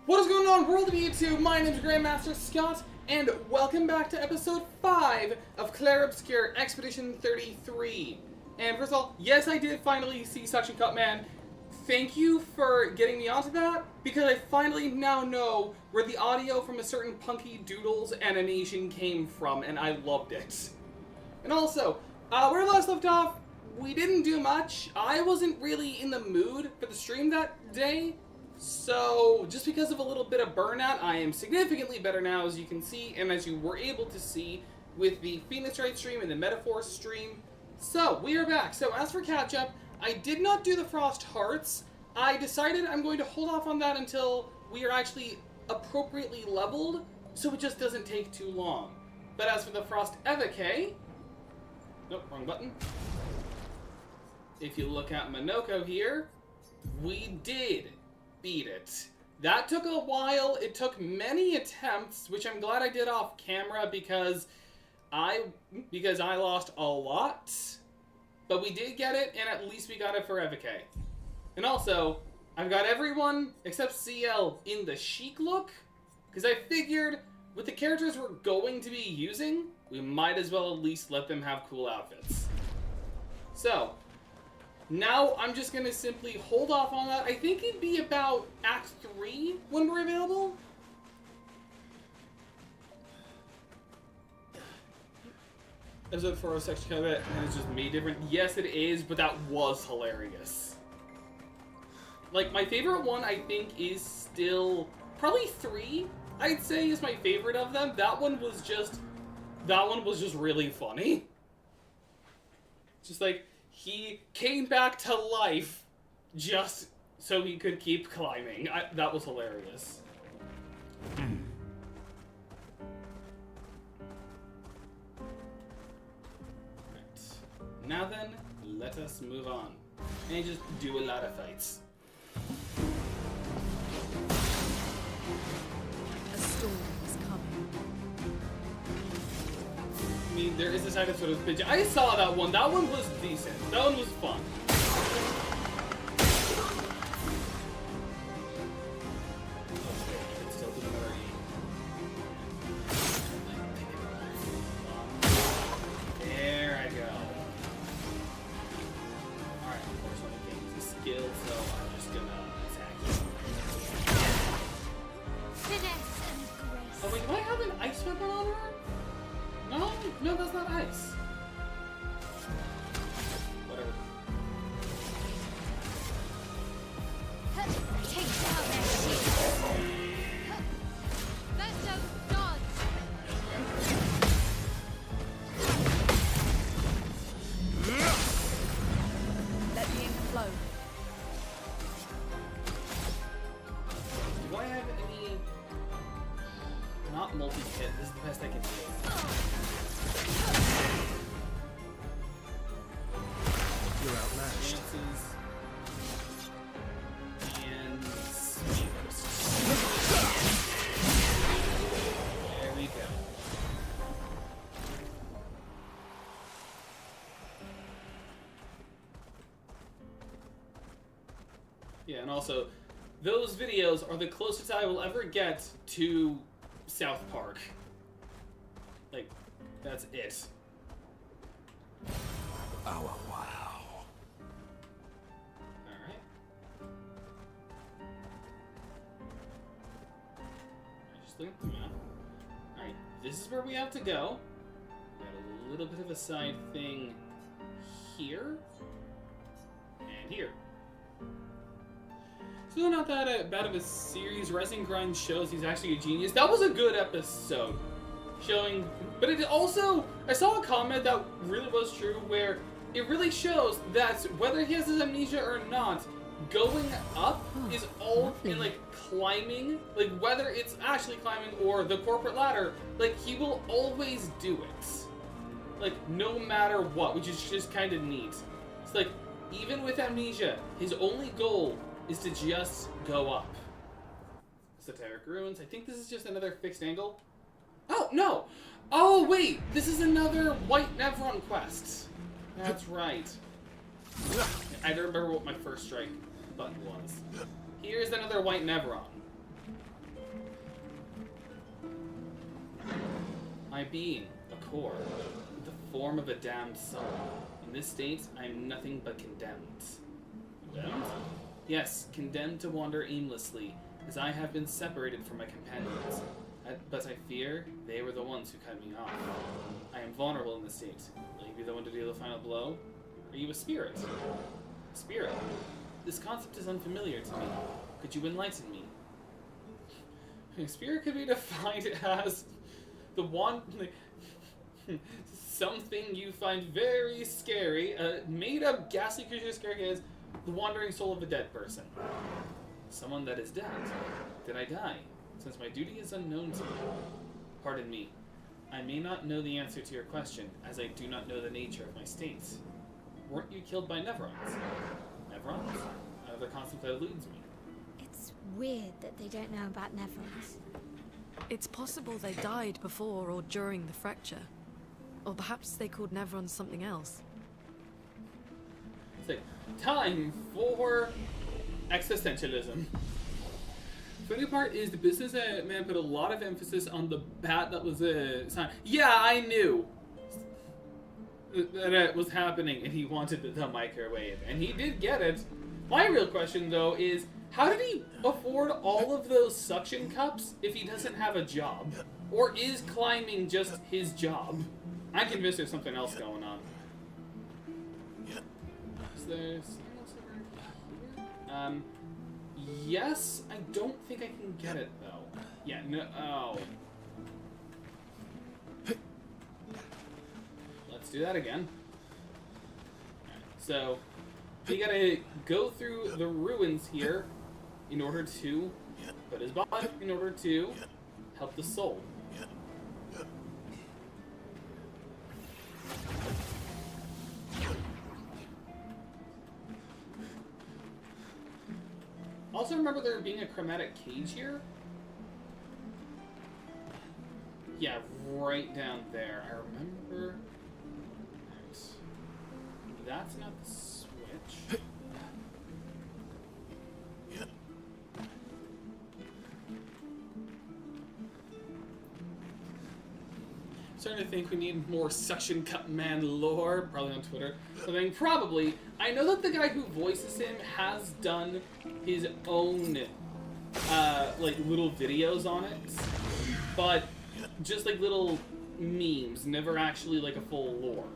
What is going on, world of YouTube? My name is Grandmaster Scott, and welcome back to episode 5 of Clair Obscur Expedition 33. And first of all, yes, I did finally see Suction Cup Man. Thank you for getting me onto that, because I finally now know where the audio from a certain Punky Doodles animation came from, and I loved it. And also, where we last left off, we didn't do much. I wasn't really in the mood for the stream that day. So, just because of a little bit of burnout, I am significantly better now, as you can see, and as you were able to see with the Phoenix Wright stream and the Metaphor stream. So, we are back. So, as for catch-up, I did not do the Frost Hearts. I decided I'm going to hold off on that until we are actually appropriately leveled, so it just doesn't take too long. But as for the Frost Evoque... Nope, wrong button. If you look at Monoko here, we did beat it. That took a while. It took many attempts, which I'm glad I did off camera because I lost a lot. But we did get it, and at least we got it for Evoque. And also, I've got everyone except CL in the chic look, because I figured with the characters we're going to be using, we might as well at least let them have cool outfits. So, now I'm just going to simply hold off on that. I think it'd be about Act 3 when we're available. Episode 4 of Section Combat, and it's just made different. Yes, it is, but that was hilarious. Like, my favorite one, I think, is still probably 3. I'd say is my favorite of them. That one was just really funny. Just like, he came back to life just so he could keep climbing. That was hilarious. Right. Now then, let us move on. And just do a lot of fights. A storm is coming. I mean, there is this item sort of bitch. I saw that one. That one was decent. That one was fun. There I go. Alright, unfortunately, it gains a skill, so I'm just gonna attack him. Finesse and grace. Oh wait, do I have an ice weapon on her? No, no, that's not ice. Whatever. Take down their shields. Let them dodge. Let the ink flow. Do I have any... Not multi-hit, this is the best I can do. You're outmatched. And there we go. Yeah, and also, those videos are the closest I will ever get to South Park. Like, that's it. Oh, wow. Alright. Just look at the map. Alright, this is where we have to go. We got a little bit of a side thing here. And here. So not that bad of a series. Rising Grind shows he's actually a genius. That was a good episode. Showing, but it also, I saw a comment that really was true where it really shows that whether he has his amnesia or not, going up is all in like climbing, like whether it's actually climbing or the corporate ladder, like he will always do it. Like no matter what, which is just kind of neat. It's like, even with amnesia, his only goal is to just go up. Esoteric Ruins, I think this is just another fixed angle. Oh, no! Oh, wait! This is another White Nevron quest. That's right. I don't remember what my first strike button was. Here's another White Nevron. My being, a core, with the form of a damned soul. In this state, I am nothing but condemned. Condemned? Yes, condemned to wander aimlessly, as I have been separated from my companions. But I fear they were the ones who cut me off. I am vulnerable in this state. Will you be the one to deal the final blow? Are you a spirit? A spirit? This concept is unfamiliar to me. Could you enlighten me? A spirit could be defined as the one... something you find very scary, a made-up ghastly creature scary as the wandering soul of a dead person. Someone that is dead. Did I die? Since my duty is unknown to me. Pardon me. I may not know the answer to your question, as I do not know the nature of my state. Weren't you killed by Nevrons? Nevrons? Another concept that eludes me. It's weird that they don't know about Nevrons. It's possible they died before or during the fracture. Or perhaps they called Nevrons something else. It's like, time for existentialism. Funny part is the businessman put a lot of emphasis on the bat that was a sign. Yeah, I knew that it was happening, and he wanted the microwave, and he did get it. My real question, though, is how did he afford all of those suction cups if he doesn't have a job? Or is climbing just his job? I'm convinced there's something else going on. Is there something else over here? Yes, I don't think I can get it, though. Yeah, no, oh. Let's do that again. Alright, so, we gotta go through the ruins here in order to put his body, in order to help the soul. Also remember there being a chromatic cage here? Yeah, right down there. I remember... That's not the switch. Starting to think we need more Suction Cup Man lore, probably on Twitter. I think probably. I know that the guy who voices him has done his own, like, little videos on it, but just like little memes, never actually like a full lore.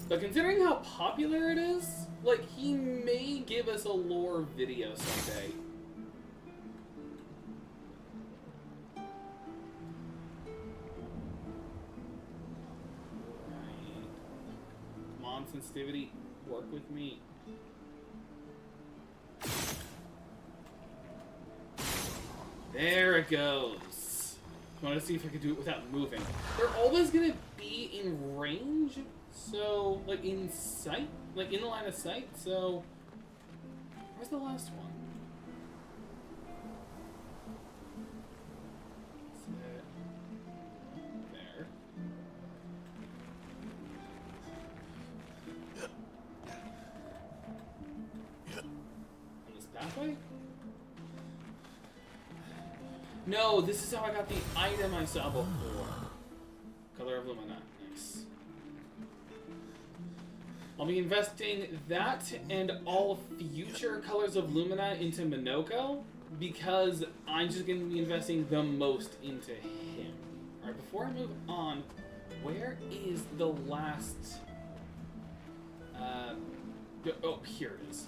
But considering how popular it is, like, he may give us a lore video someday. Sensitivity, work with me. There it goes. I want to see if I can do it without moving. They're always gonna be in range, so like in sight, like in the line of sight. So where's the last one? There. Pathway? No, this is how I got the item I saw before. Color of Lumina. Nice. I'll be investing that and all future colors of Lumina into Minoko because I'm just going to be investing the most into him. Alright, before I move on, where is the last... oh, here it is.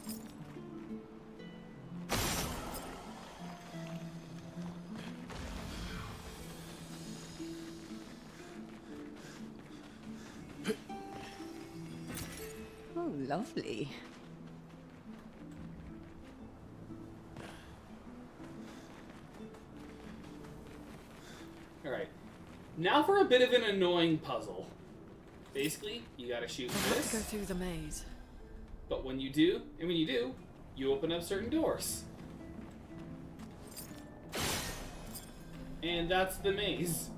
Oh, lovely. Alright. Now for a bit of an annoying puzzle. Basically, you gotta shoot I have this. to go through the maze. But when you do, you open up certain doors. And that's the maze.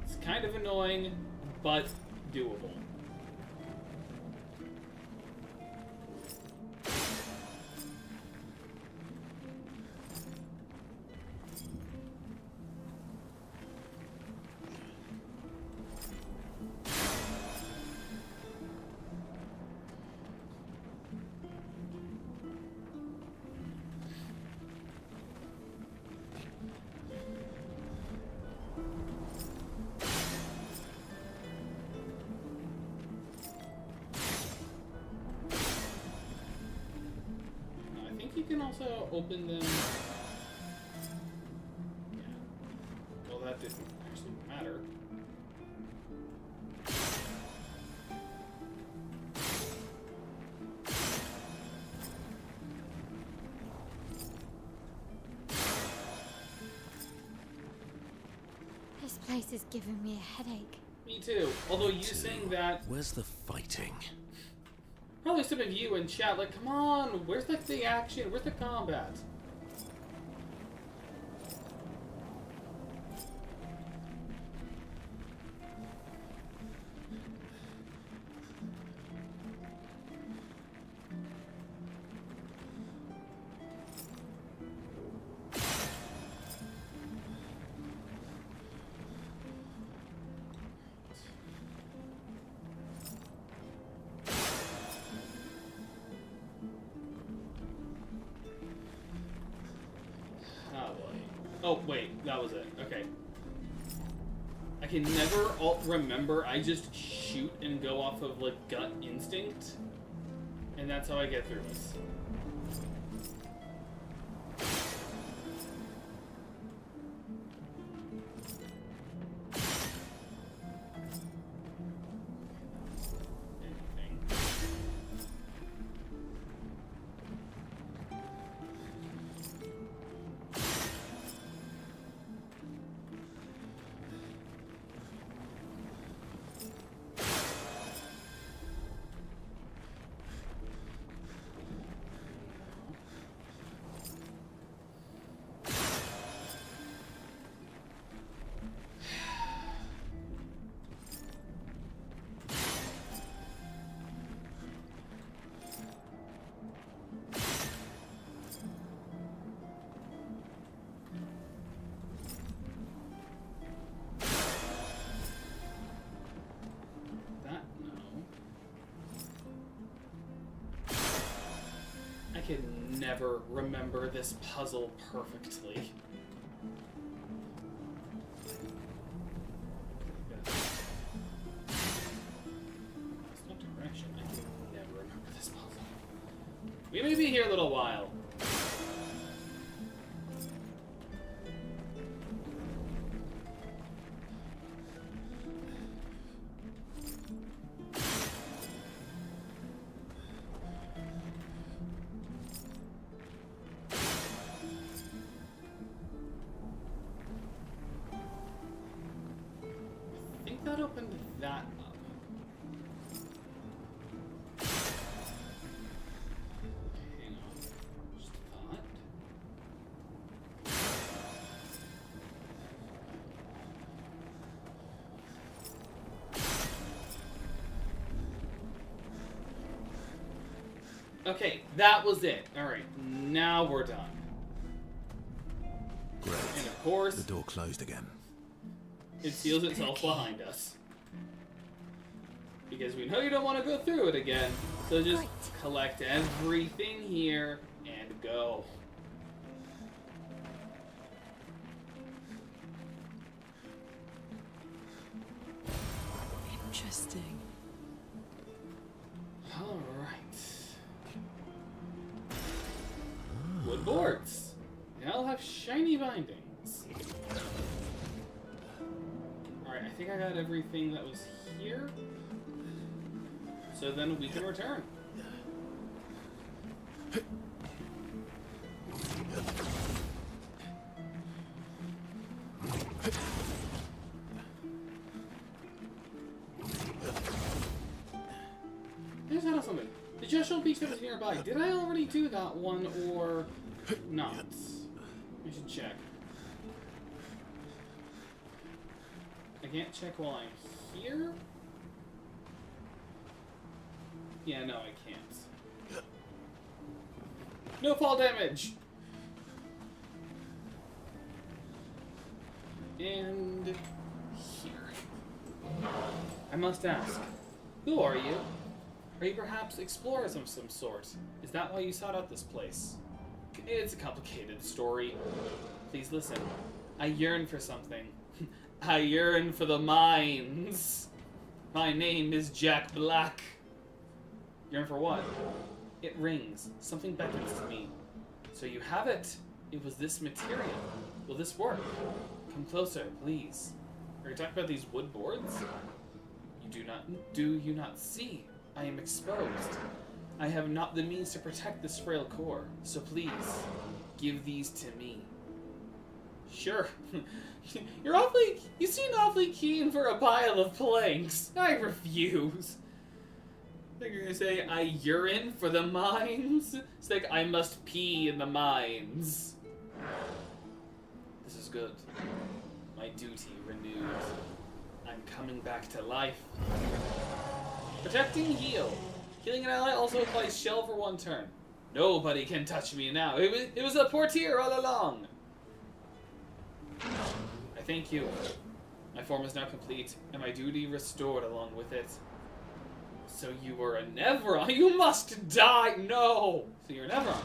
It's kind of annoying, but doable. can also open them. Yeah. Well, that didn't actually matter. This place is giving me a headache. Me too. Although you saying that, Where's the fighting? probably some of you in chat like, come on, where's like the action? Where's the combat? Oh, wait, that was it. Okay. I can never remember. I just shoot and go off of, like, gut instinct. And that's how I get through this. I can never remember this puzzle perfectly. It's not direction. I can never remember this puzzle. We may be here a little while. That opened that up. Hang on. Just thought. Okay, that was it. Alright, now we're done. Great. And of course, The door closed again. it seals itself behind us. Because we know you don't want to go through it again. So just collect everything here and go. Interesting. Alright. Wood boards. Now I'll have shiny bindings. Alright, I think I got everything that was here. So then we can return. Here's something. The Joshua Beach that was nearby. Did I already do that one or not? I should check. I can't check while I'm here. Yeah, no, I can't. No fall damage! And here. I must ask, who are you? Are you perhaps explorers of some sort? Is that why you sought out this place? It's a complicated story. Please listen. I yearn for something. I yearn for the mines. My name is Jack Black. Yearn for what? It rings. Something beckons to me. So you have it. It was this material. Will this work? Come closer, please. Are you talking about these wood boards? Do you not see? I am exposed. I have not the means to protect this frail core, so please, give these to me. Sure. You seem awfully keen for a pile of planks. I refuse. I think you're gonna say, I urine for the mines? It's like, I must pee in the mines. This is good. My duty renewed. I'm coming back to life. Protecting heal. Healing an ally also applies shell for 1 turn. Nobody can touch me now. It was a portier all along. I thank you. My form is now complete, and my duty restored along with it. So you were a Nevron. You must die. No. So you're a Nevron.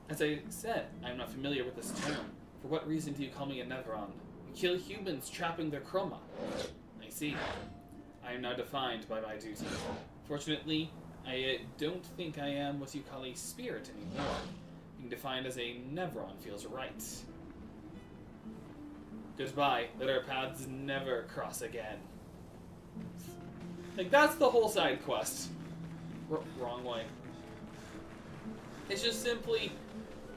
As I said, I am not familiar with this term. For what reason do you call me a Nevron? You kill humans, trapping their chroma. I see. I am now defined by my duty. Fortunately, I don't think I am what you call a spirit anymore. Being defined as a Nevron feels right. Goodbye. Let our paths never cross again. Like, that's the whole side quest. Wrong way. It's just simply,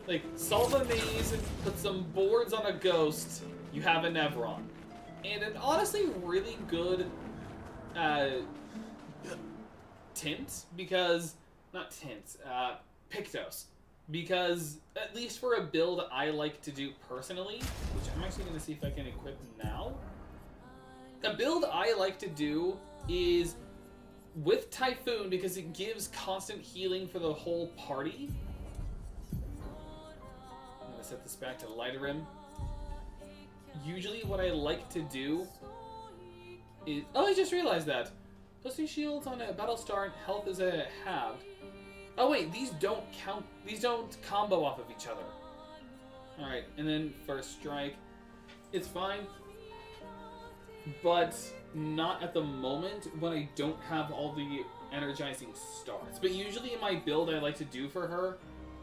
like, solve a maze and put some boards on a ghost. You have a Nevron. And an honestly really good tint, because, not tint, Pictos. Because, at least for a build I like to do personally, which I'm actually going to see if I can equip now. A build I like to do is with Typhoon, because it gives constant healing for the whole party. I'm going to set this back to Lighterrim. Usually what I like to do is... Oh, I just realized that. Plus 2 shields on a Battlestar and health is a halved. Oh wait, these don't count. These don't combo off of each other. Alright, and then First Strike. It's fine. But not at the moment when I don't have all the energizing stars. But usually in my build I like to do for her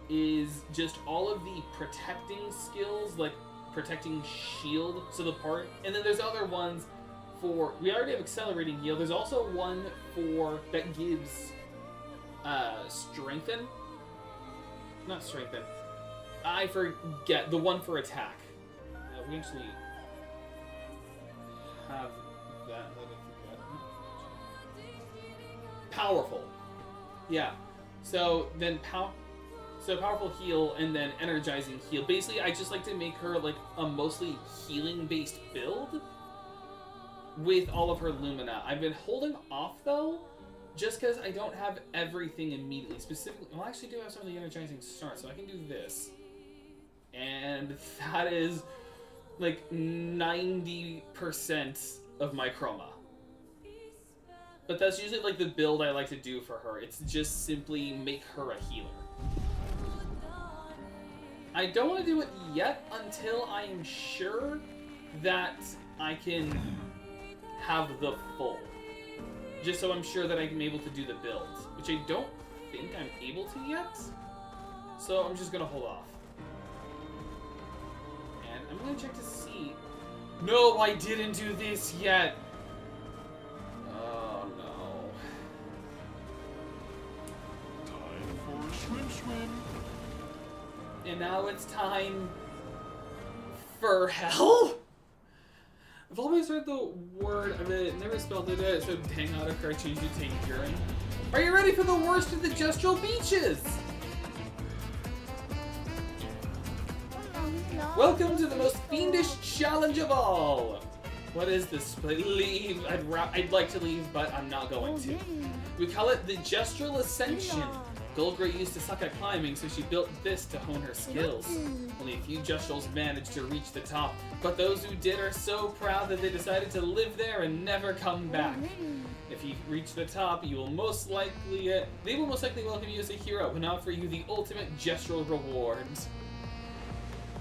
is just all of the protecting skills, like protecting shield, so the part, and then there's other ones for, we already have accelerating heal, there's also one for, that gives strengthen, not strengthen, I forget, the one for attack. We actually have that, let me forget. Powerful. Yeah. So then powerful heal and then energizing heal. Basically, I just like to make her like a mostly healing based build with all of her Lumina. I've been holding off though, just because I don't have everything immediately. Specifically, well, I actually do have some of the energizing stars, so I can do this. And that is like 90% of my chroma. But that's usually like the build I like to do for her. It's just simply make her a healer. I don't want to do it yet until I am sure that I can have the full. Just so I'm sure that I'm able to do the build, which I don't think I'm able to yet. So I'm just gonna hold off. And I'm gonna check to see. No, I didn't do this yet. Oh no. Time for a swim. And now it's time for hell? I've always heard the word, I've never spelled it, so hang out a card change to take urine. Are you ready for the worst of the Gestural Beaches? Welcome to the most fiendish challenge of all. What is this? Leave. I'd like to leave, but I'm not going to. We call it the Gestural Ascension. Goldgray used to suck at climbing, so she built this to hone her skills. Only a few Gestrals managed to reach the top, but those who did are so proud that they decided to live there and never come back. If you reach the top, you will most likely, they will most likely welcome you as a hero and offer you the ultimate Gestral reward.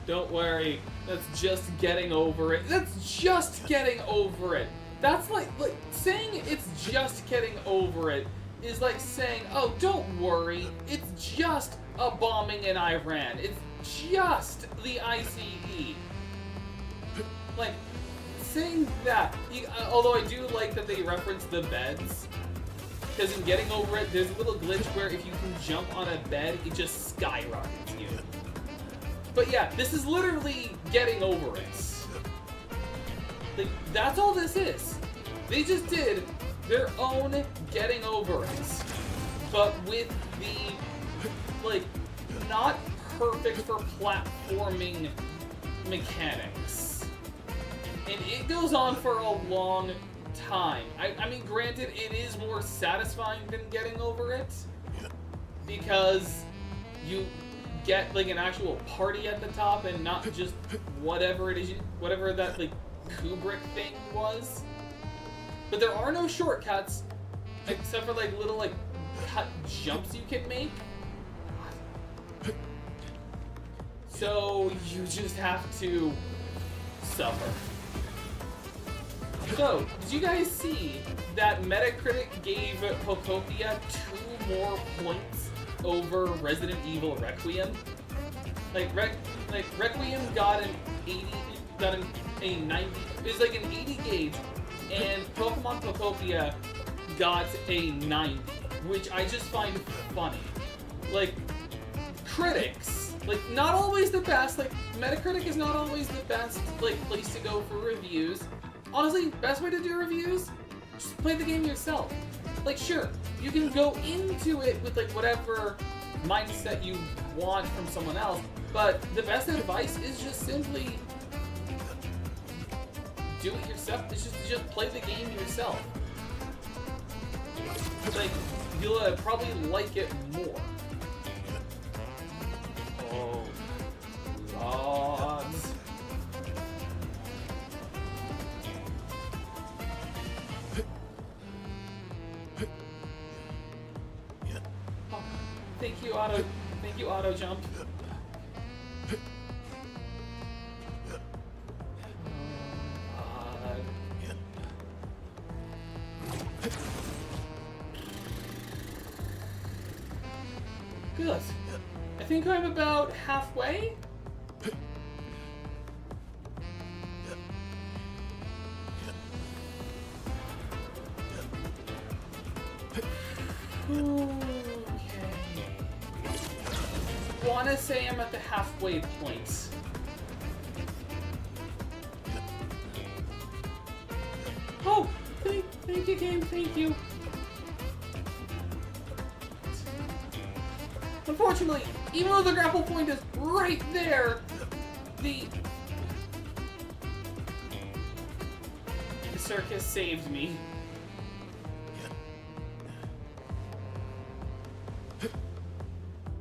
Don't worry, that's just getting over it. That's just getting over it. That's like saying it's just getting over it is like saying, oh, don't worry, it's just a bombing in Iran. It's just the ICE. Like, saying that, although I do like that they reference the beds, because in Getting Over It, there's a little glitch where if you can jump on a bed, it just skyrockets you. But yeah, this is literally Getting Over It. Like, that's all this is. They just did their own Getting Over It, but with the, like, not perfect for platforming mechanics. And it goes on for a long time. I mean, granted, it is more satisfying than Getting Over It, because you get, like, an actual party at the top and not just whatever it is, whatever that, like, Kubrick thing was. But there are no shortcuts, except for, like, little, like, cut jumps you can make. So you just have to suffer. So, did you guys see that Metacritic gave Pocopia 2 more points over Resident Evil Requiem? Like Requiem got an 80, got a 90, it's like an 80 gauge, and Pokemon Pocopia got a 90, which I just find funny. Like, critics, like, not always the best, like, Metacritic is not always the best, like, place to go for reviews. Honestly, best way to do reviews, just play the game yourself. Like, sure, you can go into it with, like, whatever mindset you want from someone else, but the best advice is just simply do it yourself. It's just play the game yourself. Like, you'll probably like it more. Oh, gods. Thank you, auto jump. Good. I think I'm about halfway. I say I'm at the halfway point. Oh, thank you, game, thank you. Unfortunately, even though the grapple point is right there, the circus saved me.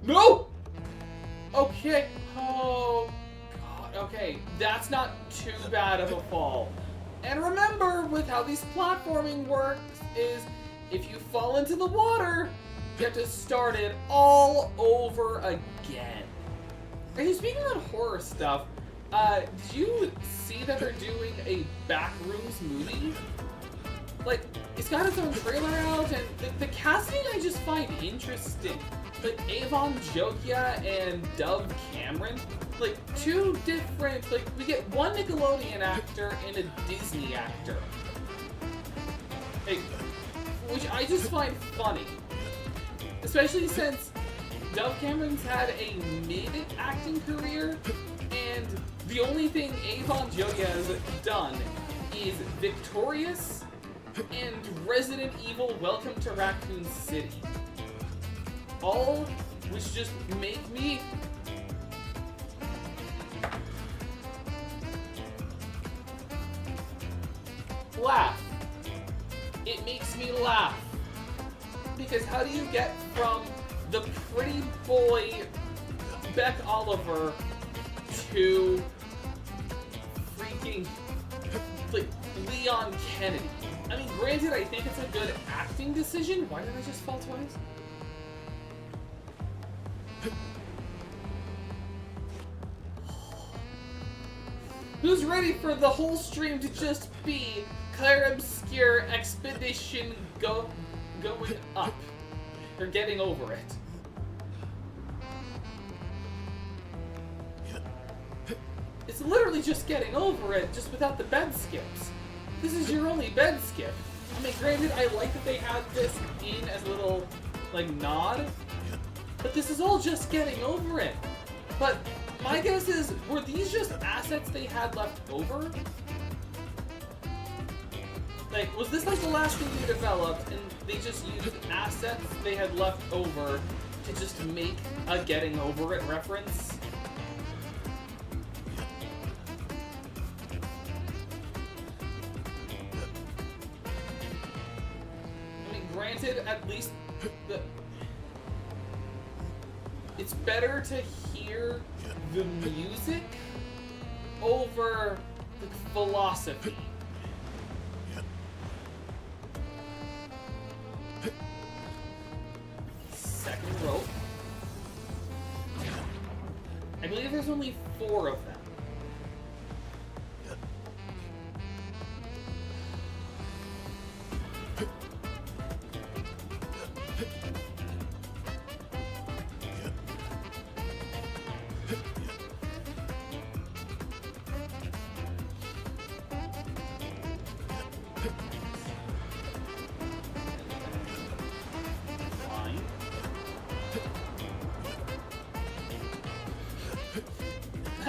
No! Okay. Oh, God. Okay. That's not too bad of a fall. And remember, with how these platforming works, is if you fall into the water, you have to start it all over again. And speaking of horror stuff, did you see that they're doing a Backrooms movie? Like, it's got its own trailer out, and the casting I just find interesting. Like, Avon Jokia and Dove Cameron, like, two different, like, we get one Nickelodeon actor and a Disney actor. Like, which I just find funny. Especially since Dove Cameron's had a mid-acting career, and the only thing Avon Jokia has done is Victorious and Resident Evil Welcome to Raccoon City. All which just make me laugh. It makes me laugh. Because how do you get from the pretty boy Beck Oliver to freaking like Leon Kennedy? I mean, granted, I think it's a good acting decision. Why did I just fall twice? Who's ready for the whole stream to just be Clair Obscur Expedition going up? Or getting over it. literally just getting over it, just without the bed skips. This is your only bed skip. I mean, granted, I like that they had this in as a little, like, nod, but this is all just getting over it. But my guess is, were these just assets they had left over? Like, was this like the last thing they developed, and they just used assets they had left over to just make a getting over it reference? I mean, granted, at least it's better to hear the music over the philosophy. Second rope. I believe there's only 4 of them.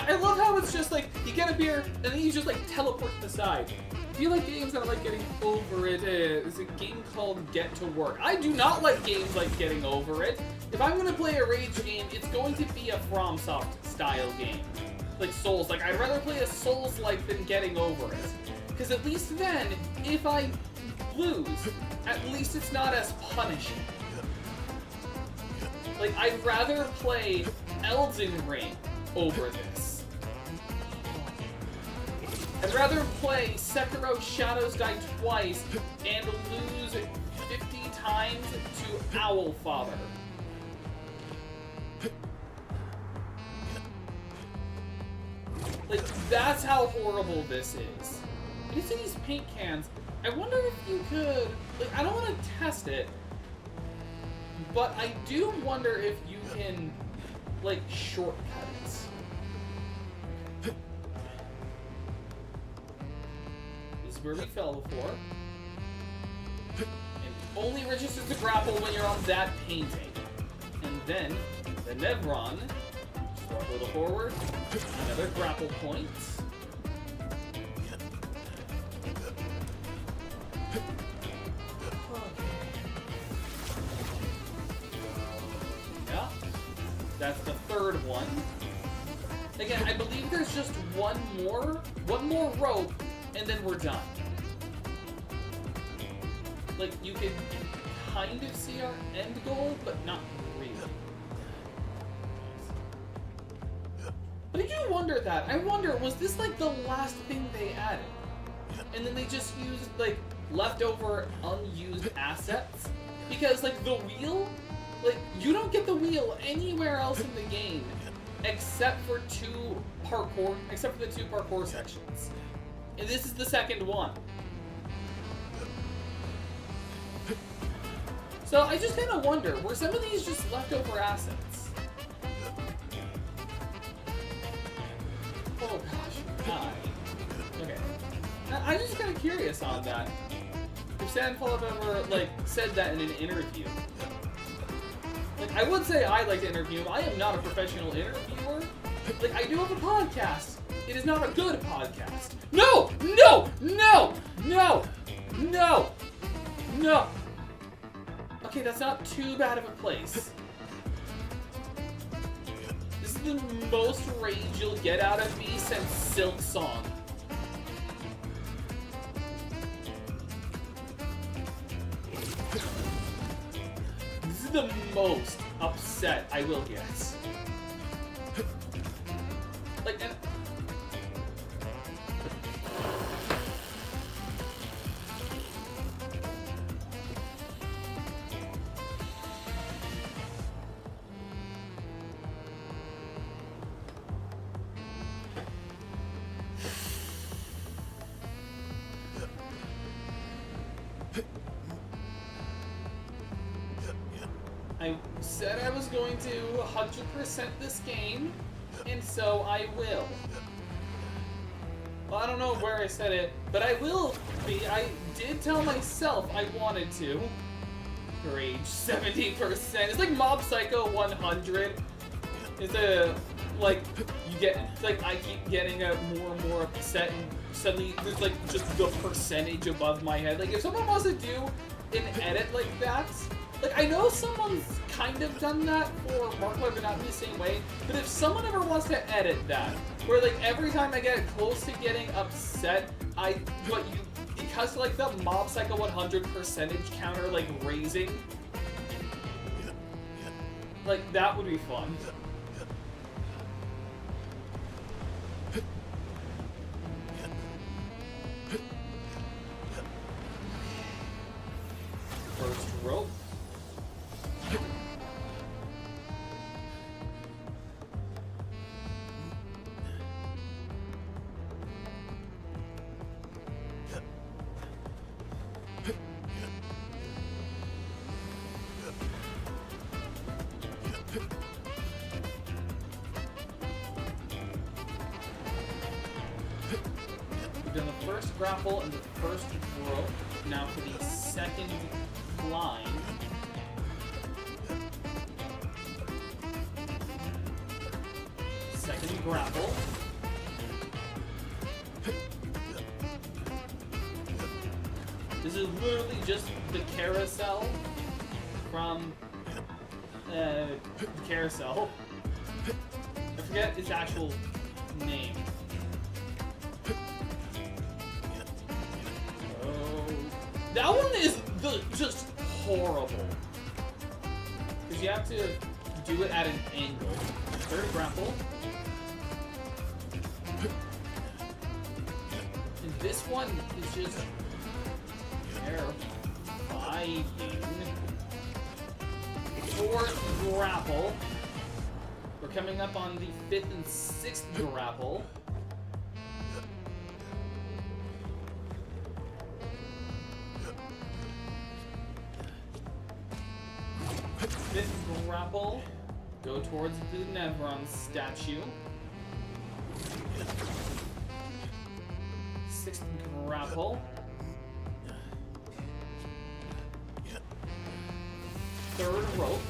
I love how it's just like, you get up here, and then you just like teleport to the side. If you like games that are like getting over it, it's a game called Get to Work. I do not like games like Getting Over It. If I'm gonna play a Rage game, it's going to be a FromSoft style game. Like Souls, like I'd rather play a Souls-like than Getting Over It. Because at least then, if I lose, at least it's not as punishing. Like, I'd rather play Elden Ring over this. I'd rather play Sekiro Shadows Die Twice and lose 50 times to Owlfather. Like, that's how horrible this is. You see these paint cans, I wonder if you could, like, I don't want to test it, but I do wonder if you can, like, shortcut it. This is where we fell before. And only registers to grapple when you're on that painting. And then, the Nevron, just walk a little forward, another grapple point. Yeah, that's the third one. Again, I believe there's just one more rope, and then we're done. Like, you can kind of see our end goal, but not really. But I do wonder that. I wonder, was this like the last thing they added? And then they just used, like, leftover unused assets? Because, like, the wheel, like, you don't get the wheel anywhere else in the game except for the two parkour sections. And this is the second one. So I just kind of wonder, were some of these just leftover assets? Oh gosh, hi. Okay. I'm just kind of curious on that. If Sandfall have ever, like, said that in an interview. Like, I would say I like to interview. I am not a professional interviewer. Like, I do have a podcast. It is not a good podcast. No! No! No! No! No! No! Okay, that's not too bad of a place. This is the most rage you'll get out of me since Silk Song. This is the most upset I will get. Like, and I said I was going to 100% this game, and so I will. Well, I don't know where I said it, but I will be. I did tell myself I wanted to. Rage 70%. It's like Mob Psycho 100. It's a like you get like I keep getting more and more upset, and suddenly there's like just the percentage above my head. Like if someone wants to do an edit like that, like I know someone's kind of done that for Markiplier, but not in the same way. But if someone ever wants to edit that, where like every time I get close to getting upset, because like the Mob Psycho 100 percentage counter like raising, like that would be fun. First rope. We've done the first grapple and the first rope. Now for the second climb. Second grapple. This is literally just the carousel from the carousel. I forget its actual name. That one is just horrible. Because you have to do it at an angle. Third grapple. And this one is just terrifying. Fourth grapple. We're coming up on the fifth and sixth grapple. Fifth grapple, go towards the Nevron statue. Sixth grapple. Third rope.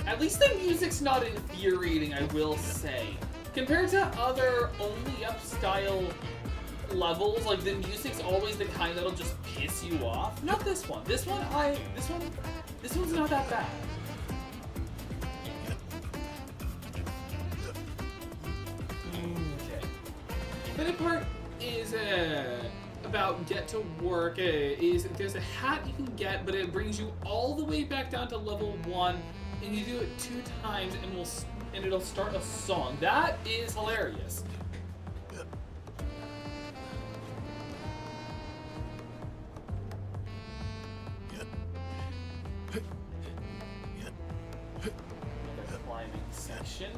At least the music's not infuriating, I will say. Compared to other only up style levels, like the music's always the kind that'll just piss you off. Not this one. This one's not that bad. Okay. The next part is about get to work. There's a hat you can get, but it brings you all the way back down to level 1, and you do it 2 times, and it'll start a song. That is hilarious. Another climbing section.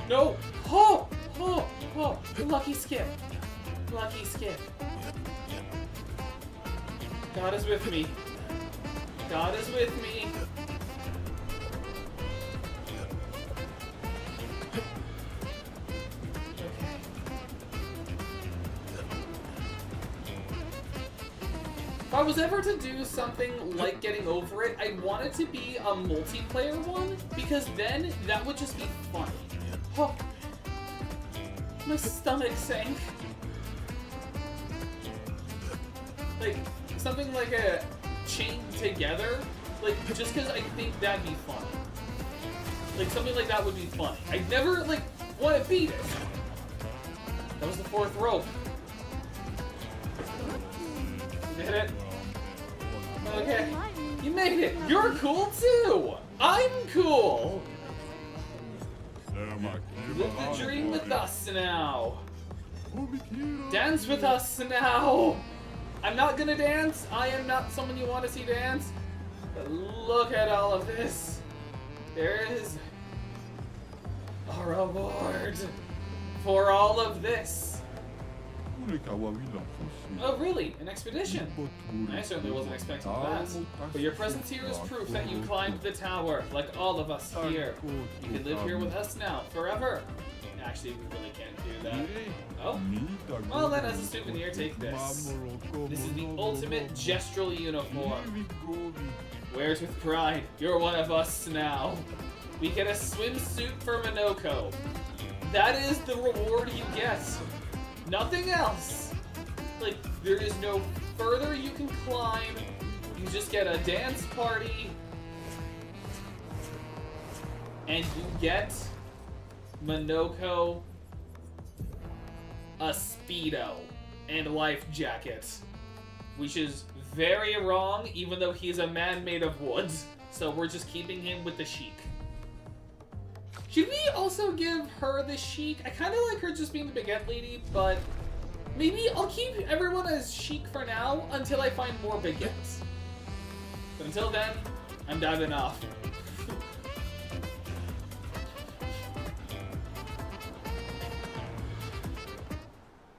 No! Oh! Oh! Oh! Lucky skip. Lucky skip. God is with me. God is with me. Okay. If I was ever to do something like getting over it, I'd want it to be a multiplayer one, because then that would just be fun. Oh. My stomach sank. Like, something like a chain together, like, just because I think that'd be funny. Like, something like that would be funny. I'd never, like, want to beat it. That was the 4th rope. You did it? Okay. You made it! You're cool, too! I'm cool! Live the dream with us now. Dance with us now. I'm not gonna dance. I am not someone you want to see dance. But look at all of this. There is a reward for all of this. Oh, really? An expedition? I certainly wasn't expecting that. But your presence here is proof that you climbed the tower, like all of us here. You can live here with us now, forever. Actually, we really can't do that. Oh? Well then, as a souvenir, take this. This is the ultimate gestural uniform. Wear it with pride. You're one of us now. We get a swimsuit for Minoko. That is the reward you get. Nothing else. Like, there is no further you can climb. You just get a dance party. And you get Minoko a Speedo and life jacket. Which is very wrong, even though he's a man made of wood. So we're just keeping him with the chic. Should we also give her the chic? I kind of like her just being the baguette lady, but maybe I'll keep everyone as chic for now until I find more baguettes. But until then, I'm diving off.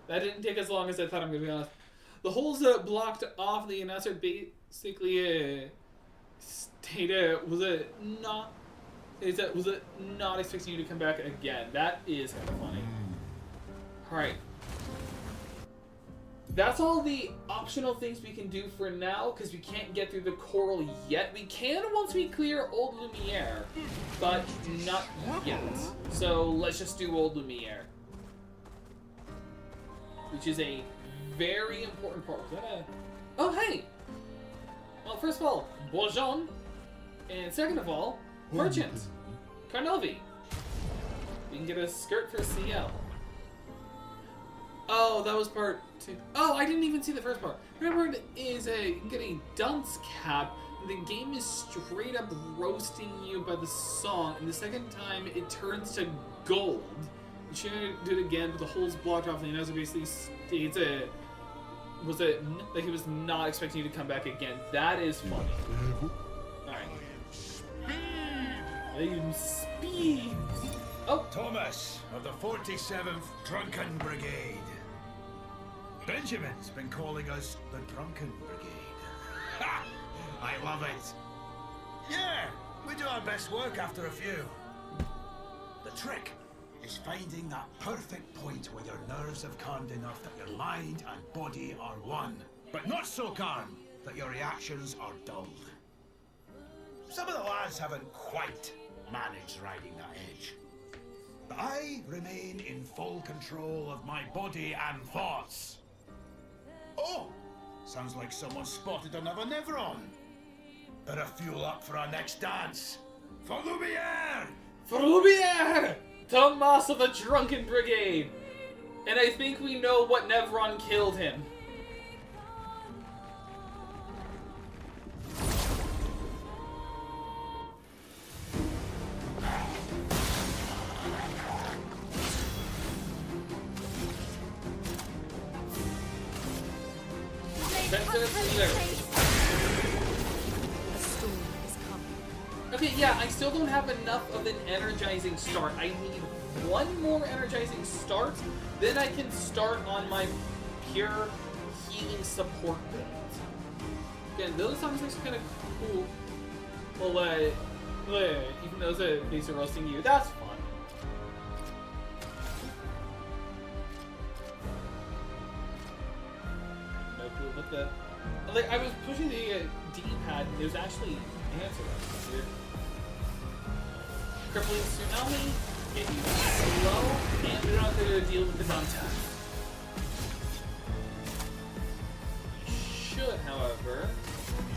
That didn't take as long as I thought, I'm going to be honest. The holes blocked off the announcer basically stated, was it not expecting you to come back again? That is kind of funny. Alright. That's all the optional things we can do for now, because we can't get through the coral yet. We can once we clear Old Lumiere, but not yet. So let's just do Old Lumiere. Which is a very important part. Oh, hey! Well, first of all, Bourgeon. And second of all, Merchant. Carnovi. We can get a skirt for CL. Oh, that was part 2. Oh, I didn't even see the first part. Remember, is get a dunce cap. The game is straight up roasting you by the song, and the second time it turns to gold. You should do it again, but the holes blocked off, and the announcer basically states like he was not expecting you to come back again. That is funny. Alright. Speed! Oh! Thomas of the 47th Drunken Brigade. Benjamin's been calling us the Drunken Brigade. Ha! I love it. Yeah, we do our best work after a few. The trick is finding that perfect point where your nerves have calmed enough that your mind and body are one, but not so calm that your reactions are dulled. Some of the lads haven't quite managed riding that edge. But I remain in full control of my body and thoughts. Oh! Sounds like someone spotted another Nevron. Better fuel up for our next dance. For Lumiere! For Lumiere! Thomas of the Drunken Brigade! And I think we know what Nevron killed him. Okay, yeah, I still don't have enough of an energizing start. I need one more energizing start, then I can start on my pure healing support build. Again, those songs are kind of cool. Well, even though these are roasting you, that's fun. No clue what the... Like, I was pushing the D-pad, and there's actually answers here. Crippling Tsunami, get you slow, and we don't have to deal with the contact. Should, however,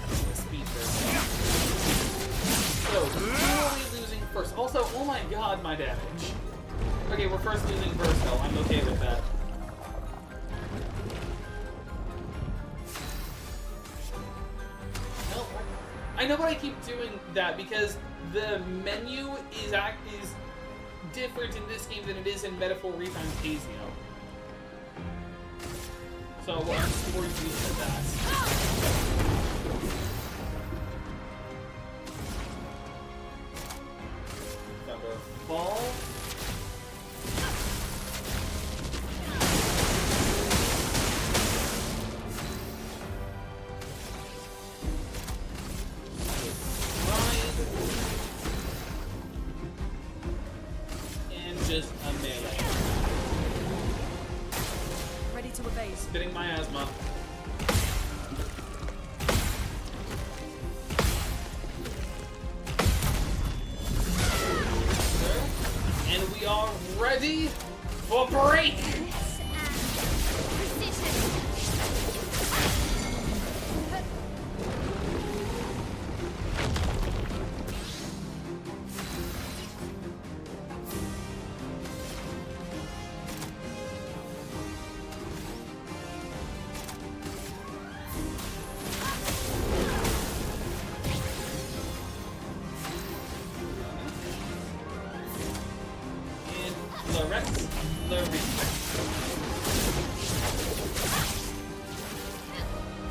have a speed burst. So, who are we losing first? Also, oh my god, my damage. Okay, we're first losing first, though. I'm okay with that. I know why I keep doing that, because the menu is different in this game than it is in Metaphor Refantasio. So I'm just more used to that. Thunderfall. just a melee. Ready to evade. Spitting my asthma. And we are ready for break!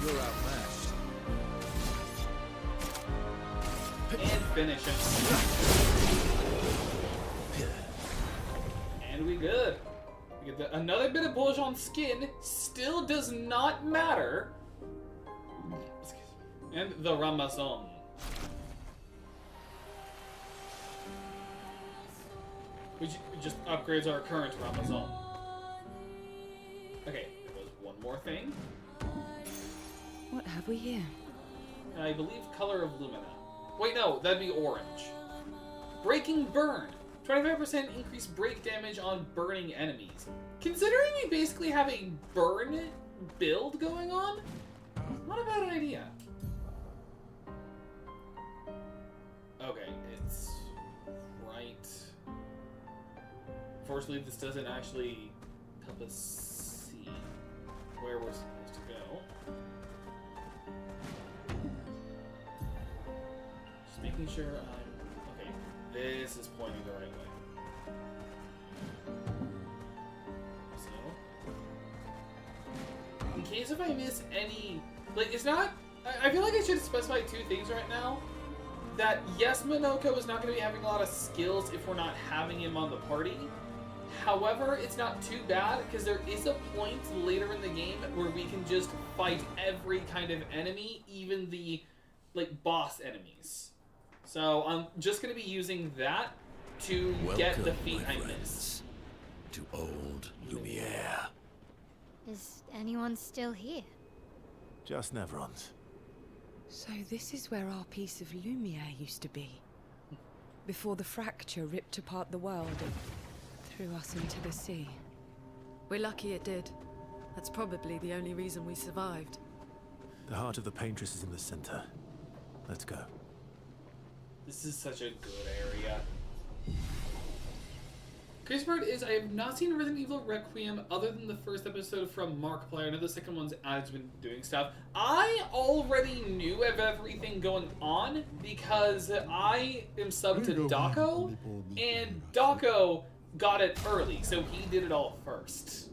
You're outmatched. And finish him. And we good. We get another bit of bulge on skin. Still does not matter. And the Ramazan. We just upgrades our current Ramazan. Okay, there was one more thing. What have we here? I believe color of Lumina. Wait, no, that'd be orange. Breaking Burn. 25% increased break damage on burning enemies. Considering we basically have a burn build going on, not a bad idea. Okay, it's right. Unfortunately, this doesn't actually help us see where we're supposed to go. Just making sure I'm... Okay, this is pointing the right way. So... In case if I miss any... Like, it's not... I feel like I should specify two things right now. That, yes, Minoko is not going to be having a lot of skills if we're not having him on the party. However, it's not too bad, because there is a point later in the game where we can just fight every kind of enemy, even the, like, boss enemies. So I'm just going to be using that to get the feat I missed. To old Lumiere. Is anyone still here? Just Nevrons. So this is where our piece of Lumiere used to be. Before the fracture ripped apart the world and threw us into the sea. We're lucky it did. That's probably the only reason we survived. The heart of the Paintress is in the center. Let's go. This is such a good area. Crazy part is I have not seen Resident Evil Requiem other than the first episode from Markiplier. I know the second one's Ad's been doing stuff. I already knew of everything going on because I am subbed to Dako, and Dako got it early, so he did it all first.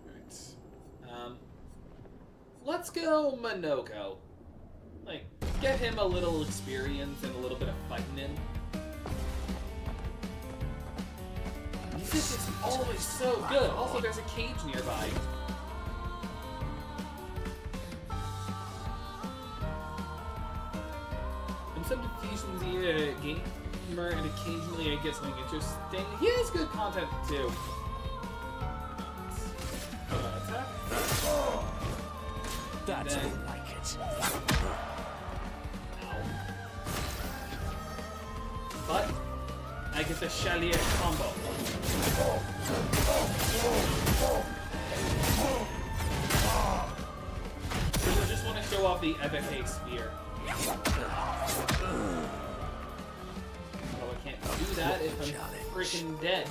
Right. Let's go Minoko. Like, get him a little experience and a little bit of fighting in. Music is always so good. Also, there's a cage nearby. I'm some Fusion's gamer, and occasionally I get something interesting. He has good content too. Attack. That's Then- more like it. But I get the Chalier combo. So I just want to show off the FFA Spear. Oh, I can't do that if I'm freaking dead.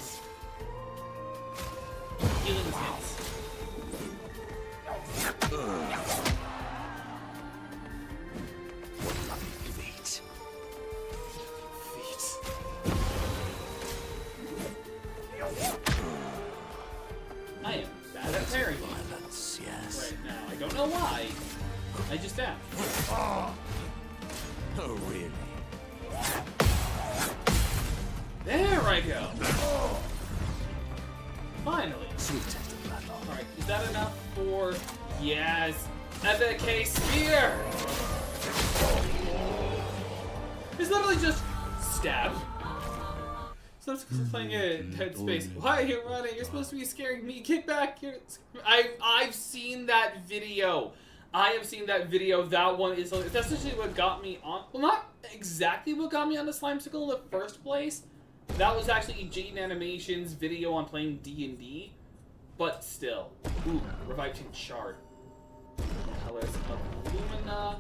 Healing hits. Feet. I am bad at parrying Violence, yes. right now. I don't know why. I just am. Oh, really? There I go. Finally. Sweet taste of bloodlong. Alright, is that enough for... Yes! FFK Spear! It's literally just stab. So I'm supposed to be playing in Dead Space. Why are you running? You're supposed to be scaring me. Get back here. I've seen that video. I have seen that video. That one is, that's actually what got me on. Well, not exactly what got me on the Slimesicle in the first place. That was actually Jaden Animation's video on playing D&D. But still. Ooh, Revived Shard. Colors of Lumina.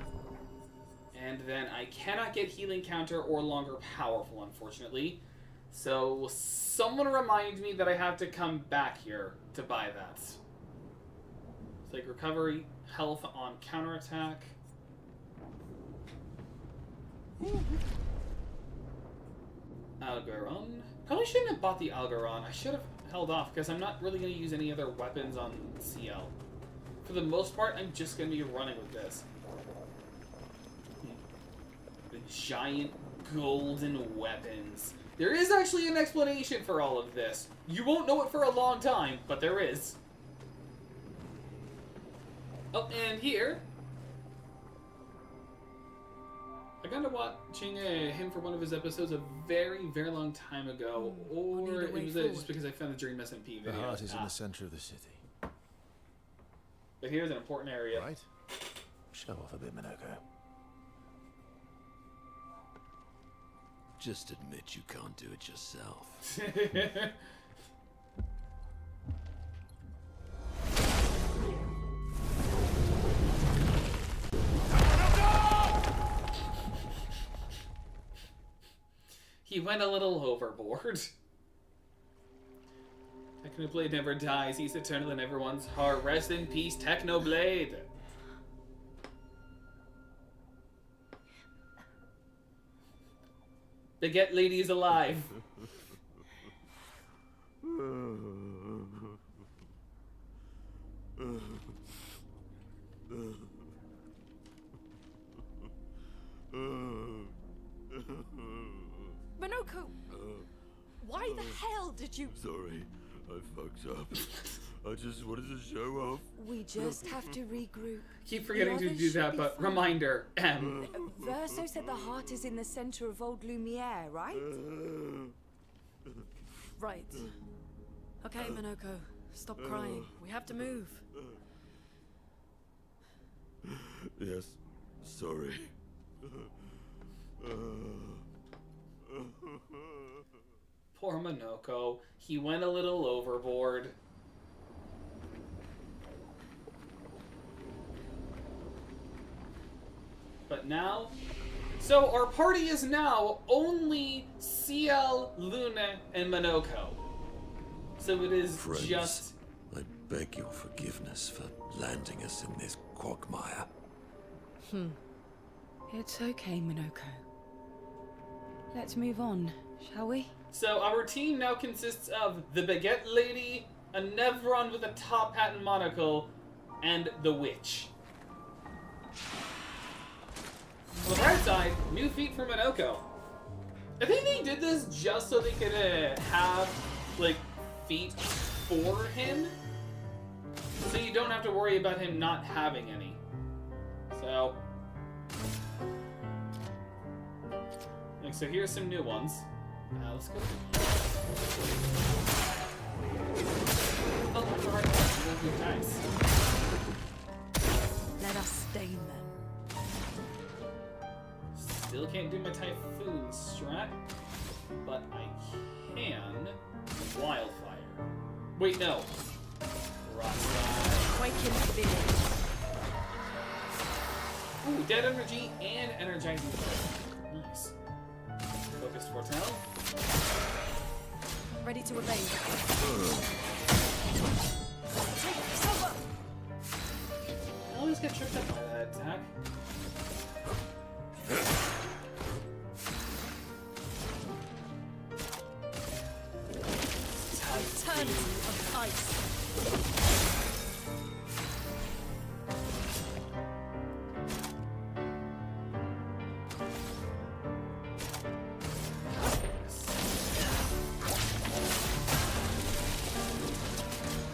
And then I cannot get Healing Counter or Longer Powerful, unfortunately. So someone remind me that I have to come back here to buy that. It's like recovery, health on counterattack. Algaron. Probably shouldn't have bought the Algaron. I should have held off because I'm not really going to use any other weapons on CL. For the most part, I'm just going to be running with this. The giant golden weapons. There is actually an explanation for all of this. You won't know it for a long time, but there is. Oh, and here, I got to watching him for one of his episodes a very, very long time ago, or it was just because I found the Dream SMP video. The heart is in the center of the city. But here's an important area. Right? Show off a bit, Minoko. Just admit you can't do it yourself. He went a little overboard. Technoblade never dies. He's eternal in everyone's heart. Rest in peace, Technoblade. Baguette Lady is alive. Minoko! Why the hell did you... Sorry, I fucked up. I just wanted to show off. We just have to regroup. Keep forgetting to others do should that, be but fine. reminder, M. Verso said the heart is in the center of old Lumiere, right? Right. Okay, Minoko. Stop crying. We have to move. Yes, sorry. Poor Minoko. He went a little overboard. But now... So our party is now only CL, Luna, and Minoko. So it is Friends, just... I beg your forgiveness for landing us in this quagmire. It's okay, Minoko. Let's move on, shall we? So our team now consists of the Baguette Lady, a Nevron with a top hat and monocle, and the Witch. On the bright side, new feet for Minoko. I think they did this just so they could have, like, feet for him. So you don't have to worry about him not having any. So... So here's some new ones. Let's go. Oh, alright. Nice. Let us stain them. Still can't do my Typhoon strat, but I can Wildfire. Wait, no. Rockslide. Quake in the village. Ooh, Dead Energy and Energizing Flare. Nice. Focused Foretell. Ready to evade. Take cover! I always get tripped up by that attack. Eternity of ice.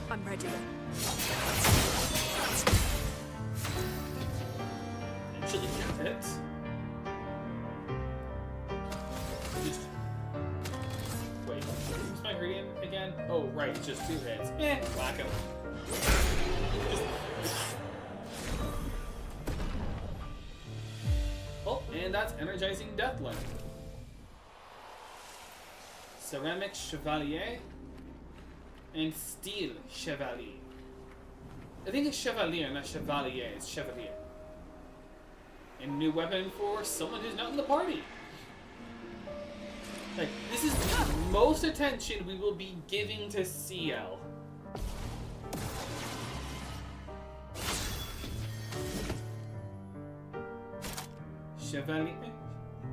I'm ready. Actually get it. Oh, right, just 2 hits. Whack him. Oh, and that's Energizing Deathland. Ceramic Chevalier and Steel Chevalier. I think it's Chevalier, not Chevalier. It's Chevalier. And new weapon for someone who's not in the party. Like, this is the most attention we will be giving to CL.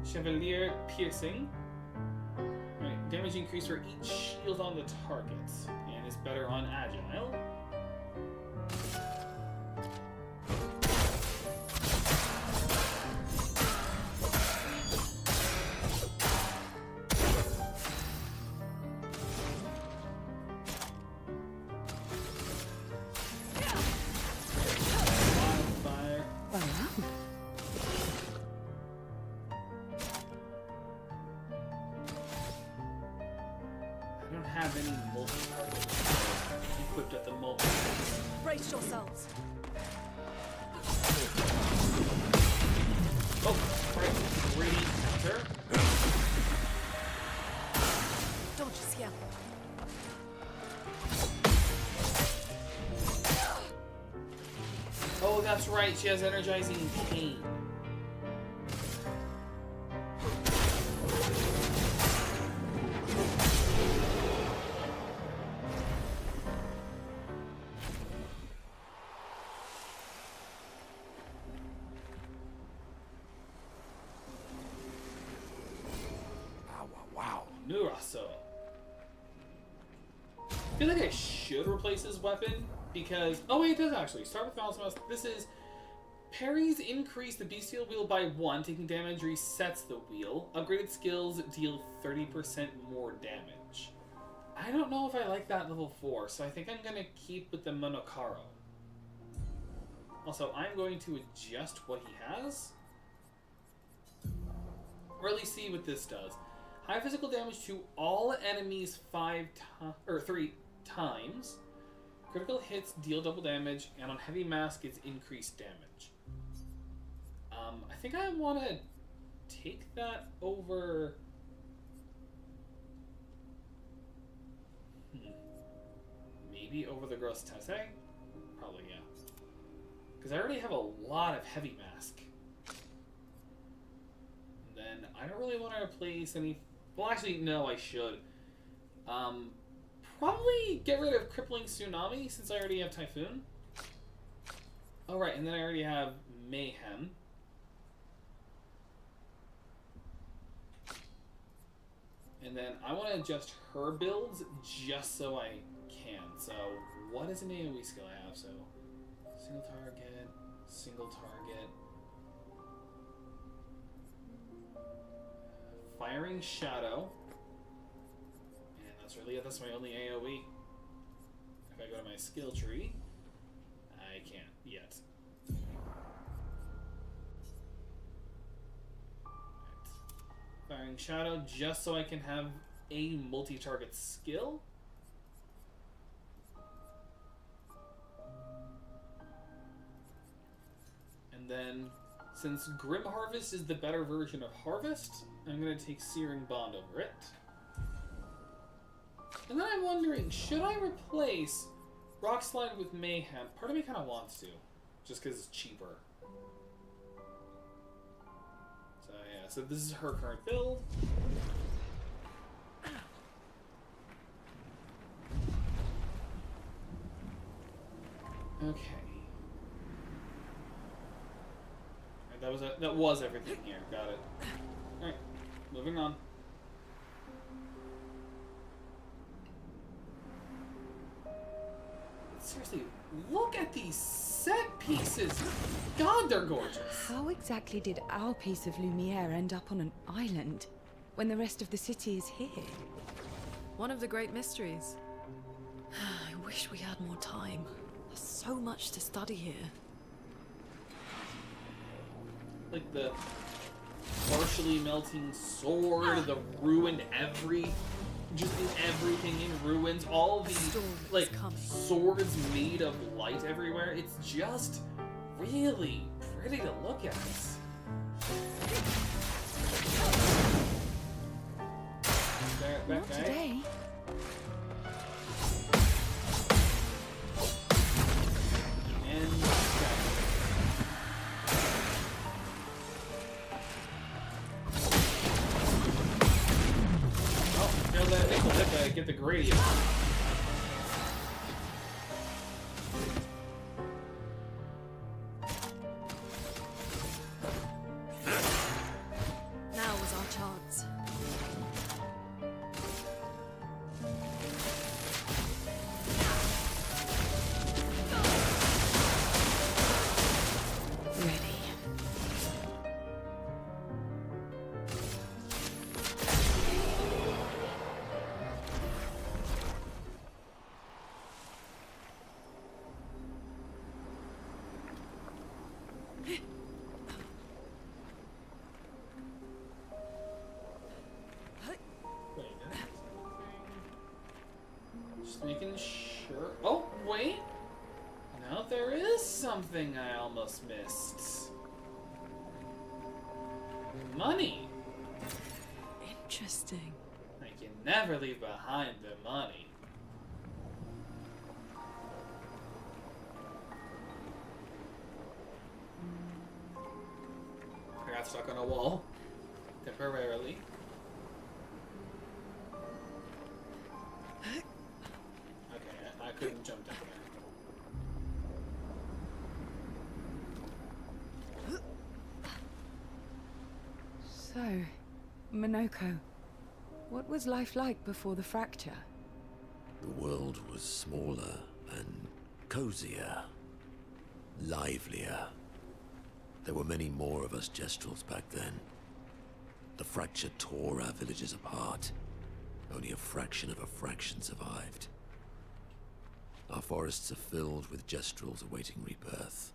Chevalier Piercing. Right, damage increase for each shield on the target. And is better on Agile. Brace yourselves. Oh, right. Radiant counter. Dodge skill. Oh, that's right. She has Energizing Pain. Nuraso. I feel like I should replace his weapon because... Oh wait, it does actually. Start with Balance Mouse. This is... Parries increase the bestial wheel by 1. Taking damage resets the wheel. Upgraded skills deal 30% more damage. I don't know if I like that level 4, so I think I'm going to keep with the Monokaro. Also, I'm going to adjust what he has. Or at least see what this does. High physical damage to all enemies 3 times. Critical hits deal double damage, and on heavy mask it's increased damage. I think I want to take that over. Maybe over the Gross Tese? Probably, yeah. Because I already have a lot of heavy mask. And then I don't really want to replace any. Well, actually, no, I should. Probably get rid of Crippling Tsunami, since I already have Typhoon. Oh, right, and then I already have Mayhem. And then I want to adjust her builds just so I can. So, what is an AoE skill I have? So, single target. Firing Shadow. And that's my only AoE. If I go to my skill tree, I can't yet. Right. Firing Shadow just so I can have a multi-target skill. And then, since Grim Harvest is the better version of Harvest, I'm going to take Searing Bond over it. And then I'm wondering, should I replace Rock Slide with Mayhem? Part of me kind of wants to, just because it's cheaper. So yeah, so this is her current build. Okay. That was everything here. Got it. Alright, moving on. Seriously, look at these set pieces! God, they're gorgeous! How exactly did our piece of Lumiere end up on an island when the rest of the city is here? One of the great mysteries. I wish we had more time. There's so much to study here. Like the partially melting sword, the ruined every just everything in ruins, all the storm is like coming. swords made of light everywhere. It's just really pretty to look at. Not today. And oh, no, that nickel hit to get the gradient. Now was our chance. Ready. Wait, just making sure. Oh, wait. No, there is something I almost missed. Money. Interesting. I can never leave behind the money. I got stuck on a wall. Temporarily. Okay, I couldn't jump down there. So, Minoko, what was life like before the fracture? The world was smaller and cozier, livelier. There were many more of us Gestrels back then. The fracture tore our villages apart. Only a fraction of a fraction survived. Our forests are filled with Gestrels awaiting rebirth.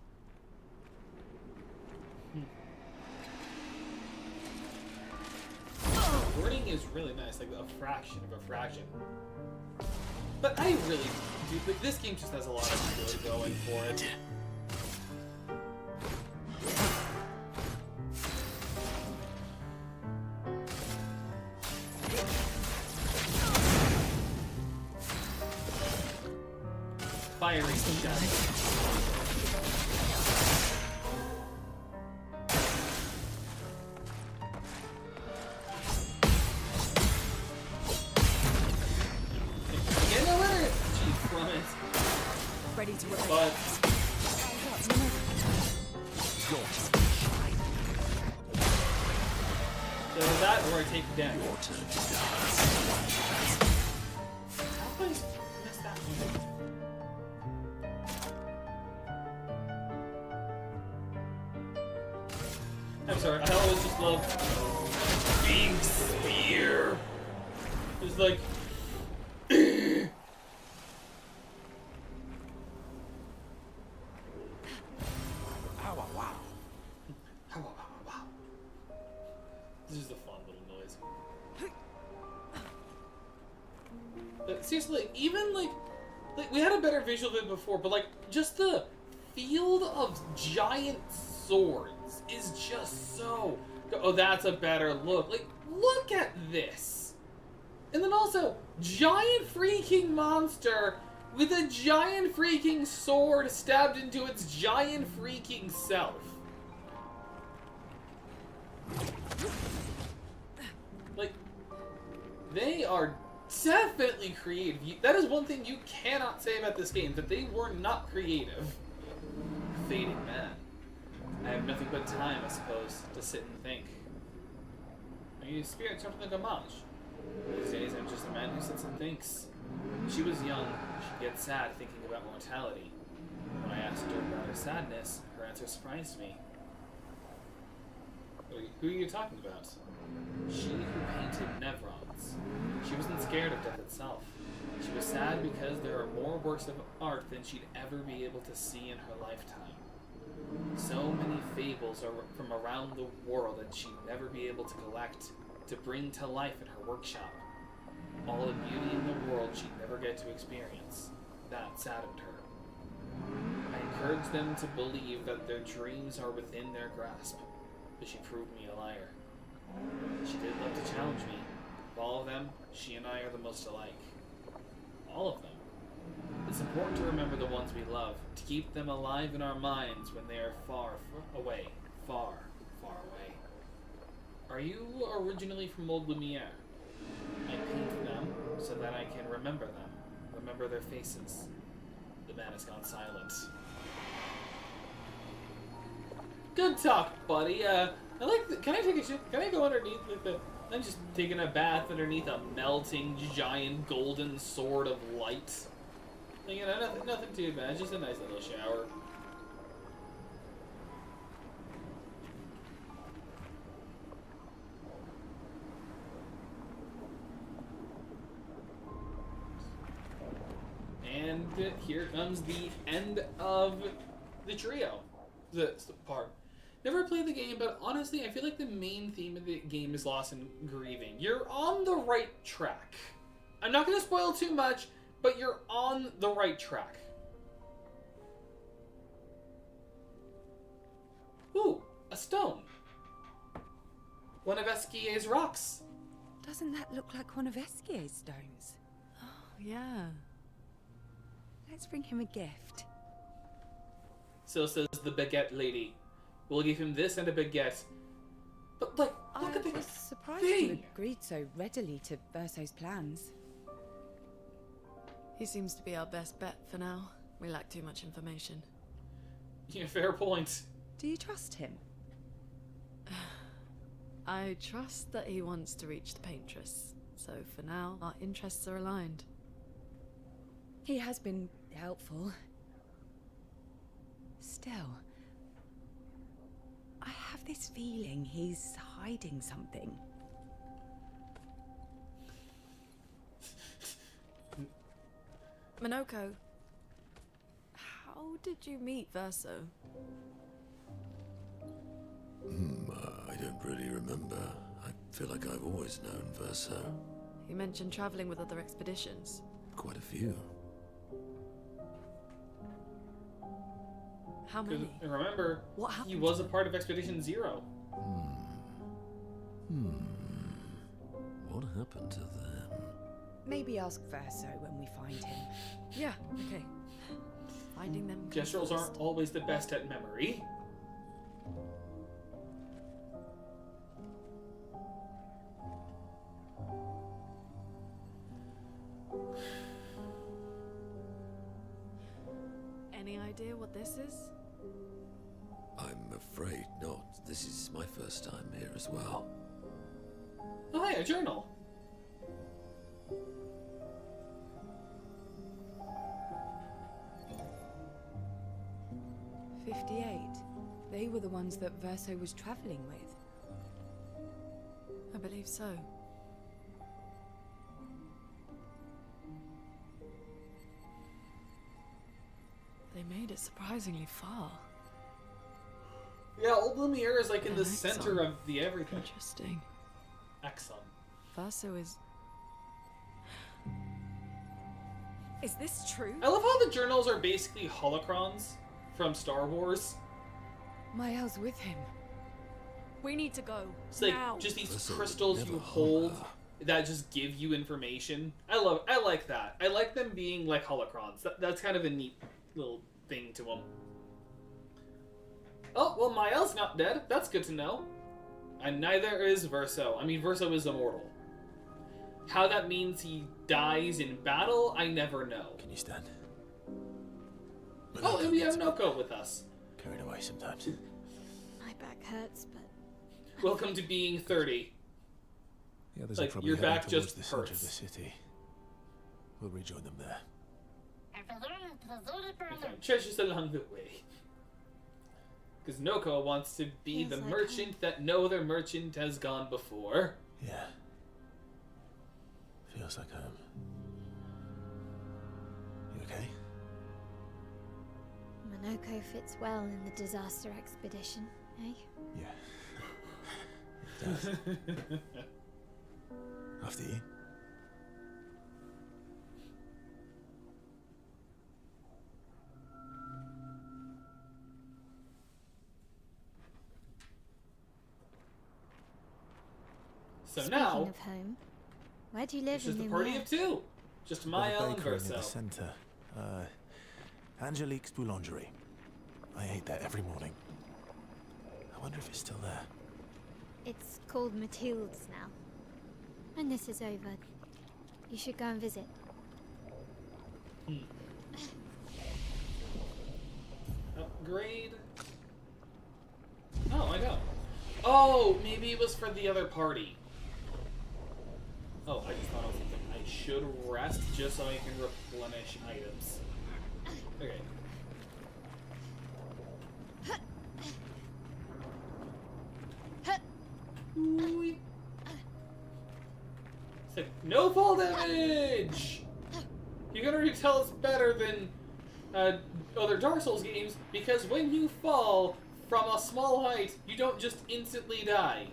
The wording is really nice, like a fraction of a fraction. But I really do, like, this game just has a lot of good going for it. Fiery shot. Ready to rip. But so that or I take the damage. Your turn to dance. How did I miss that one? I'm sorry, I always just love being spear. It's like this is a fun little noise. But seriously, even like we had a better visual of it before, but like just the field of giant swords is just so. Oh, that's a better look. Like, look at this. And then also, giant freaking monster with a giant freaking sword stabbed into its giant freaking self. Like, they are definitely creative. That is one thing you cannot say about this game, that they were not creative. Fading man. I have nothing but time, I suppose, to sit and think. Are you a spirit, something like a mage? These days, I'm just a man who sits and thinks. When she was young, she gets sad thinking about mortality. When I asked her about her sadness, her answer surprised me. Wait, who are you talking about? She who painted Nevrons. She wasn't scared of death itself. She was sad because there are more works of art than she'd ever be able to see in her lifetime. So many fables are from around the world that she'd never be able to collect, to bring to life in her workshop. all the beauty in the world she'd never get to experience. That saddened her. I encouraged them to believe that their dreams are within their grasp, but she proved me a liar. She did love to challenge me. Of all of them, she and I are the most alike. All of them. It's important to remember the ones we love, to keep them alive in our minds when they are far away. Far, far away. Are you originally from Old Lumiere? I paint them so that I can remember them, remember their faces. The man has gone silent. Good talk, buddy. I like the, can I take a shit? Can I go underneath like the... I'm just taking a bath underneath a melting, giant, golden sword of light. You know, nothing too bad. Just a nice little shower. And here comes the end of the trio. The part. Never played the game, but honestly, I feel like the main theme of the game is loss and grieving. You're on the right track. I'm not going to spoil too much, but you're on the right track. Ooh, a stone. One of Esquier's rocks. Doesn't that look like one of Esquier's stones? Oh, yeah. Let's bring him a gift. So says the baguette lady. We'll give him this and a baguette. But, like, look at I the was surprised thing. you agreed so readily to Verso's plans. He seems to be our best bet for now. We lack too much information. Yeah, fair point. Do you trust him? I trust that he wants to reach the Paintress. So for now, our interests are aligned. He has been helpful. Still, I have this feeling he's hiding something. Minoko, how did you meet Verso? I don't really remember. I feel like I've always known Verso. You mentioned traveling with other expeditions. Quite a few. How many? Remember, What happened he was to a part of Expedition Zero. What happened to them? Maybe ask Verso when we find him. Yeah, okay. Finding them. comes Gestrels first. aren't always the best at memory. Any idea what this is? I'm afraid not. This is my first time here as well. Oh, hi, a journal. They were the ones that Verso was traveling with. I believe so. They made it surprisingly far. Yeah, Old Lumiere is like in the An center axon. of the everything. Interesting. Axon. Verso is... Is this true? I love how the journals are basically holocrons from Star Wars. Mael's with him. We need to go. It's like now. just these Verso would crystals never you harm hold her. that just give you information. I like that. I like them being like holocrons. That's kind of a neat little thing to them. Oh, well, Mael's not dead. That's good to know. And neither is Verso. I mean, Verso is immortal. How that means he dies in battle, I never know. Can you stand? Oh, and we have Noko with us. Carried away sometimes. My back hurts, but Welcome to being 30. The others Like, are probably your heading back towards just the center of hurts. the city. We'll rejoin them there. Treasures along the way. Because Noko wants to be Feels the like merchant that no other merchant has gone before. Yeah. Feels like home. You okay? Monoko fits well in the disaster expedition, eh? Yeah. It does. After you? So Speaking now, of home, where do you live it's in just a Lumiere? party of two. Just There's Mael a and bakery near Verso. the center. Angelique's Boulangerie. I ate there every morning. I wonder if it's still there. It's called Mathilde's now. When this is over, you should go and visit. Upgrade. Oh, I know. Oh, maybe it was for the other party. Oh, I just thought of something. I should rest just so I can replenish items. Okay. Ooh. It's like, no fall damage! You're gonna really tell us better than other Dark Souls games, because when you fall from a small height, you don't just instantly die.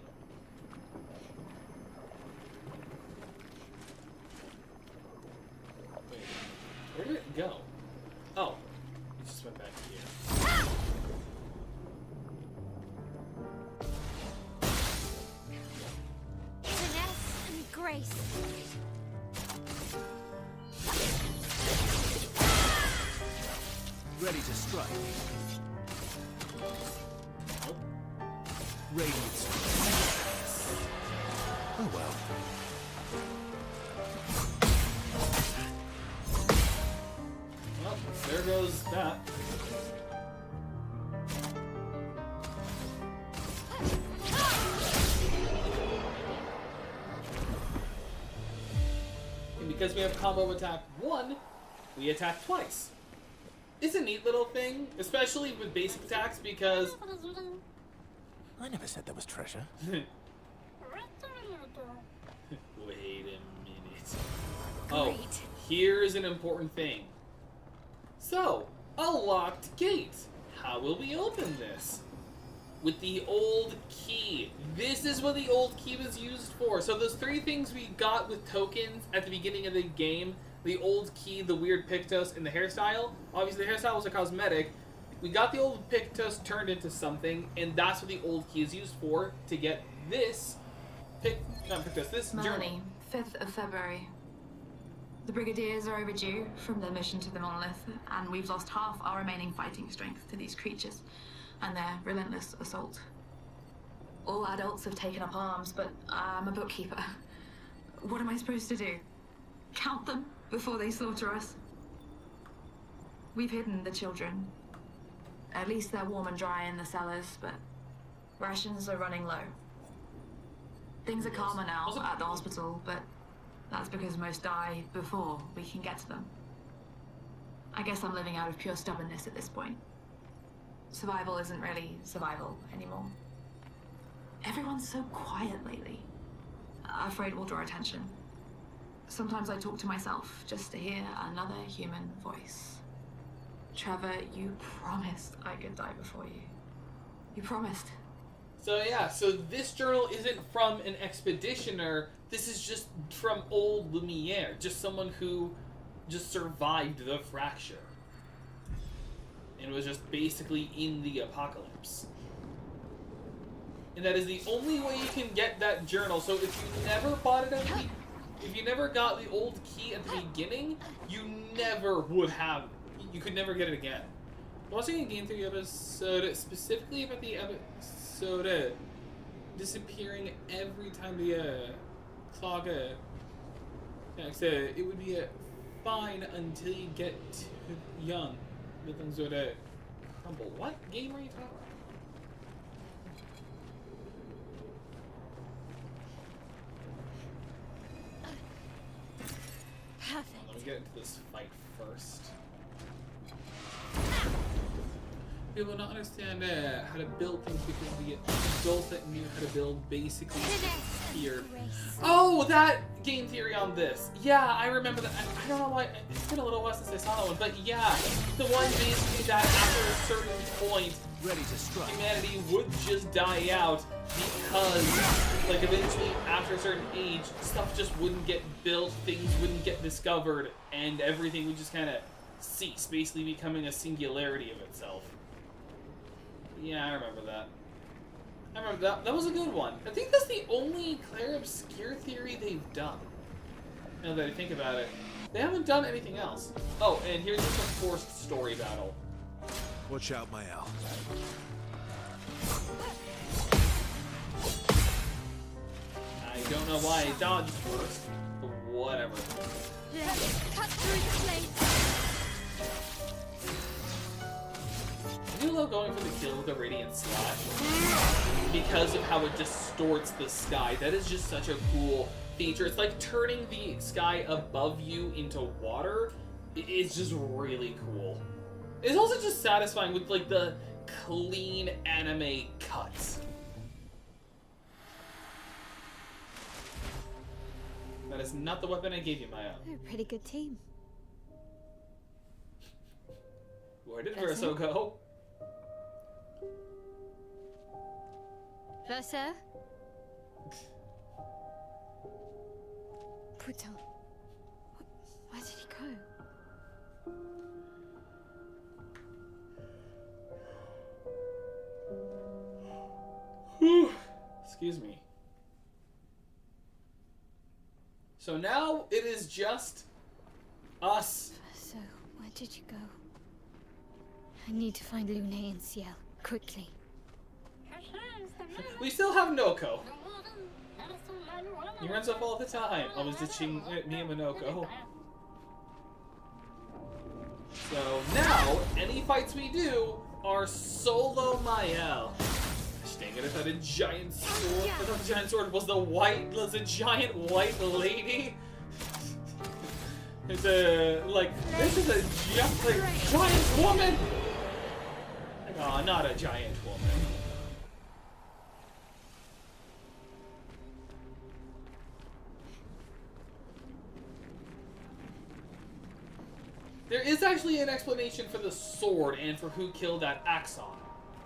Wait, where did it go? Oh, it just went back here. Finesse and grace. Ready to strike. Nope. Radiant strike. Oh well. Well, there goes that. And because we have combo attack 1, we attack twice. It's a neat little thing, especially with basic attacks, because... I never said there was treasure. Wait a minute. Oh, Great. here's an important thing. So, a locked gate. How will we open this? With the old key. This is what the old key was used for. So those 3 things we got with tokens at the beginning of the game, the old key, the weird Pictos, and the hairstyle. Obviously the hairstyle was a cosmetic. We got the old Pictos turned into something, and that's what the old key is used for, to get this this journal. Melanie, 5th of February. The Brigadiers are overdue from their mission to the Monolith, and we've lost half our remaining fighting strength to these creatures and their relentless assault. All adults have taken up arms, but I'm a bookkeeper. What am I supposed to do? Count them before they slaughter us? We've hidden the children. At least they're warm and dry in the cellars, but rations are running low. Things are calmer now at the hospital, but that's because most die before we can get to them. I guess I'm living out of pure stubbornness at this point. Survival isn't really survival anymore. Everyone's so quiet lately. Afraid we'll draw attention. Sometimes I talk to myself just to hear another human voice. Trevor, you promised I could die before you. You promised. So yeah, so this journal isn't from an expeditioner. This is just from old Lumiere, just someone who just survived the fracture and was just basically in the apocalypse. And that is the only way you can get that journal. So if you never bought it if you never got the old key at the beginning, you never would have. You could never get it again. Watching a game theory episode specifically about the episode disappearing every time the clock connects, it would be fine until you get too young. The things would crumble. What game are you talking about? Perfect. Let me get into this fight first. People don't understand how to build things because the adults that knew how to build basically disappeared. Oh, that game theory on this. Yeah, I remember that. I don't know why. It's been a little while since I saw that one, but yeah, the one basically that after a certain point, Ready to strike. humanity would just die out because, like, eventually after a certain age, stuff just wouldn't get built, things wouldn't get discovered, and everything would just kind of cease, basically becoming a singularity of itself. Yeah, I remember that. I remember that. That was a good one. I think that's the only Clair Obscur theory they've done. Now that I think about it. They haven't done anything else. Oh, and here's just a forced story battle. Watch out, Mayal. I don't know why I dodged first, but whatever. Let's cut through the blades. I do love going for the kill with the Radiant Slash because of how it distorts the sky. That is just such a cool feature. It's like turning the sky above you into water. It's just really cool. It's also just satisfying with like the clean anime cuts. That is not the weapon I gave you, Maya. They're a pretty good team. Where did Verso go? Verso? Putain. Where did he go? Excuse me. So now it is just us. So, where did you go? I need to find Lune and Ciel, quickly. We still have Noko. He runs up all the time, always ditching me and Minoko. So now, any fights we do are solo Mael. Gosh dang it, I thought a giant sword. I thought the giant sword was a giant white lady. It's a, like, this is a giant woman! Aw, not a giant woman. There is actually an explanation for the sword and for who killed that Axon.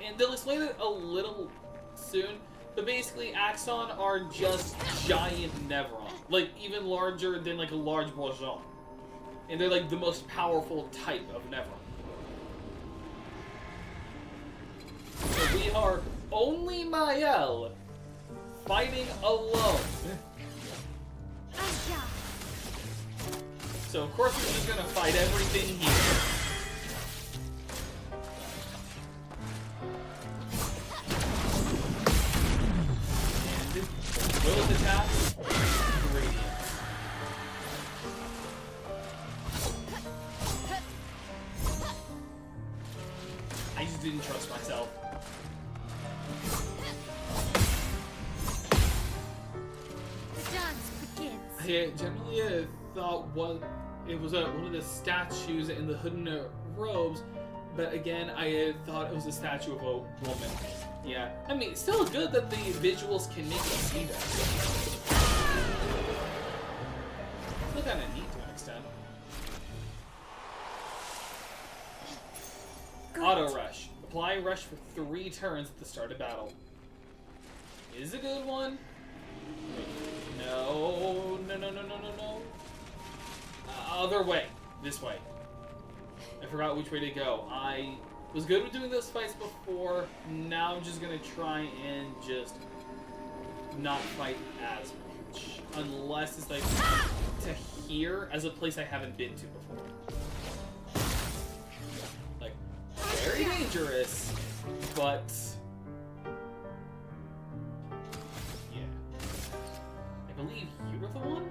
And they'll explain it a little soon, but basically Axon are just giant Nevron. Like, even larger than like a large Bourgeon. And they're like the most powerful type of Nevron. So we are only Mael fighting alone. So of course we're just gonna fight everything here. And those attacks, radiant. I just didn't trust myself. The dance begins. I generally thought it was one of the statues in the hidden robes, but again, I had thought it was a statue of a woman. Yeah, I mean, it's still good that the visuals can make you see that. Still kind of neat to an extent. Auto rush. Apply rush for 3 turns at the start of battle. Is a good one. No. Other way. This way. I forgot which way to go. I was good with doing those fights before. Now I'm just gonna try and just not fight as much. Unless it's like to here as a place I haven't been to before. Like, very dangerous, but yeah. I believe you were the one?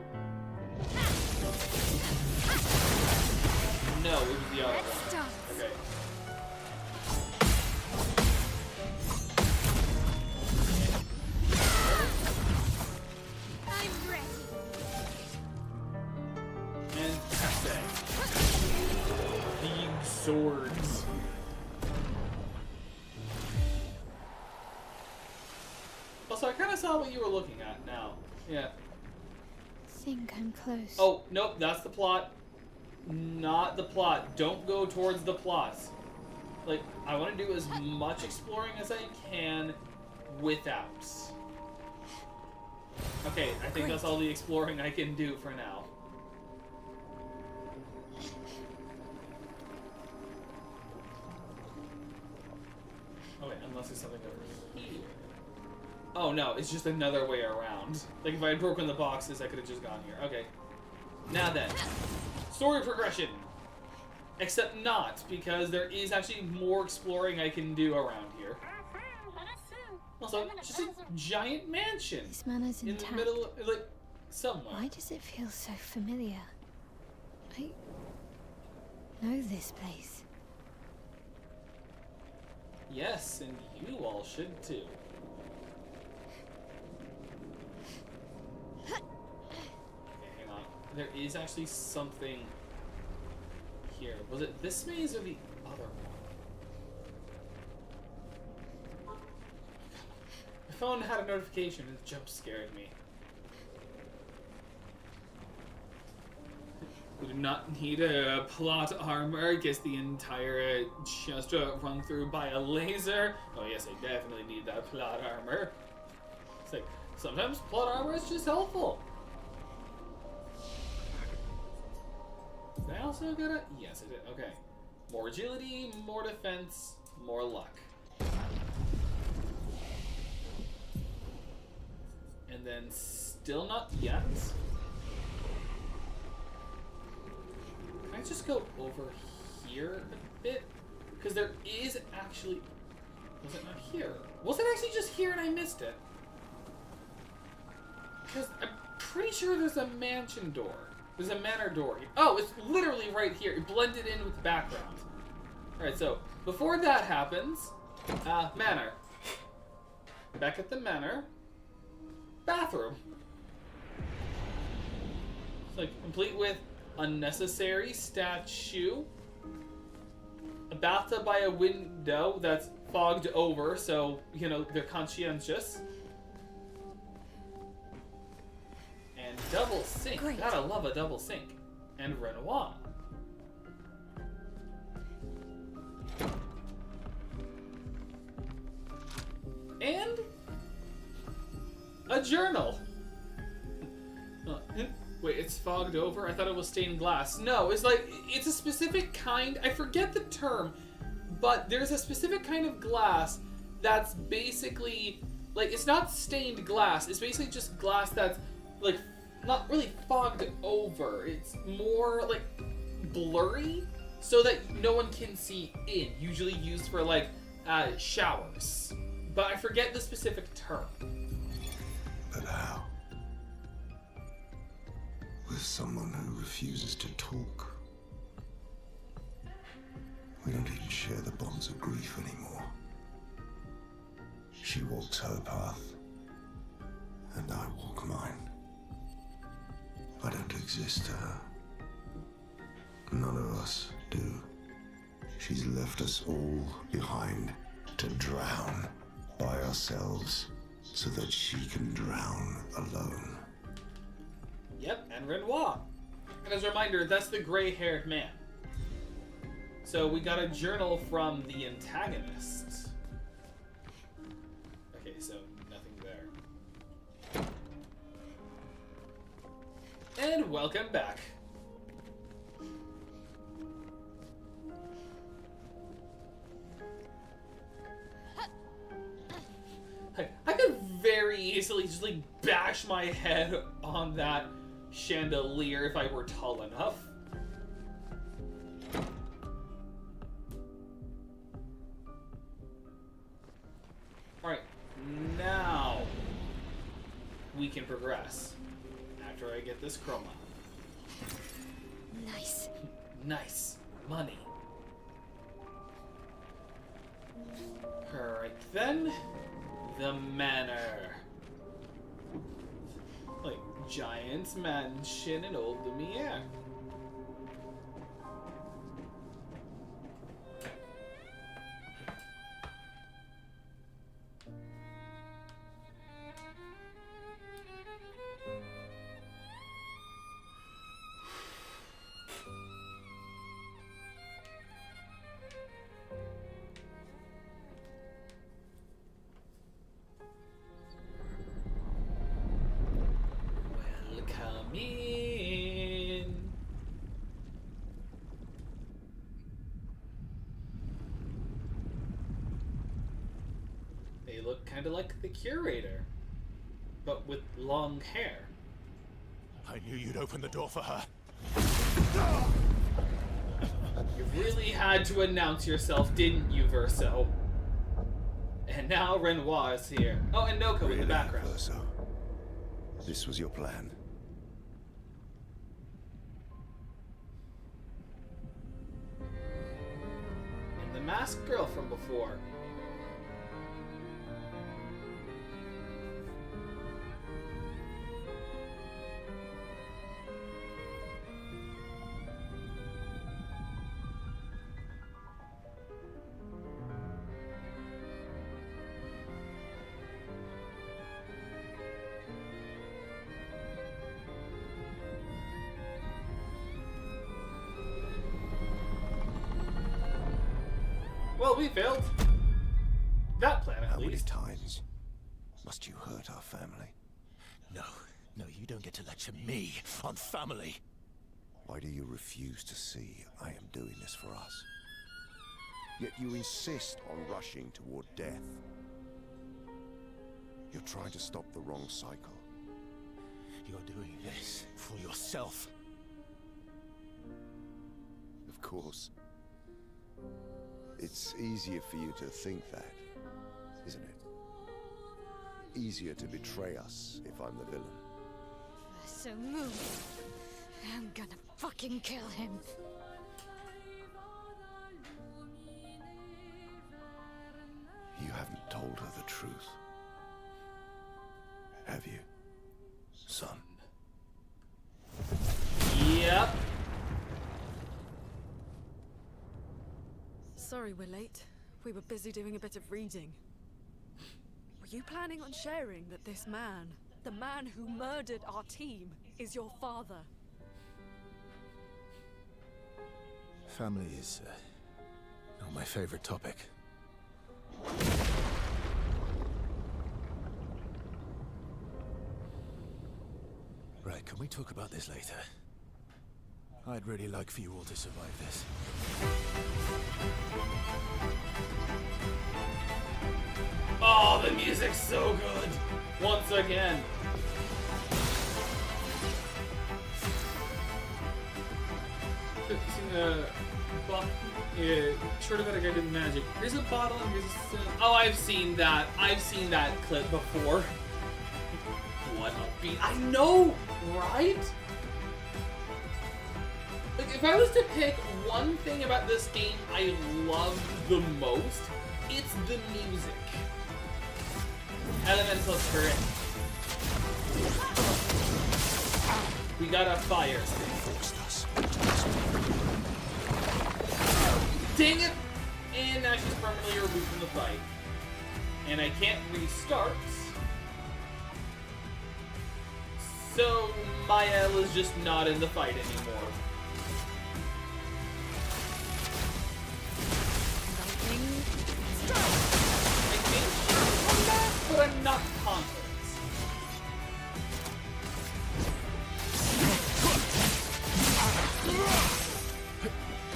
No, it was the other one. Okay. I'm ready. And big swords. Also, I kind of saw what you were looking at now. Yeah. Think I'm close. Oh, nope, that's the plot. Not the plot. Don't go towards the plot. Like, I want to do as much exploring as I can without. Okay, I think that's all the exploring I can do for now. Oh wait, unless there's something over here. Oh no, it's just another way around. Like if I had broken the boxes, I could have just gone here. Okay. Now then. Story progression. Except not, because there is actually more exploring I can do around here. Also, just a giant mansion. This manor's in intact. the middle, like, somewhere. Why does it feel so familiar? I know this place. Yes, and you all should too. Okay, hang on. There is actually something here. Was it this maze or the other one? My phone had a notification and it jump scared me. We do not need a plot armor. Gets the entire chest run through by a laser. Oh yes, I definitely need that plot armor. It's like, sometimes plot armor is just helpful. Did I also get it? Yes, I did. Okay. More agility, more defense, more luck. And then still not yet. Can I just go over here a bit? Because there is actually... Was it not here? Was it actually just here and I missed it? Because I'm pretty sure there's a mansion door. There's a manor door here. Oh, it's literally right here. It blended in with the background. Alright, so before that happens, manor. Back at the manor. Bathroom. It's like complete with unnecessary statue. A bathtub by a window that's fogged over, so, you know, they're conscientious. And double sink. Great. Gotta love a double sink. And Renoir. And a journal. Wait, it's fogged over? I thought it was stained glass. No, it's like, it's a specific kind, I forget the term, but there's a specific kind of glass that's basically, like, it's not stained glass, it's basically just glass that's, like, not really fogged over. It's more, like, blurry, so that no one can see in. Usually used for, like, showers. But I forget the specific term. But how? With someone who refuses to talk. We don't even share the bonds of grief anymore. She walks her path, and I walk mine. I don't exist to her. None of us do. She's left us all behind to drown by ourselves so that she can drown alone. Yep, and Renoir. And as a reminder, that's the gray-haired man. So we got a journal from the antagonist. Okay, so nothing there. And welcome back. I could very easily just like bash my head on that chandelier if I were tall enough. Alright, now we can progress after I get this chroma. Nice. Nice. Money. Alright then. The manor. Like, giant mansion in Old Lumiere. Welcome in. Kinda like the curator, but with long hair. I knew you'd open the door for her. You really had to announce yourself, didn't you, Verso? And now Renoir is here. Oh, and Noko in the background. Verso? This was your plan? And the masked girl from before. Well, we failed. That plan, How at many least. times must you hurt our family? No, you don't get to lecture me on family. Why do you refuse to see I am doing this for us? Yet you insist on rushing toward death. You're trying to stop the wrong cycle. You're doing this for yourself. Of course. It's easier for you to think that, isn't it? Easier to betray us if I'm the villain. So move. I'm gonna fucking kill him. You haven't told her the truth. Have you, son? Yep. Sorry we're late. We were busy doing a bit of reading. Were you planning on sharing that this man, the man who murdered our team, is your father? Family is not my favorite topic. Right, can we talk about this later? I'd really like for you all to survive this. Oh, the music's so good. Once again. Short of it, I did magic. Here's a bottle and here's a... Oh, I've seen that. I've seen that clip before. What a beat. I know, right? Like, if I was to pick one thing about this game I love the most, it's the music. Elemental turret. We got a fire stick. Dang it! And now she's permanently removed from the fight. And I can't restart. So Mael is just not in the fight anymore. I think she's come back, but I'm not confident.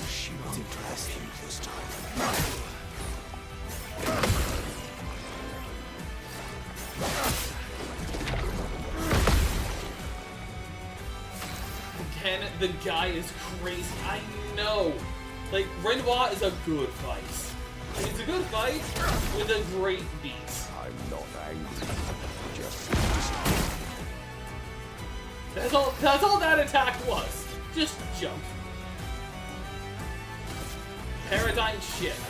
She won't impress you this time. Again, the guy is crazy. I know. Like, Renoir is a good fight. It's a good fight with a great beat. I'm not angry. Just That's all that attack was. Just jump. Paradigm shift.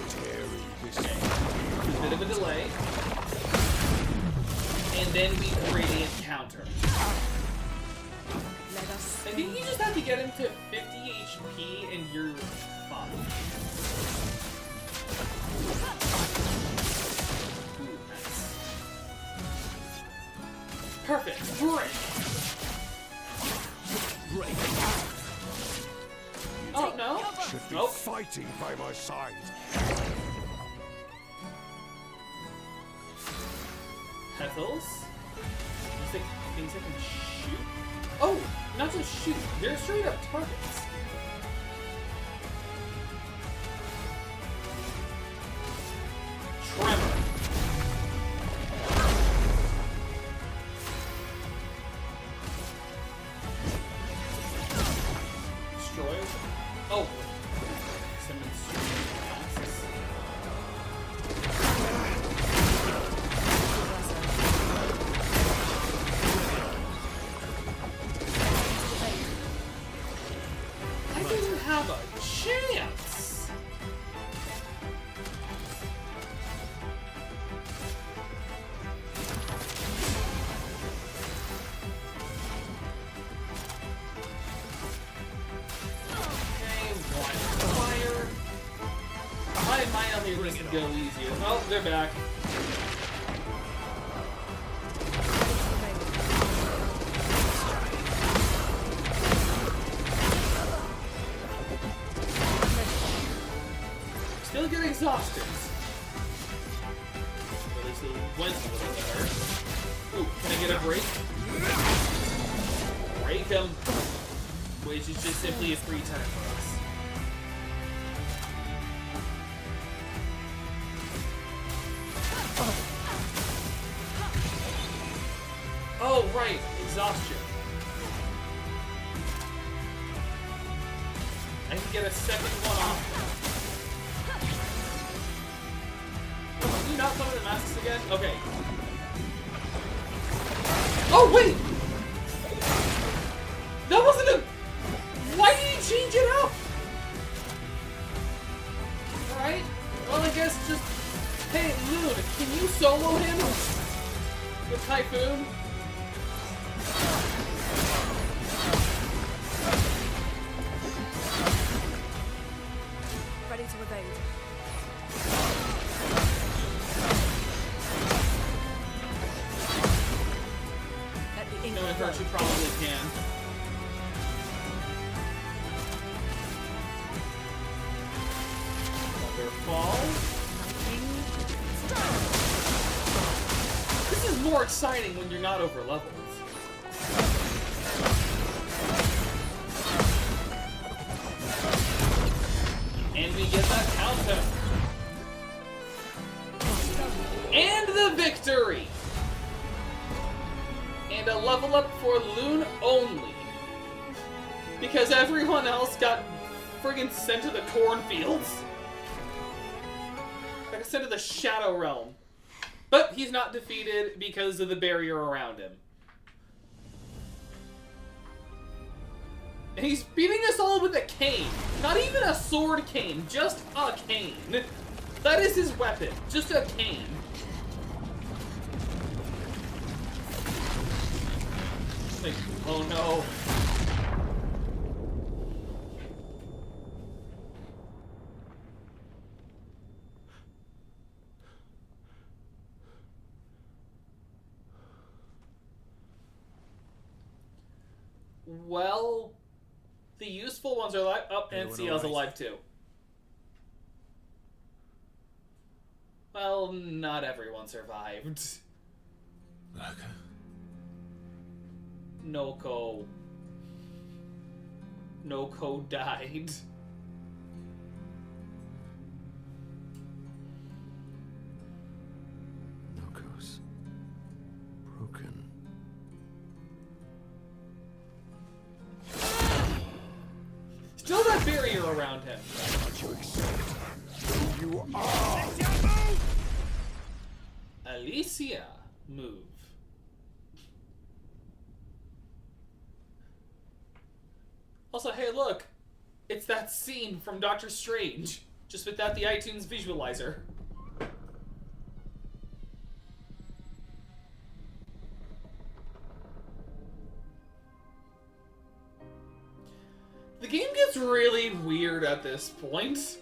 Okay. A bit of a delay. And then we radiant counter. I think you just have to get him to 50 HP and you're fine. Ooh, nice. Perfect. Break. Oh, no? should be Nope. fighting by my side. Petals? Things I can shoot? Oh, not just shoot. They're straight up targets. Tremor. Destroy. Oh. I didn't have a chance. Fire. I might only just go easier. Oh, they're back. Still get exhausted. At least it went a little better. Ooh, can I get a break? Break him. Which is just simply a free time for us. Oh, right. Exhaustion. I can get a second one off. Can you not summon the masks again? Okay. Oh, wait! That wasn't a... Why did he change it up? Alright. Well, I guess just... Hey, Loon, can you solo him? With Typhoon? Ready to evade. Let the ink No, I thought flow. you probably can. Fall. This is more exciting when you're not over levels. And we get that counter. And the victory! And a level up for Loon only. Because everyone else got friggin' sent to the cornfields. Like I said, to the Shadow Realm. But he's not defeated because of the barrier around him. And he's beating us all with a cane. Not even a sword cane, just a cane. That is his weapon, just a cane. Like, oh no. Well, the useful ones are alive. Oh, and CL's alive too. Well, not everyone survived. Noko died. Noko's broken. Still that barrier around him. What you accept? Who you are? Alicia, move. Also, hey, look. It's that scene from Doctor Strange, just without the iTunes visualizer. The game gets really weird at this point.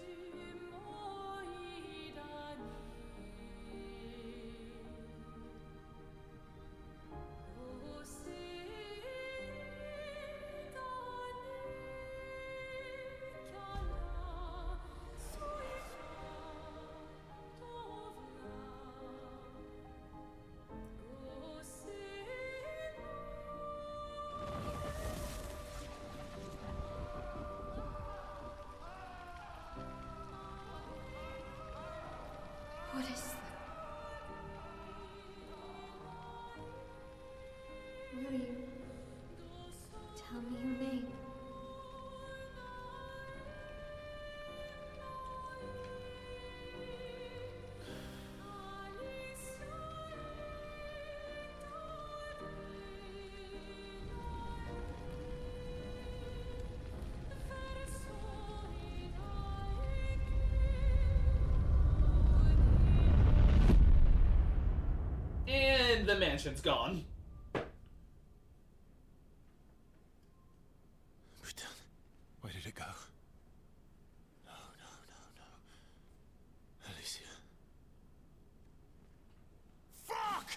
What is that? and the mansion's gone. We're done. Where did it go? No. Alicia. Fuck!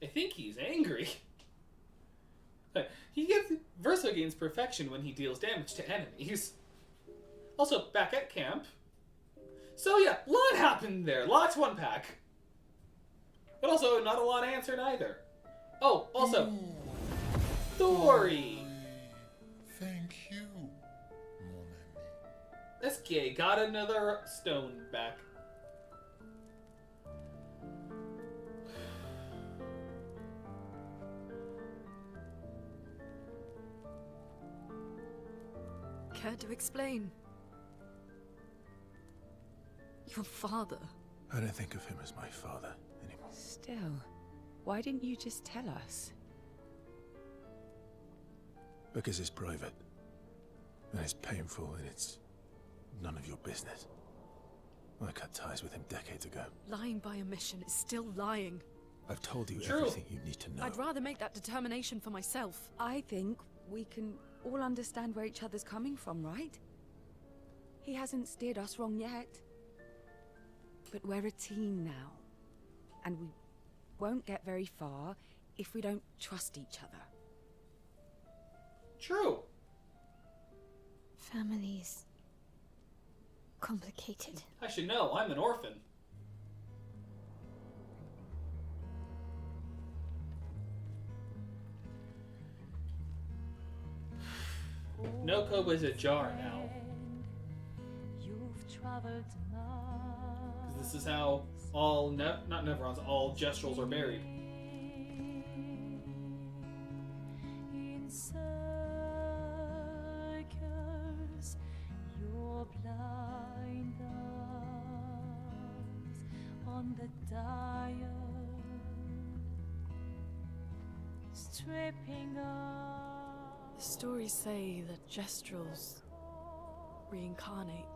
I think he's angry. Verso gains perfection when he deals damage to enemies. Also, back at camp. So yeah, a lot happened there. Lots to unpack. But also, not a lot answered either. Oh, also, Thori. Thank you, mon ami. That's gay. Got another stone back. Care to explain? Your father. I don't think of him as my father anymore. Still, why didn't you just tell us? Because it's private. And it's painful and it's none of your business. I cut ties with him decades ago. Lying by omission is still lying. I've told you True. everything you need to know. I'd rather make that determination for myself. I think we can all understand where each other's coming from, right? He hasn't steered us wrong yet. But we're a team now. And we won't get very far if we don't trust each other. True. Family's complicated. I should know. I'm an orphan. Noko was ajar now. Because this is how all, not Neverons, all Gestrals are buried. In circles, your blind eyes on the dial, stripping off. The stories say that Gestrals reincarnate.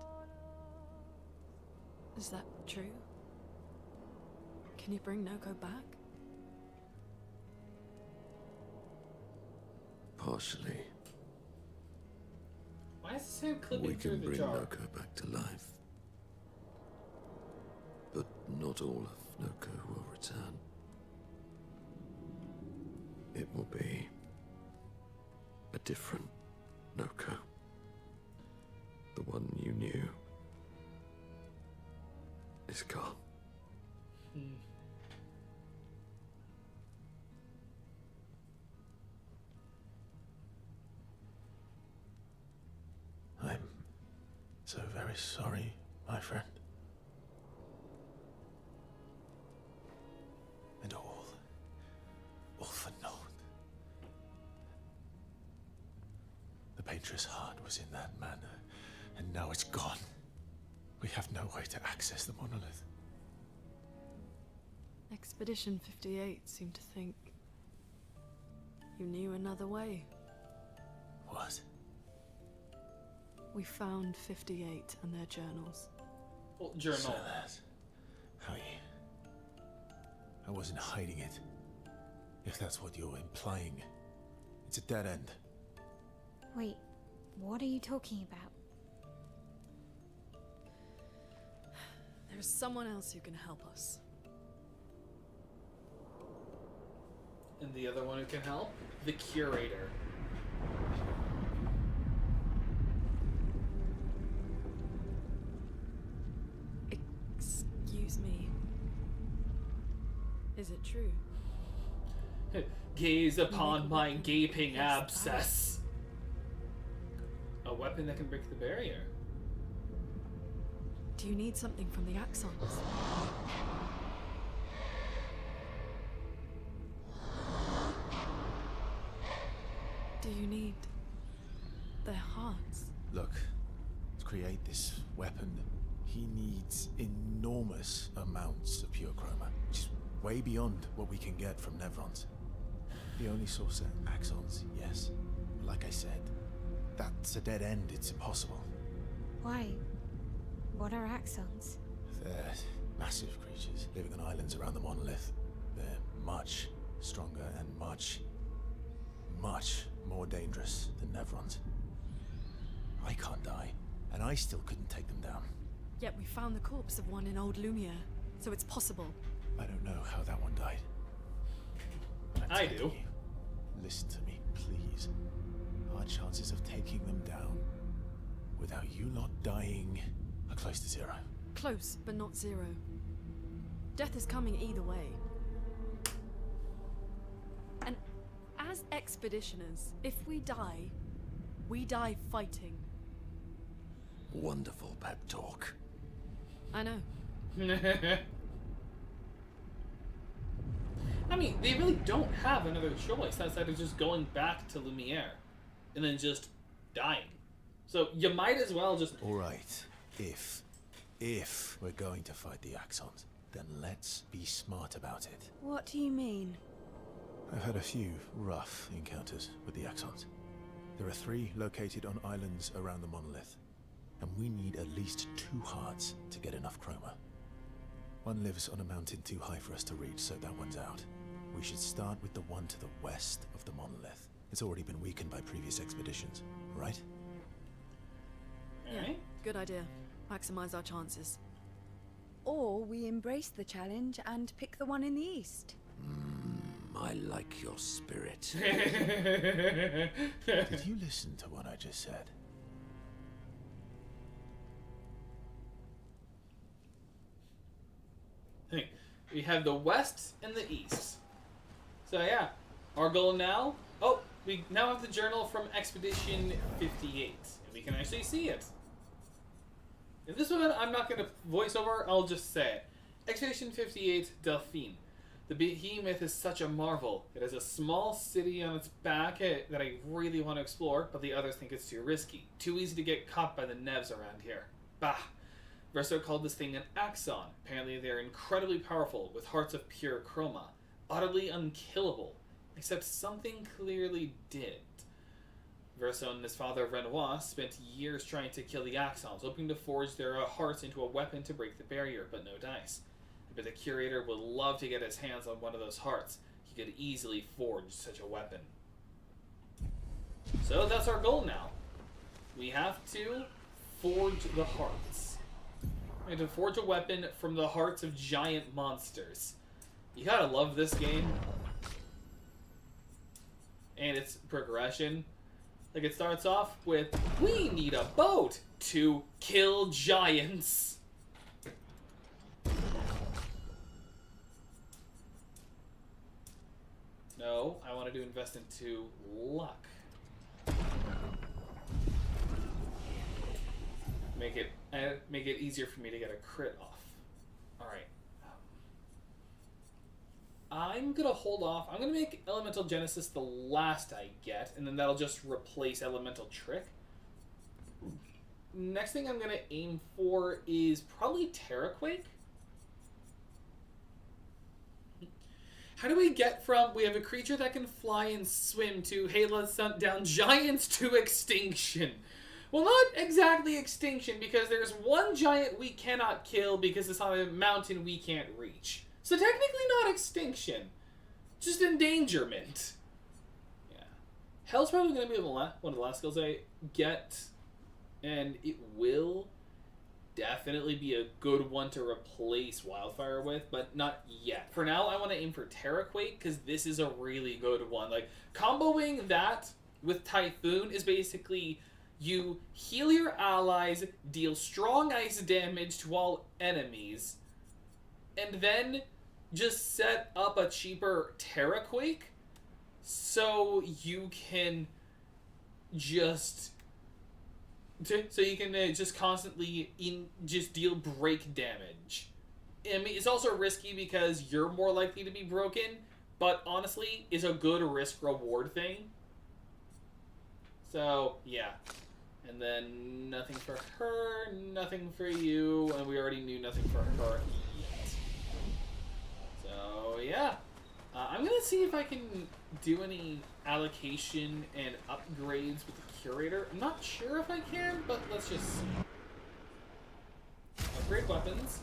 Is that true? Can you bring Noko back? Partially. Why is this hand clipping We through can the bring jar? Noko back to life. But not all of Noko will return. It will be a different Noko. The one you knew is gone. I'm so very sorry, my friend. And all for naught. The painter's heart was in that manor, and now it's gone. We have no way to access the monolith. Expedition 58 seemed to think you knew another way. What? We found 58 and their journals. Well, journal. So that's how you... I wasn't hiding it. If that's what you're implying. It's a dead end. Wait, what are you talking about? There's someone else who can help us. And the other one who can help? The curator. Excuse me. Is it true? Gaze upon my gaping abscess. A weapon that can break the barrier. Do you need something from the Axons? Do you need their hearts? Look, to create this weapon, he needs enormous amounts of pure chroma, which is way beyond what we can get from Nevrons. The only source are axons, yes. Like I said, that's a dead end. It's impossible. Why? What are axons? They're massive creatures living on islands around the monolith. They're much stronger and much more dangerous than Nevrons. I can't die, and I still couldn't take them down. Yet we found the corpse of one in Old Lumiere, so it's possible. I don't know how that one died. I do. Listen to me, please. Our chances of taking them down without you lot dying are close to zero. Close, but not zero. Death is coming either way. And as expeditioners, if we die fighting. Wonderful pep talk. I know. I mean, they really don't have another choice outside of just going back to Lumiere and then just dying. So you might as well just... Alright, if we're going to fight the Axons, then let's be smart about it. What do you mean? I've had a few rough encounters with the Axons. There are 3 located on islands around the monolith, and we need at least 2 hearts to get enough chroma. One lives on a mountain too high for us to reach, so that one's out. We should start with the one to the west of the monolith. It's already been weakened by previous expeditions, right? Yeah, good idea. Maximize our chances. Or we embrace the challenge and pick the one in the east. I like your spirit. Did you listen to what I just said? We have the west and the east. So yeah, our goal now... Oh, we now have the journal from Expedition 58. And we can actually see it. If this one I'm not going to voice over, I'll just say it. Expedition 58, Delphine. The behemoth is such a marvel. It has a small city on its back that I really want to explore, but the others think it's too risky. Too easy to get caught by the Nevs around here. Bah! Verso called this thing an axon. Apparently they're incredibly powerful, with hearts of pure chroma. Utterly unkillable. Except something clearly did. Verso and his father Renoir spent years trying to kill the axons, hoping to forge their hearts into a weapon to break the barrier, but no dice. But the curator would love to get his hands on one of those hearts. He could easily forge such a weapon. So that's our goal now. We have to forge the hearts. We have to forge a weapon from the hearts of giant monsters. You gotta love this game. And its progression. Like, it starts off with, we need a boat to kill giants. No, I wanted to invest into luck. Make it easier for me to get a crit off. Alright. I'm gonna hold off. I'm gonna make Elemental Genesis the last I get, and then that'll just replace Elemental Trick. Next thing I'm gonna aim for is probably Terraquake. How do we get from, we have a creature that can fly and swim, to, hey, let's hunt down giants to extinction? Well, not exactly extinction, because there's one giant we cannot kill because it's on a mountain we can't reach. So technically not extinction, just endangerment. Yeah. Hell's probably going to be one of the last skills I get, and it will definitely be a good one to replace Wildfire with, but not yet. For now, I want to aim for Terraquake, because this is a really good one. Like, comboing that with Typhoon is basically... You heal your allies, deal strong ice damage to all enemies, and then just set up a cheaper Terraquake so you can just constantly just deal break damage. I mean, it's also risky because you're more likely to be broken, but honestly, it's a good risk-reward thing. So, yeah. And then nothing for her, nothing for you, and we already knew nothing for her yet. So, yeah. I'm gonna see if I can do any allocation and upgrades with the curator. I'm not sure if I can, but let's just see. Upgrade weapons.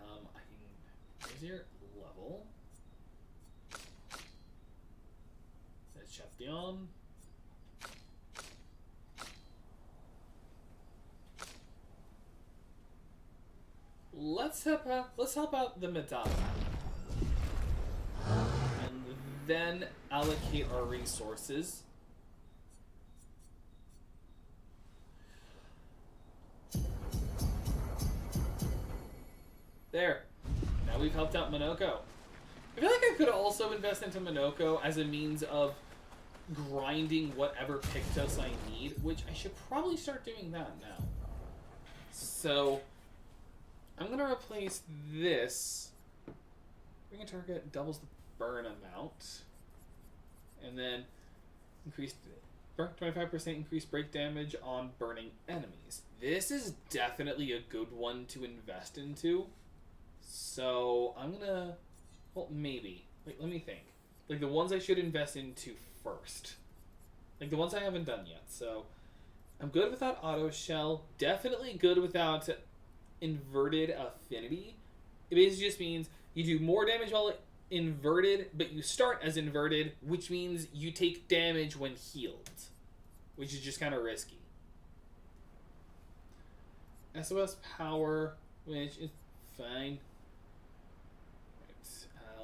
I can. Here's your level. That's Chef Dion. Let's help out the Madonna. And then allocate our resources. There. Now we've helped out Minoko. I feel like I could also invest into Minoko as a means of grinding whatever Pictos I need, which I should probably start doing that now. So, I'm going to replace this. Bring a target, doubles the burn amount. And then increased 25% increased break damage on burning enemies. This is definitely a good one to invest into. So, I'm going to... Well, maybe. Wait, let me think. Like, the ones I should invest into first. Like, the ones I haven't done yet. So, I'm good without auto shell. Definitely good without inverted affinity. It basically just means you do more damage while inverted, but you start as inverted, which means you take damage when healed, which is just kind of risky. SOS power, which is fine. Right.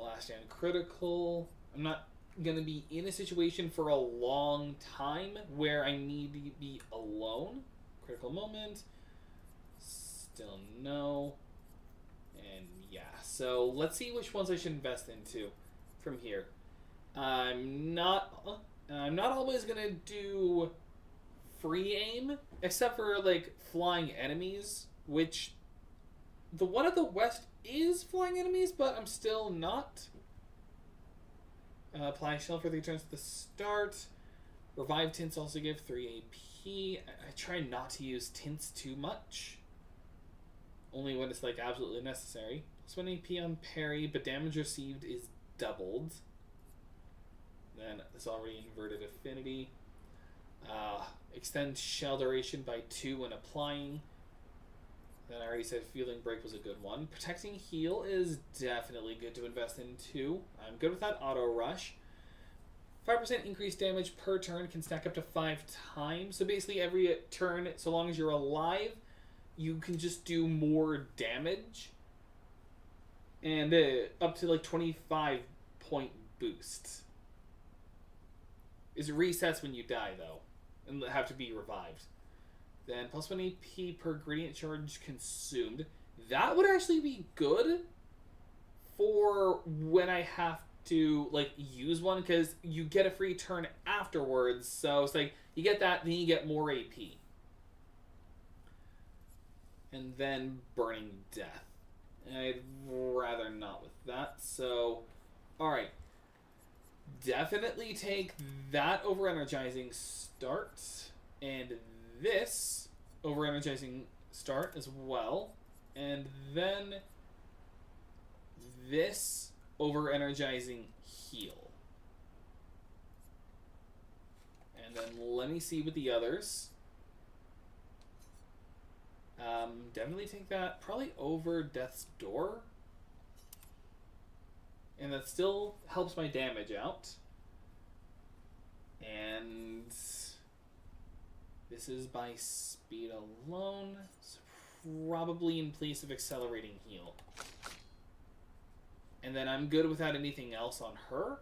Last stand critical. I'm not gonna be in a situation for a long time where I need to be alone. Critical moment. Still no. And yeah, so let's see which ones I should invest into from here. I'm not always gonna do free aim, except for like flying enemies, which the one at the west is flying enemies, but I'm still not. Apply shell for 3 turns at the start. Revive tints also give 3 AP. I try not to use tints too much. Only when it's like absolutely necessary. Plus 1 AP on parry, but damage received is doubled. Then this already inverted affinity. Extend shell duration by 2 when applying. Then I already said Feeling Break was a good one. Protecting Heal is definitely good to invest in too. I'm good with that Auto Rush. 5% increased damage per turn can stack up to 5 times. So basically every turn, so long as you're alive, you can just do more damage. And up to like 25 point boost. It resets when you die though, and have to be revived. Then plus 1 AP per gradient charge consumed. That would actually be good for when I have to like use one, because you get a free turn afterwards. So it's like you get that, then you get more AP. And then Burning Death. I'd rather not with that. So, alright. Definitely take that over Energizing Start. And this over Energizing Start as well. And then this over Energizing Heal. And then let me see with the others. Definitely take that probably over Death's Door. And that still helps my damage out. And this is by speed alone. So probably in place of Accelerating Heal. And then I'm good without anything else on her.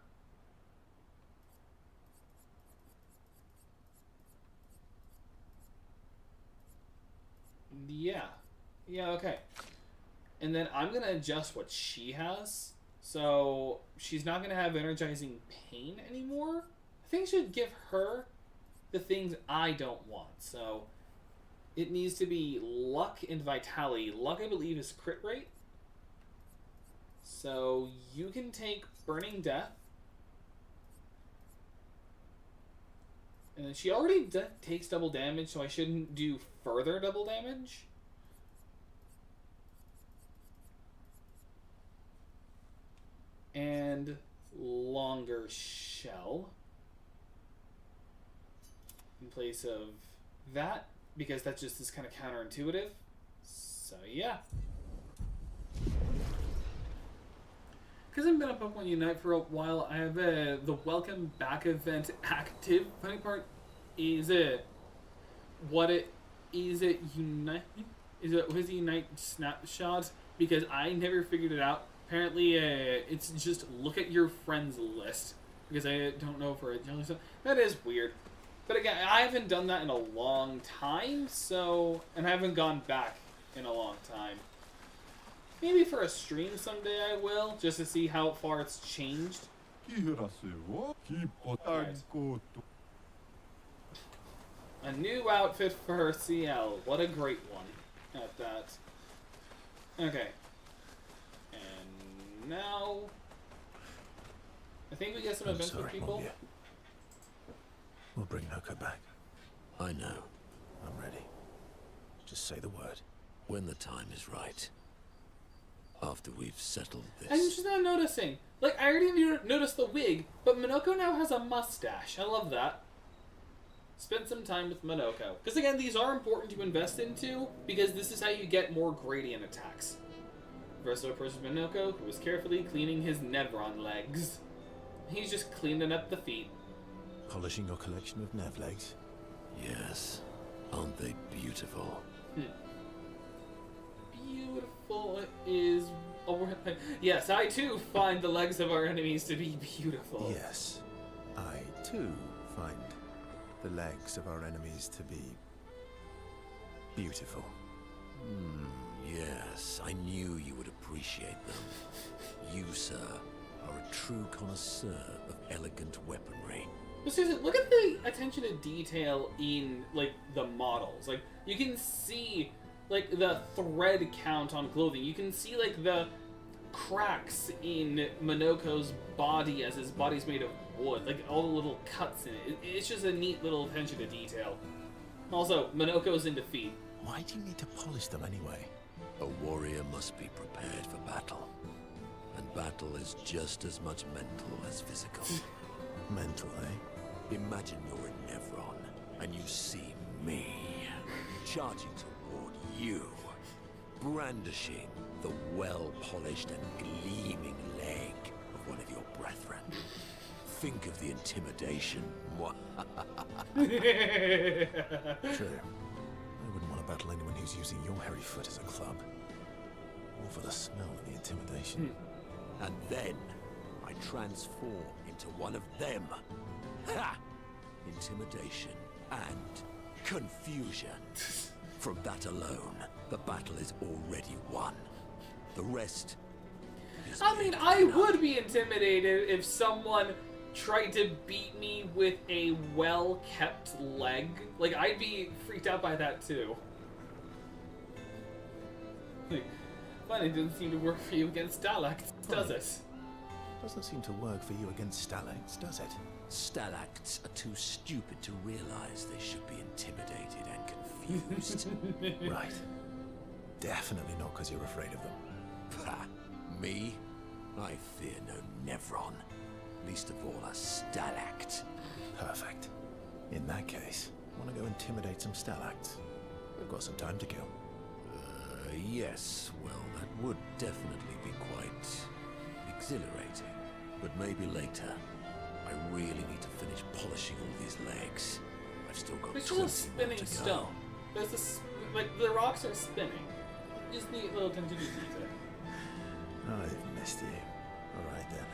Yeah, okay. And then I'm going to adjust what she has. So she's not going to have Energizing Pain anymore. I think I should give her the things I don't want. So it needs to be Luck and Vitality. Luck, I believe, is crit rate. So you can take Burning Death. And she already takes double damage, so I shouldn't do further double damage. and longer shell in place of that, because that just is kind of counterintuitive. So yeah. Because I've been up Pokemon Unite for a while, I have the Welcome Back event active. Funny part is what it is it Unite? What is it Unite Snapshot? Because I never figured it out. Apparently, it's just look at your friends list. Because I don't know for a jelly stuff. That is weird. But again, I haven't done that in a long time, so... And I haven't gone back in a long time. Maybe for a stream someday I will, just to see how far it's changed. Right. A new outfit for her CL. What a great one at that. Okay. And now... I think we get some events with people. Monia. We'll bring Noko back. I know. I'm ready. Just say the word. When the time is right. After we've settled this. I'm just not noticing. Like, I already noticed the wig, but Minoko now has a mustache. I love that. Spend some time with Minoko. Because again, these are important to invest into, because this is how you get more gradient attacks. Verso versus Minoko, who was carefully cleaning his Nevron legs. He's just cleaning up the feet. Polishing your collection of Nev legs? Yes. Aren't they beautiful? Beautiful is a word. Yes, I too find the legs of our enemies to be beautiful. Yes. I too find the legs of our enemies to be beautiful. Yes, I knew you would appreciate them. You, sir, are a true connoisseur of elegant weaponry. But seriously, look at the attention to detail in, like, the models. Like, you can see, like, the thread count on clothing. You can see, like, the cracks in Minoko's body as his body's made of wood. Like, all the little cuts in it. It's just a neat little attention to detail. Also, Minoko's in defeat. Why do you need to polish them anyway? A warrior must be prepared for battle. And battle is just as much mental as physical. Mental, eh? Imagine you're in Nevron, and you see me, charging toward you, brandishing the well-polished and gleaming leg of one of your brethren. Think of the intimidation. True. I wouldn't want to battle anyone who's using your hairy foot as a club. Or for the smell and the intimidation. And then I transform into one of them. Ha! Intimidation and confusion. From that alone, the battle is already won. The rest is... I mean, I would be intimidated if someone tried to beat me with a well-kept leg. Like, I'd be freaked out by that, too. Like, fun, it didn't seem to work for you against Stalacts, does it? Doesn't seem to work for you against Stalacts, does it? Stalacts are too stupid to realize they should be intimidated and confused. Right. Definitely not because you're afraid of them. Ha! Me? I fear no Nevron. Least of all a Stalact. Perfect. In that case, want to go intimidate some Stalacts? We've got some time to kill. Yes. Well, that would definitely be quite exhilarating. But maybe later. I really need to finish polishing all these legs. I've still got It's 20 just a more spinning to go. stone. There's this, like, the rocks are spinning. Just neat little attention to detail. I've missed you. Alright then.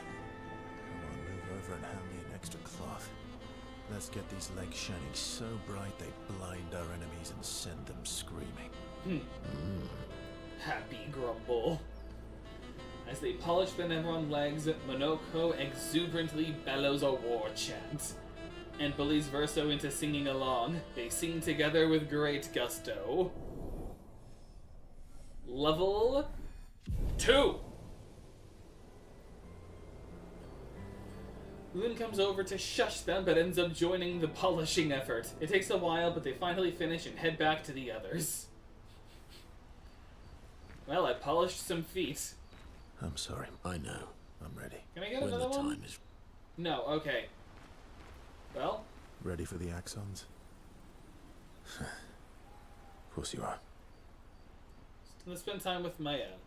Come on, move over and hand me an extra cloth. Let's get these legs shining so bright they blind our enemies and send them screaming. Happy grumble. As they polish the Nevron legs, Minoko exuberantly bellows a war chant and bullies Verso into singing along. They sing together with great gusto. Level 2. Loon comes over to shush them, but ends up joining the polishing effort. It takes a while, but they finally finish and head back to the others. Well, I polished some feet. I'm sorry. I know. I'm ready. Can I get when another the one? time is... No, okay. Well, Ready for the axons? Of course you are. let's spend time with Mael.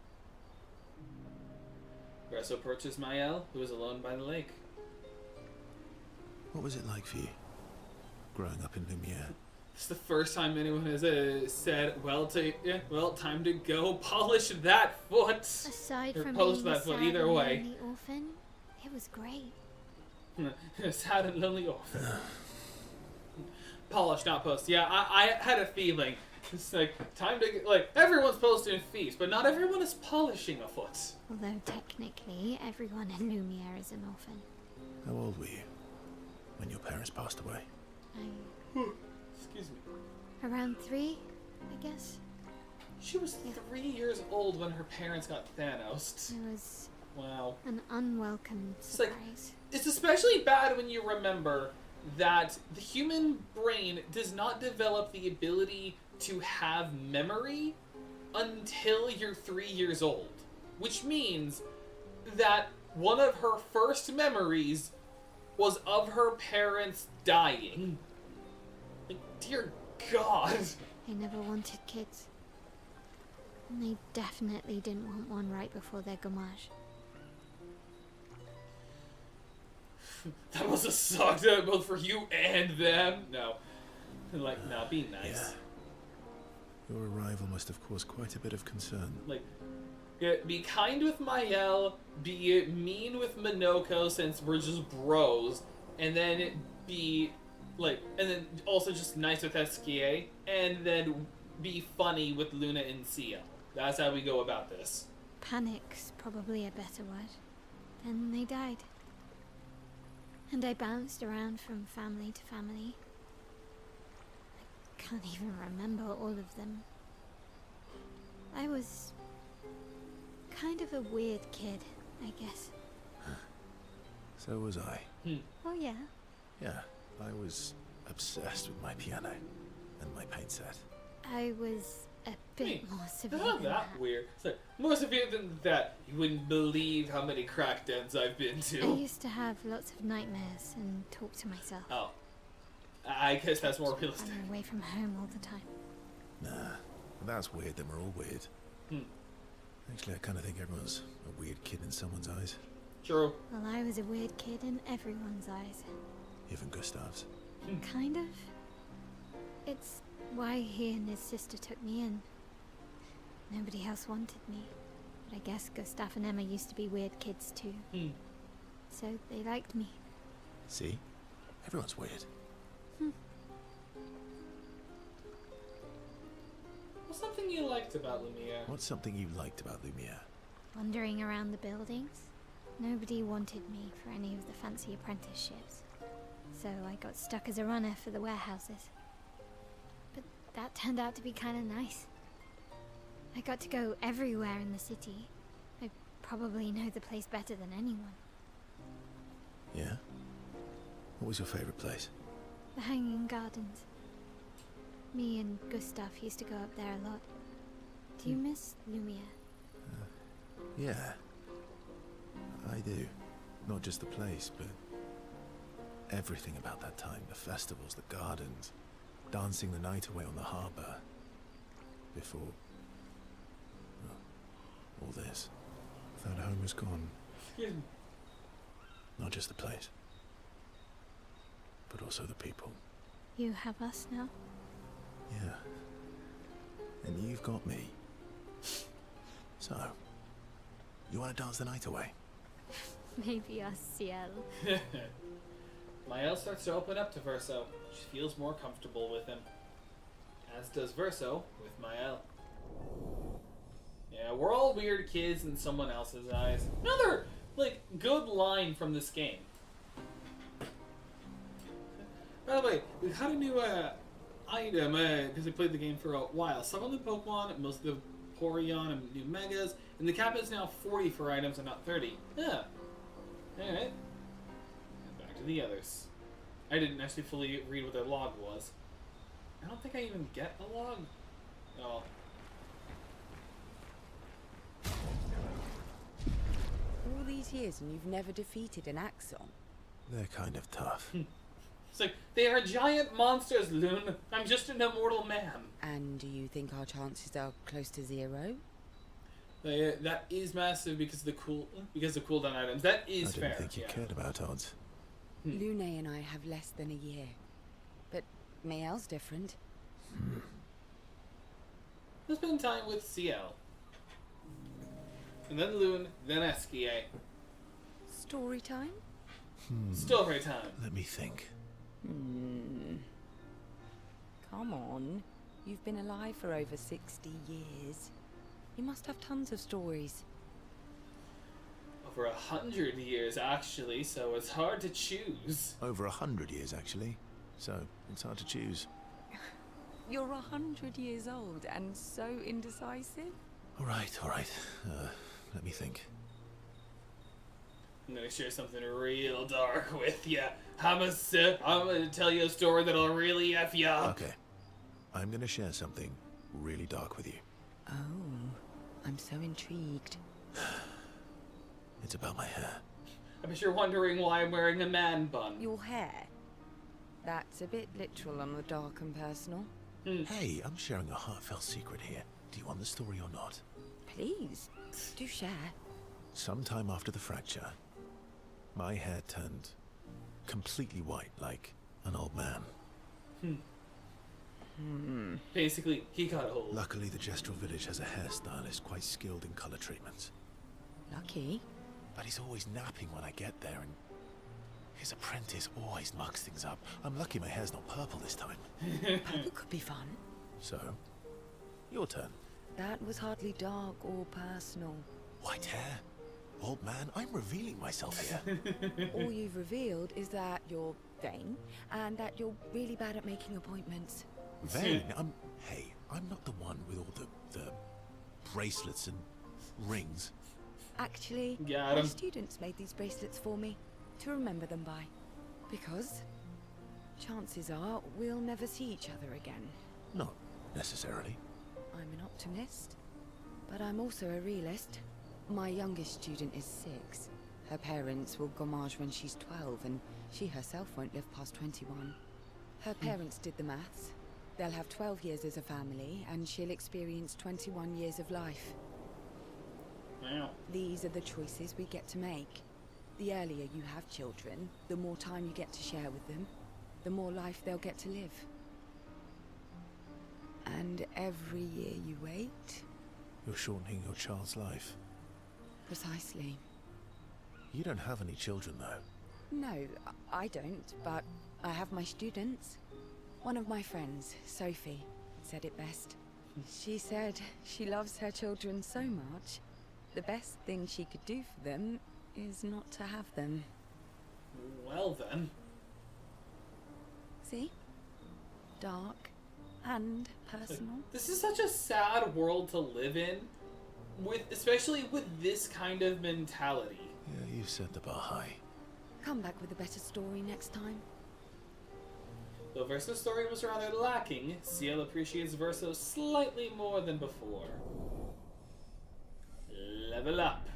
Verso approaches Mael, who is alone by the lake. What was it like for you, growing up in Lumiere? It's the first time anyone has said, well, time to go polish that foot. Aside Or from post being a that foot, sad either and way. lonely orphan, it was great. Sad and lonely orphan. Polish, not post. Yeah, I had a feeling. It's like, time to, like, everyone's posting feet, but not everyone is polishing a foot. Although technically, everyone in Lumiere is an orphan. How old were you when your parents passed away? Excuse me. Around 3, I guess. She was 3 years old when her parents got Thanos. It was Wow. an unwelcome It's like, surprise. it's especially bad when you remember that the human brain does not develop the ability to have memory until you're 3 years old. Which means that one of her first memories was of her parents dying. Like, dear God. They never wanted kids. And they definitely didn't want one right before their gommage. That must have sucked both for you and them. No. Like, no, be nice. Yeah. Your arrival must have caused quite a bit of concern. Like, be kind with Mael, be mean with Minoko since we're just bros, and then be, like, and then also just nice with Esquier, and then be funny with Luna and Sia. That's how we go about this. Panic's probably a better word. Then they died. And I bounced around from family to family. I can't even remember all of them. I was kind of a weird kid, I guess. So was I. Oh yeah? Yeah, I was obsessed with my piano and my paint set. I was a bit more severe Not than that weird. It's like, more severe than that. You wouldn't believe how many crack dens I've been I to. used to have lots of nightmares and talk to myself. Oh. I guess that's more realistic. I'm away from home all the time. Nah, if that's weird, then we're all weird. Actually, I kind of think everyone's a weird kid in someone's eyes. True. Well, I was a weird kid in everyone's eyes. Even Gustav's. Kind of. It's why he and his sister took me in. Nobody else wanted me. But I guess Gustav and Emma used to be weird kids too. So they liked me. See? Everyone's weird. What's something you liked about Lumiere? What's something you liked about Lumiere? Wandering around the buildings. Nobody wanted me for any of the fancy apprenticeships. So I got stuck as a runner for the warehouses. But that turned out to be kind of nice. I got to go everywhere in the city. I probably know the place better than anyone. Yeah? What was your favorite place? The Hanging Gardens. Me and Gustav used to go up there a lot. Do you miss Lumiere? Yeah. I do. Not just the place, but everything about that time. The festivals, the gardens, dancing the night away on the harbour. Before... well, all this. That home is gone. Not just the place, but also the people. You have us now? Yeah. And you've got me. So, you want to dance the night away? Maybe us, Ciel. Mael starts to open up to Verso. She feels more comfortable with him. As does Verso with Mael. Yeah, we're all weird kids in someone else's eyes. Another, like, good line from this game. By the way, we got a new item, because we played the game for a while. Some of the Pokemon, most of the Porygon and new Megas, and the cap is now 40 for items and not 30. Yeah. Alright. Back to the others. I didn't actually fully read what their log was. I don't think I even get a log. Oh. All the these years and you've never defeated an Axon? They're kind of tough. It's like, they are giant monsters, Loon. I'm just an immortal man. And do you think our chances are close to 0? That is massive because of cooldown items. That is fair. I didn't think you cared about odds. Lune and I have less than a year. But Mael's different. Let's spend time with CL. And then Loon, then Esquier. Story time? Story time. Let me think. Come on. You've been alive for over 60 years. You must have tons of stories. Over 100 years, actually, so it's hard to choose. Over 100 years, actually. So, it's hard to choose. You're 100 years old and so indecisive? Alright. Let me think. I'm gonna share something real dark with ya. I'm gonna tell you a story that'll really F you up. Okay. I'm gonna share something really dark with you. Oh, I'm so intrigued. It's about my hair. I bet you're wondering why I'm wearing a man bun. Your hair? That's a bit literal on the dark and personal. Hey, I'm sharing a heartfelt secret here. Do you want the story or not? Please, do share. Sometime after the fracture, my hair turned completely white, like an old man. Basically, he got old. Luckily, the Gestural village has a hairstylist quite skilled in color treatments. Lucky? But he's always napping when I get there, and his apprentice always mucks things up. I'm lucky my hair's not purple this time. Purple could be fun. So, your turn. That was hardly dark or personal. White hair? Old man, I'm revealing myself here. All you've revealed is that you're vain, and that you're really bad at making appointments. Vain? Hey, I'm not the one with all the bracelets and rings. Actually, Got my 'em. students made these bracelets for me, to remember them by. Because chances are we'll never see each other again. Not necessarily. I'm an optimist, but I'm also a realist. My youngest student is 6. Her parents will gommage when she's 12, and she herself won't live past 21. Her parents did the maths. They'll have 12 years as a family, and she'll experience 21 years of life. Wow. These are the choices we get to make. The earlier you have children, the more time you get to share with them, the more life they'll get to live. And every year you wait... You're shortening your child's life. Precisely. You don't have any children, though. No, I don't, but I have my students. One of my friends, Sophie, said it best. She said she loves her children so much, the best thing she could do for them is not to have them. Well then. See? Dark and personal. This is such a sad world to live in, especially with this kind of mentality. Yeah, you set the bar high. Come back with a better story next time. Though Verso's story was rather lacking, CL appreciates Verso slightly more than before. Level up.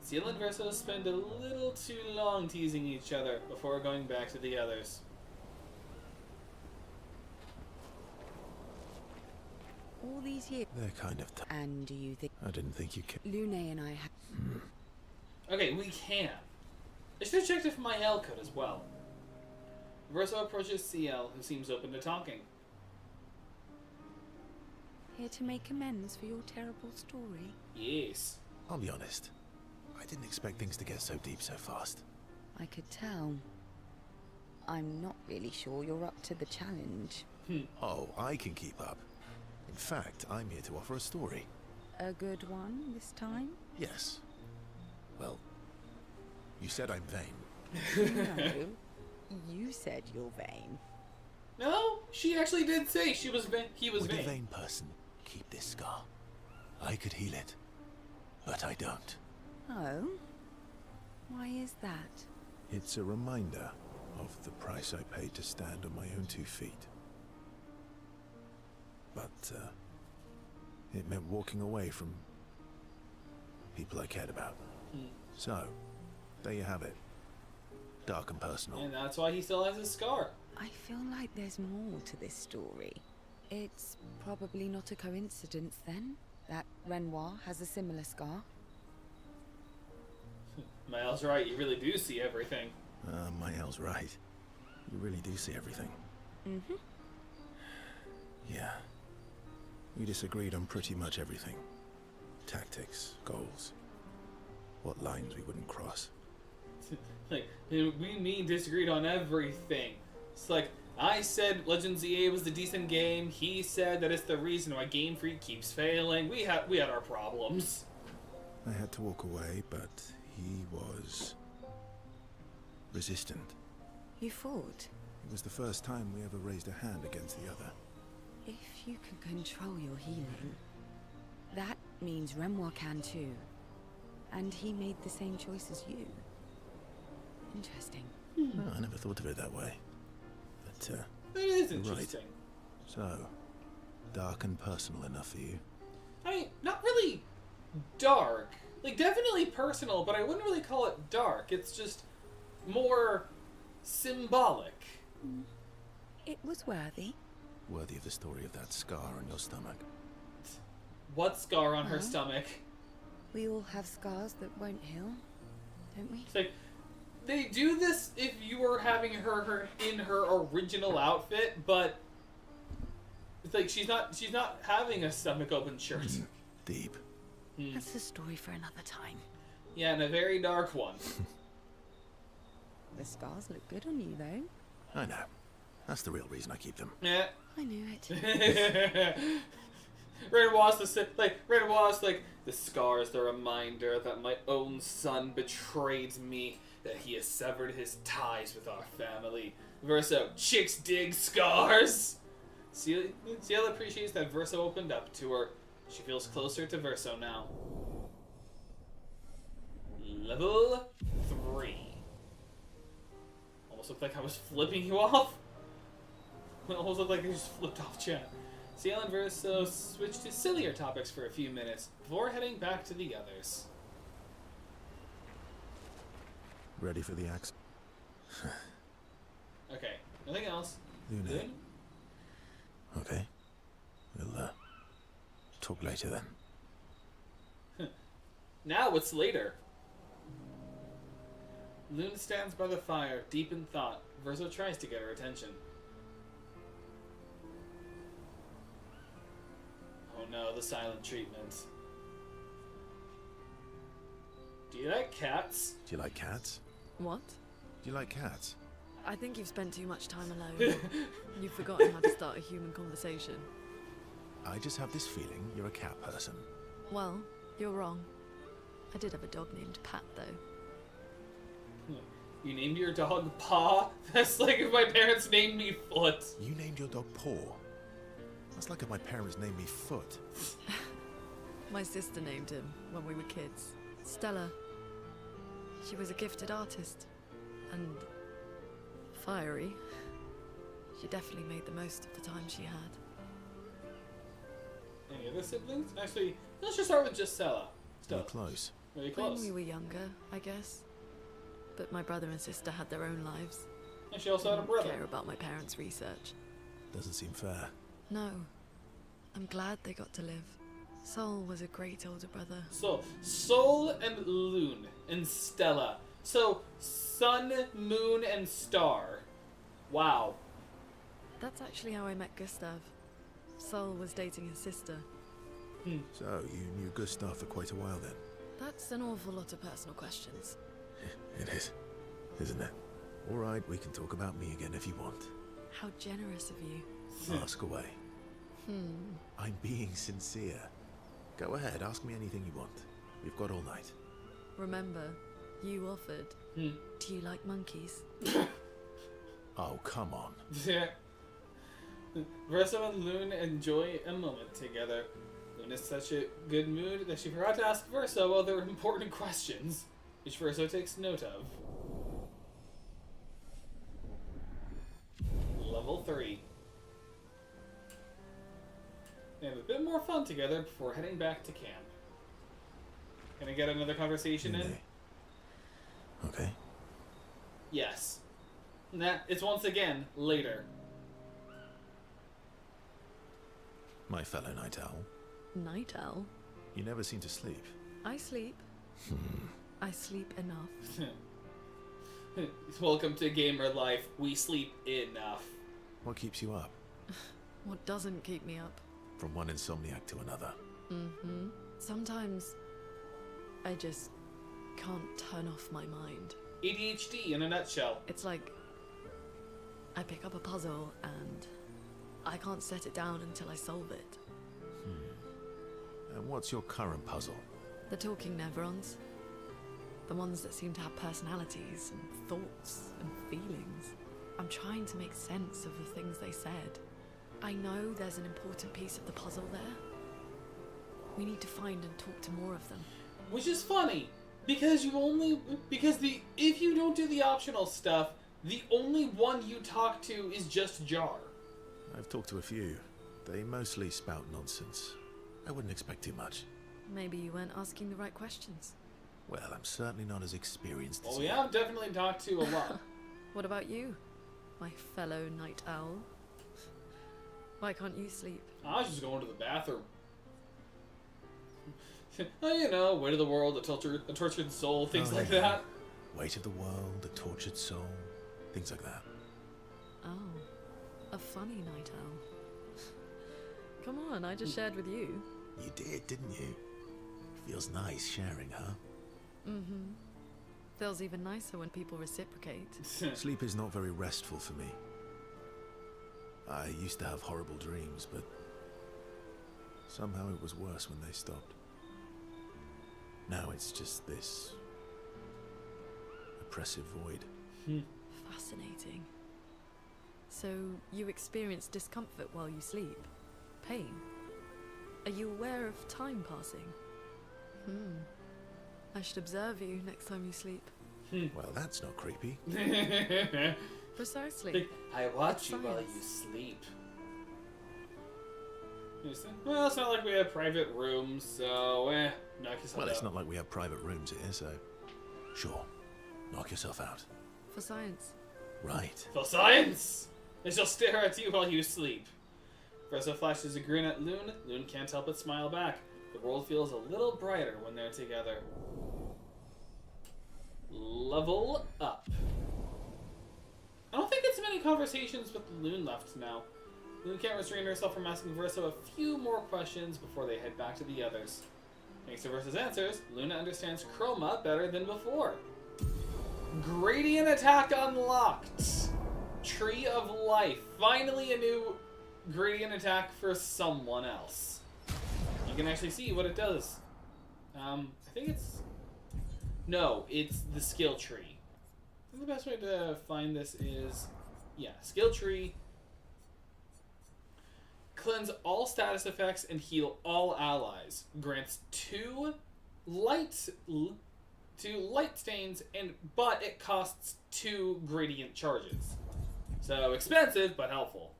CL and Verso spend a little too long teasing each other before going back to the others. All these years. They're kind of And do you think... I didn't think you could. Lune and I have... Okay, we can. I should have checked if my L code as well. Verso approaches CL, who seems open to talking. Here to make amends for your terrible story. Yes. I'll be honest. I didn't expect things to get so deep so fast. I could tell. I'm not really sure you're up to the challenge. Oh, I can keep up. In fact, I'm here to offer a story. A good one this time? Yes. Well, you said I'm vain. No, you said you're vain. No, she actually did say he was Would vain. a vain person keep this scar? I could heal it, but I don't. Oh? Why is that? It's a reminder of the price I paid to stand on my own 2 feet. But, It meant walking away from people I cared about. So, there you have it. Dark and personal. And that's why he still has his scar. I feel like there's more to this story. It's probably not a coincidence then that Renoir has a similar scar. Mael's right, you really do see everything. Mael's right. You really do see everything. Mm-hmm. Yeah. We disagreed on pretty much everything. Tactics, goals, what lines we wouldn't cross. Like, we disagreed on everything. It's like, I said Legends EA was the decent game. He said that it's the reason why Game Freak keeps failing. We had our problems. I had to walk away, but he was resistant. You fought? It was the first time we ever raised a hand against the other. If you can control your healing, that means Renoir can too. And he made the same choice as you. Interesting. No, I never thought of it that way. But, It is you're interesting. right. So, dark and personal enough for you? I mean, not really dark. Like, definitely personal, but I wouldn't really call it dark. It's just more symbolic. It was worthy. Worthy of the story of that scar on your stomach. What scar on her stomach? We all have scars that won't heal, don't we? It's like, they do this if you were having her in her original outfit, but it's like she's not having a stomach open shirt. Deep. That's a story for another time. Yeah, and a very dark one. The scars look good on you, though. I know. That's the real reason I keep them. Yeah. I knew it. Renoir's like, the scar is the reminder that my own son betrayed me, that he has severed his ties with our family. Verso, chicks dig scars! Ciel appreciates that Verso opened up to her. She feels closer to Verso now. Level 3. Almost looked like I was flipping you off. It almost looked like I just flipped off chat. Ciel and Verso switched to sillier topics for a few minutes before heading back to the others. Ready for the axe? Okay, nothing else. Lune. Lune? Okay. We'll, talk later then. Now it's later. Lune stands by the fire, deep in thought. Verso tries to get her attention. Oh no, the silent treatment. Do you like cats? Do you like cats? What? Do you like cats? I think you've spent too much time alone. You've forgotten how to start a human conversation. I just have this feeling you're a cat person. Well, you're wrong. I did have a dog named Pat, though. You named your dog Paw? That's like if my parents named me Foot. You named your dog Paw? That's like if my parents named me Foot. My sister named him when we were kids. Stella. She was a gifted artist. And fiery. She definitely made the most of the time she had. Any other siblings? Actually, let's just start with just Stella. You're close. Really close. When we were younger, I guess. But my brother and sister had their own lives. And she also had a brother. Care about my parents' research. Doesn't seem fair. No. I'm glad they got to live. Sol was a great older brother. So, Sol and Lune and Stella. So, Sun, Moon, and Star. Wow. That's actually how I met Gustav. Sol was dating his sister. So, you knew Gustav for quite a while then? That's an awful lot of personal questions. It is, isn't it? All right, we can talk about me again if you want. How generous of you. Ask away. I'm being sincere. Go ahead, ask me anything you want. We've got all night. Remember, you offered. Do you like monkeys? Oh, come on. Yeah. Verso and Lune enjoy a moment together. Lune is such a good mood that she forgot to ask Verso other important questions, which Verso takes note of. Level 3. and have a bit more fun together before heading back to camp. Can I get another conversation in? Okay. Yes. It's once again later. My fellow night owl. Night owl? You never seem to sleep. I sleep. I sleep enough. Welcome to gamer life. We sleep enough. What keeps you up? What doesn't keep me up? From one insomniac to another. Mm-hmm. Sometimes I just can't turn off my mind. ADHD in a nutshell. It's like I pick up a puzzle and I can't set it down until I solve it. And what's your current puzzle? The talking neurons. The ones that seem to have personalities and thoughts and feelings. I'm trying to make sense of the things they said. I know there's an important piece of the puzzle there. We need to find and talk to more of them. Which is funny, because if you don't do the optional stuff, the only one you talk to is just Jar. I've talked to a few. They mostly spout nonsense. I wouldn't expect too much. Maybe you weren't asking the right questions. Well, I'm certainly not as experienced as Well, we you. have definitely talked to a lot. What about you, my fellow night owl? Why can't you sleep? I was just going to the bathroom. Oh, you know, weight of the world, a tortured soul, things like that. Weight of the world, a tortured soul, things like that. Oh, a funny night owl. Come on, I just shared with you. You did, didn't you? Feels nice sharing, huh? Mm-hmm. Feels even nicer when people reciprocate. Sleep is not very restful for me. I used to have horrible dreams, but somehow it was worse when they stopped. Now it's just this oppressive void. Fascinating. So you experience discomfort while you sleep? Pain? Are you aware of time passing? I should observe you next time you sleep. Well, that's not creepy. Precisely. I watch you while you sleep. Well, it's not like we have private rooms, so knock yourself out. Well, it's not like we have private rooms here, so sure, knock yourself out. For science. Right. For science! They shall stare at you while you sleep. Professor flashes a grin at Loon. Loon can't help but smile back. The world feels a little brighter when they're together. Level up. I don't think it's many conversations with Loon left now. Loon can't restrain herself from asking Verso a few more questions before they head back to the others. Thanks to Verso's answers, Luna understands Chroma better than before. Gradient attack unlocked. Tree of Life. Finally a new gradient attack for someone else. You can actually see what it does. I think it's... No, it's the skill tree. I think the best way to find this is... Yeah, skill tree. Cleanse all status effects and heal all allies. Grants 2 light stains, but it costs 2 gradient charges. So expensive, but helpful.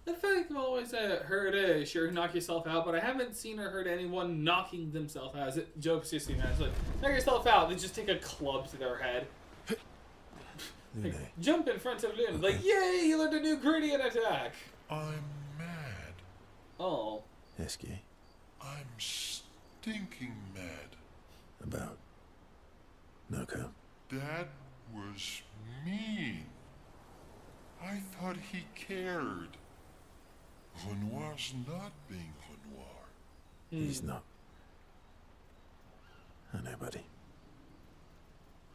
The fact I've always heard sure knock yourself out, but I haven't seen or heard anyone knocking themselves out. Jokes just man. It's like, knock yourself out, they just take a club to their head. Like, jump in front of Luna. Like, yay, you learned a new gradient attack. I'm mad. Oh. Esky. I'm stinking mad. About Noko. That was mean. I thought he cared. Renoir's not being Renoir. He's not. I know, buddy.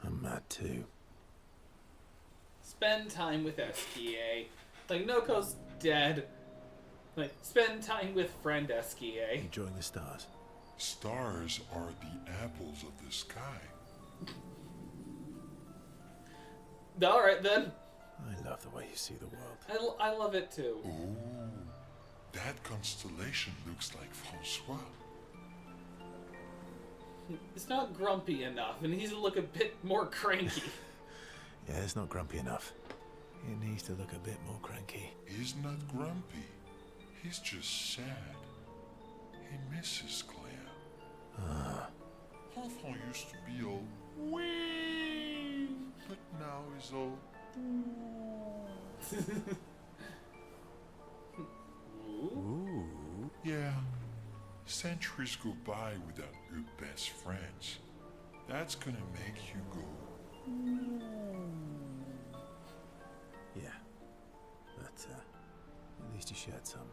I'm mad too. Spend time with SKA. Like, Noko's dead. Like, spend time with friend SKA. Enjoying the stars. Stars are the apples of the sky. Alright then. I love the way you see the world. I love it too. Ooh, that constellation looks like Francois. It's not grumpy enough. It needs to look a bit more cranky. Yeah, it's not grumpy enough. It needs to look a bit more cranky. He's not grumpy. He's just sad. He misses Clair. L'enfant used to be all wee, but now he's all Ooh. yeah. Centuries go by without good best friends. That's gonna make you go. Yeah. But, at least you shared some.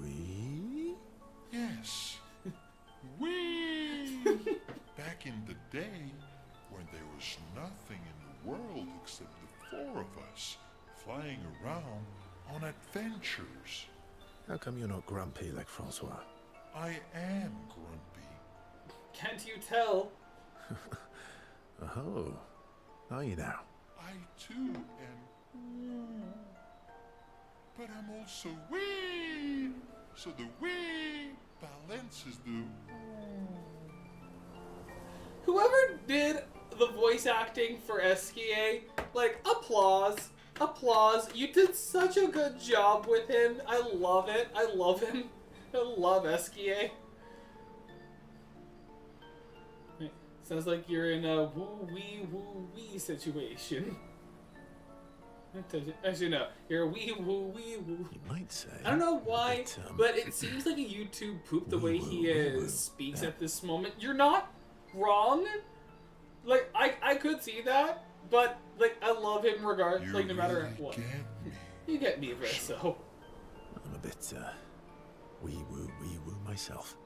We? Yes. Wee! Back in the day, when there was nothing in the world except the four of us, flying around on adventures. How come you're not grumpy like Francois? I am grumpy. Can't you tell? Oh. Are you now? I too am. But I'm also wee! So the wee balances the. Whoever did the voice acting for Esquier, like, applause. Applause. You did such a good job with him. I love it. I love him. I love Esquier. Sounds like you're in a woo-wee situation. Actually, no. You're a woo-wee-woo. You might say. I don't know why, but, but it seems like a YouTube poop the way he speaks Yeah. at this moment. You're not wrong. Like, I could see that, but, like, I love him You like, no matter really what. get me. You get me, Verso. I'm a bit, wee-woo myself.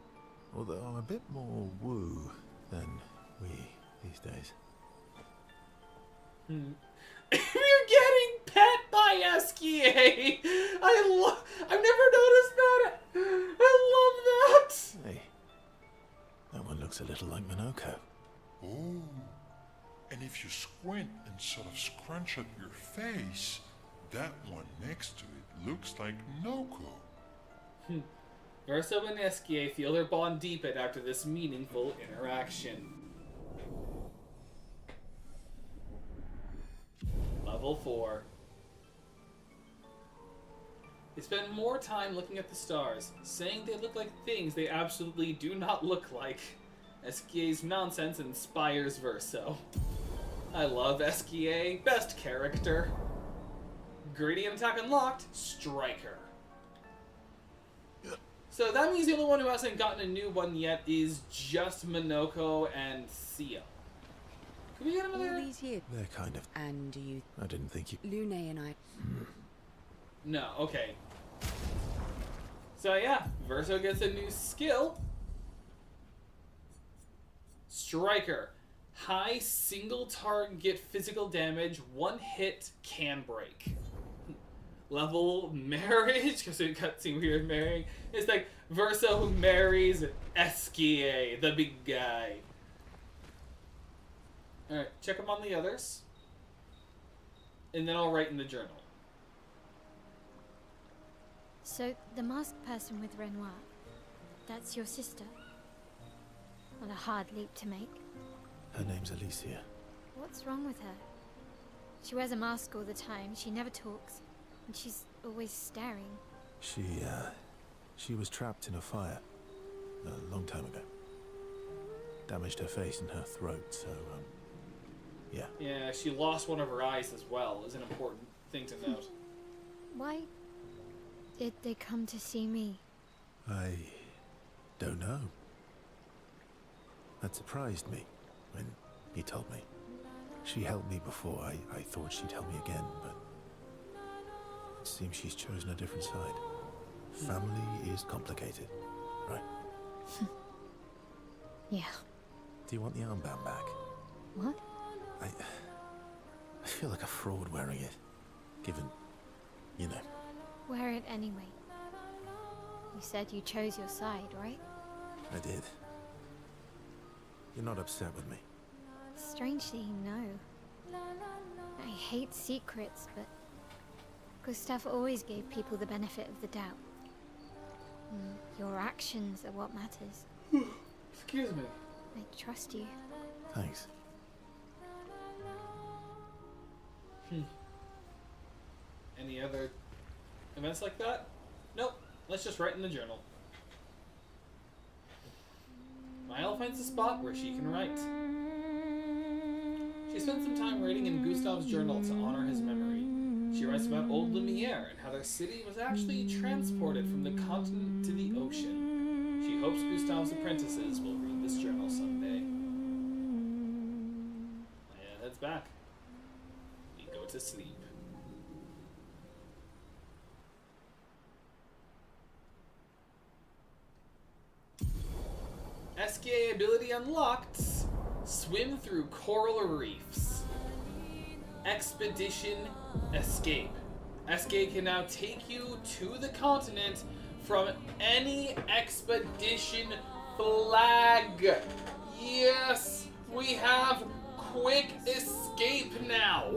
Although I'm a bit more woo than we these days. You're getting pet by Esquier! I've never noticed that! I love that! Hey, that one looks a little like Minoko. Oh. And if you squint and sort of scrunch up your face, that one next to it looks like Noko. Verso and Esquier feel their bond deepen after this meaningful interaction. Level 4. They spend more time looking at the stars, saying they look like things they absolutely do not look like. Esquier's nonsense inspires Verso. I love Esquier. Best character. Gradient attack unlocked. Striker. So that means the only one who hasn't gotten a new one yet is just Minoko and Sia. Can we get another? All these years. They're kind of. And you... I didn't think you. Lune and I... No, okay. So yeah, Verso gets a new skill. Striker. High single target physical damage, one hit can break. Level marriage, because it got seen weird marrying. It's like Verso who marries Esquier, the big guy. Alright, check them on the others. And then I'll write in the journal. So, the masked person with Renoir, that's your sister? What a hard leap to make. Her name's Alicia. What's wrong with her? She wears a mask all the time, she never talks, and she's always staring. She was trapped in a fire a long time ago. Damaged her face and her throat, so, yeah. Yeah, she lost one of her eyes as well, is an important thing to note. Why did they come to see me? I don't know. That surprised me when he told me. She helped me before. I thought she'd help me again, but it seems she's chosen a different side. Family is complicated, right? Yeah. Do you want the armband back? What? I feel like a fraud wearing it, given, you know. Wear it anyway. You said you chose your side, right? I did. You're not upset with me. Strangely, no. I hate secrets, but Gustav always gave people the benefit of the doubt. Your actions are what matters. Excuse me. I trust you. Thanks. Any other events like that? Nope. let's just write in the journal. Mael finds a spot where she can write. She spent some time writing in Gustav's journal to honor his memory. She writes about old Lumiere and how their city was actually transported from the continent to the ocean. She hopes Gustav's apprentices will read this journal someday. And heads back. We go to sleep. SKA ability unlocked. Swim through coral reefs. Expedition escape. SKA can now take you to the continent from any expedition flag. Yes, we have quick escape now.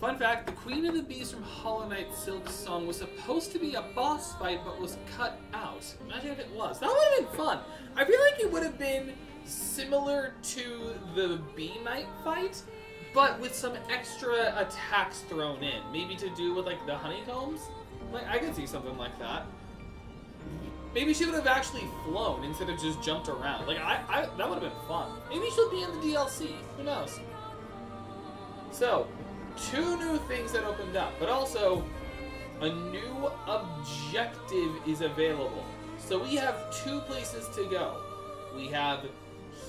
Fun fact, the Queen of the Bees from Hollow Knight Silk Song was supposed to be a boss fight, but was cut out. Imagine if it was. That would have been fun. I feel like it would have been similar to the Bee Knight fight, but with some extra attacks thrown in. Maybe to do with, like, the honeycombs? Like, I could see something like that. Maybe she would have actually flown instead of just jumped around. Like, that would have been fun. Maybe she'll be in the DLC. Who knows? So, 2 new things that opened up, but also a new objective is available. So we have 2 places to go. We have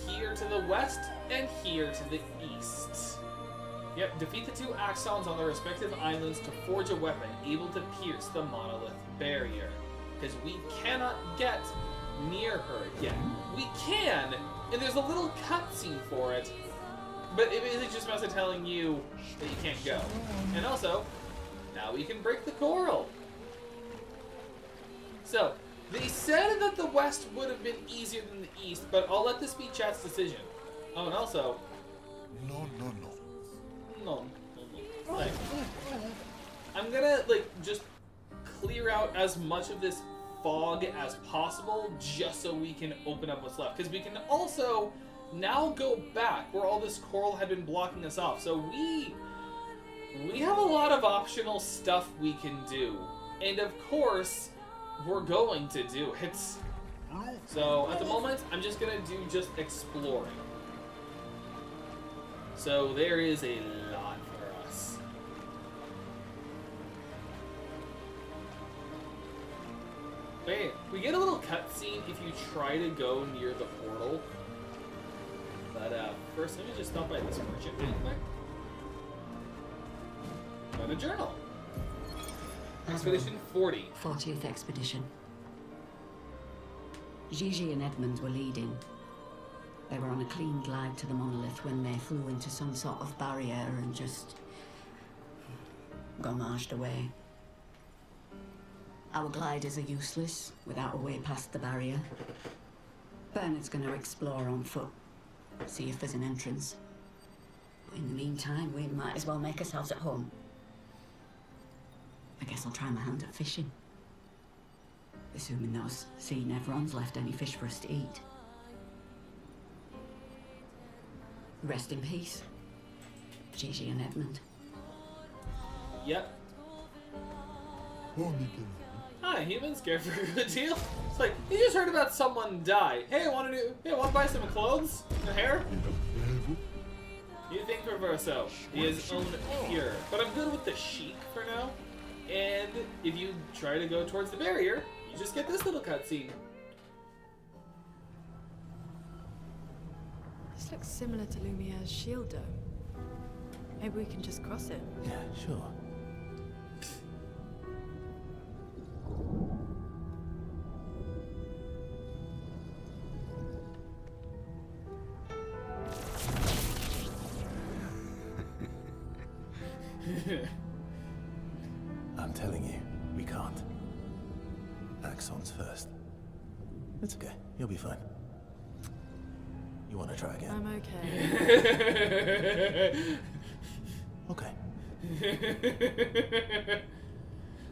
here to the west and here to the east. Yep, defeat the 2 Axons on their respective islands to forge a weapon able to pierce the monolith barrier. Because we cannot get near her yet. We can, and there's a little cutscene for it, but it basically just about telling you that you can't go. And also, now we can break the coral. So, they said that the west would have been easier than the east, but I'll let this be chat's decision. Oh, and also... No. Like, I'm gonna, like, just clear out as much of this fog as possible just so we can open up what's left. Because we can also now go back where all this coral had been blocking us off. So we have a lot of optional stuff we can do. And of course, we're going to do it. So at the moment, I'm just gonna do just exploring. So there is a lot for us. Wait, we get a little cutscene if you try to go near the portal. But first, let me just stop by this merchant really quick. Got a journal. Expedition 40. 40th Expedition. Gigi and Edmund were leading. They were on a clean glide to the monolith when they flew into some sort of barrier and just gommaged away. Our gliders are useless without a way past the barrier. Bernard's going to explore on foot, see if there's an entrance. In the meantime, we might as well make ourselves at home. I guess I'll try my hand at fishing. Assuming those sea Nevrons left any fish for us to eat. Rest in peace, Gigi and Edmund. Yep. Hi, human, scared for a good deal? It's like, you just heard about someone die. Hey, want to buy some clothes and hair? You think for Verso, he is own pure, but I'm good with the chic for now. And if you try to go towards the barrier, you just get this little cutscene. This looks similar to Lumiere's shield dome. Maybe we can just cross it. Yeah, sure. I'm telling you, we can't. Axon's first. It's okay. You'll be fine. You want to try again? I'm okay. Okay.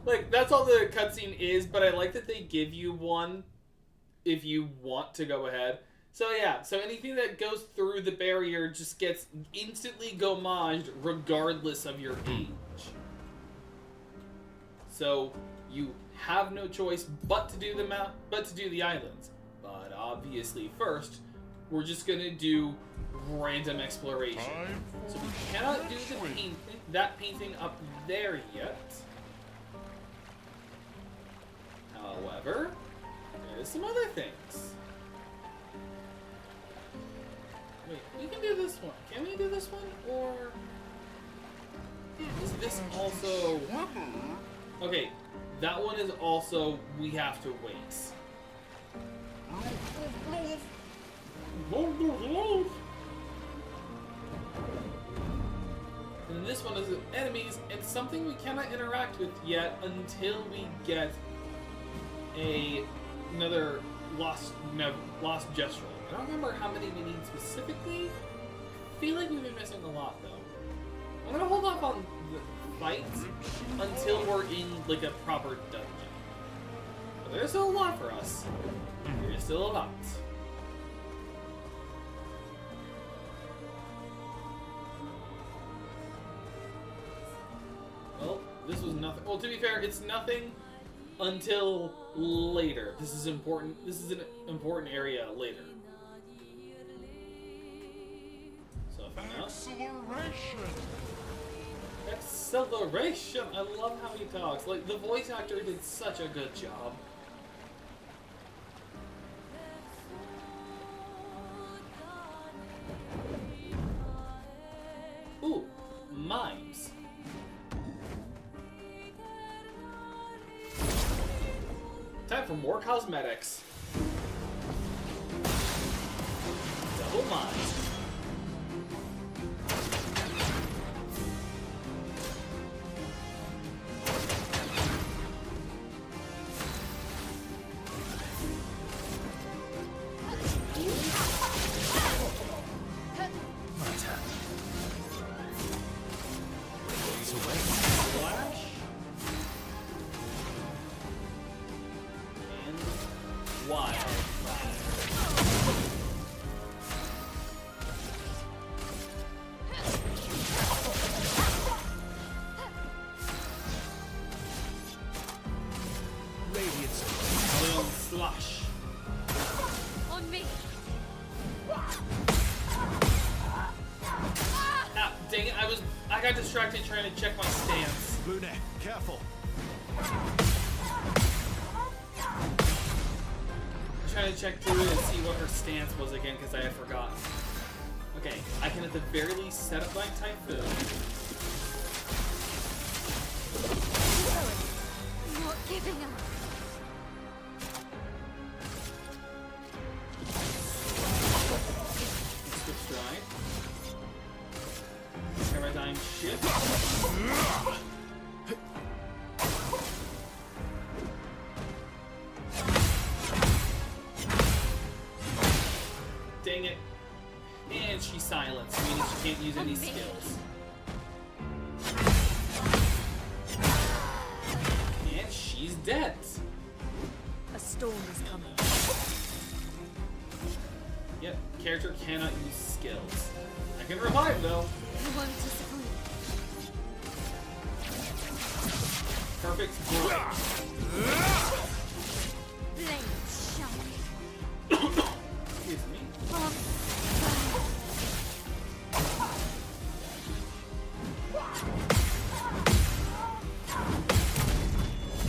Like, that's all the cutscene is, but I like that they give you one if you want to go ahead. So yeah, so anything that goes through the barrier just gets instantly gommaged regardless of your age. So you have no choice but to do the islands. But obviously, first, we're just gonna do random exploration. So we cannot do that painting up there yet. However, there's some other things. Wait, we can do this one. Can we do this one? Or is this also... Okay, that one is also... We have to wait. And this one is enemies. It's something we cannot interact with yet until we get another lost gestural. I don't remember how many we need specifically. I feel like we've been missing a lot though. I'm gonna hold off on the fight until we're in like a proper dungeon. But there's still a lot for us. There's still a lot. Well, this was nothing. Well, to be fair, it's nothing until later. This is important. This is an important area later. So Acceleration! I love how he talks. Like, the voice actor did such a good job. Ooh, mimes. Time for more cosmetics. Double mimes. On me. Ah, dang it, I got distracted trying to check my stance. Lune, careful. Trying to check through it and see what her stance was again because I had forgotten. Okay, I can at the very least set up my typhoon. I'm not giving up. Good stride. Paradigm shift. Dang it. And she's silenced, meaning she can't use any skills. And she's dead. A storm is coming. Yep, character cannot use skills. I can revive though. I won't disappoint. Perfect break. Blades shine. Excuse me.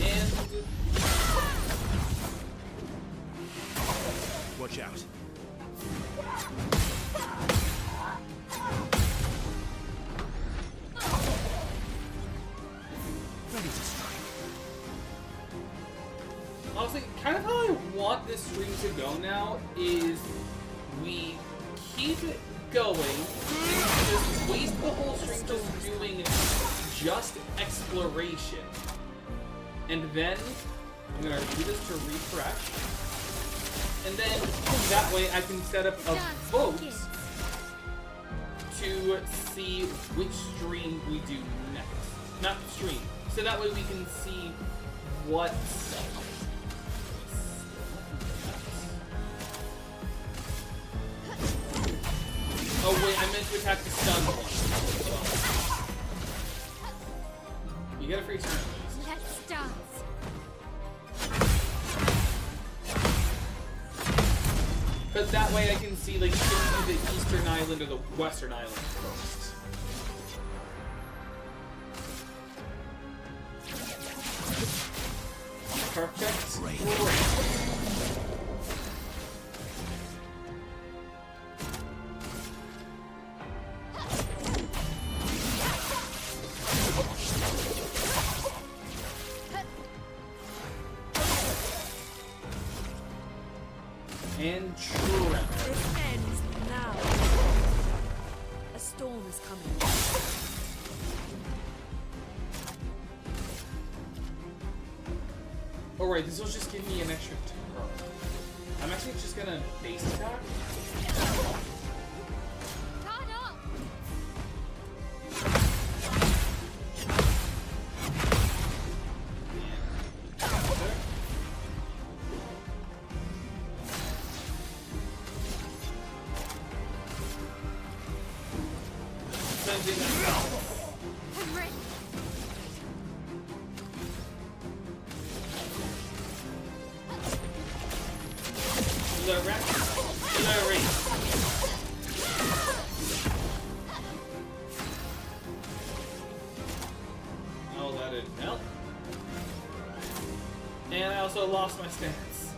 And Watch out. Ready to strike. honestly, kind of how I want this stream to go now is we keep it going and just waste the whole stream just doing just exploration. And then I'm gonna do this to refresh. And then that way I can set up a vote to see which stream we do next. Not stream. So that way we can see what... Oh wait, I meant to attack the stun one. You get a free turn at least. Let's dance. that way I can see, like, should we do the eastern island or the western island first. Perfect. Great. And tremor. This ends now. A storm is coming. Alright, this will just give me an extra turn. I'm actually just gonna base attack. Oh, that didn't help. And I also lost my stance.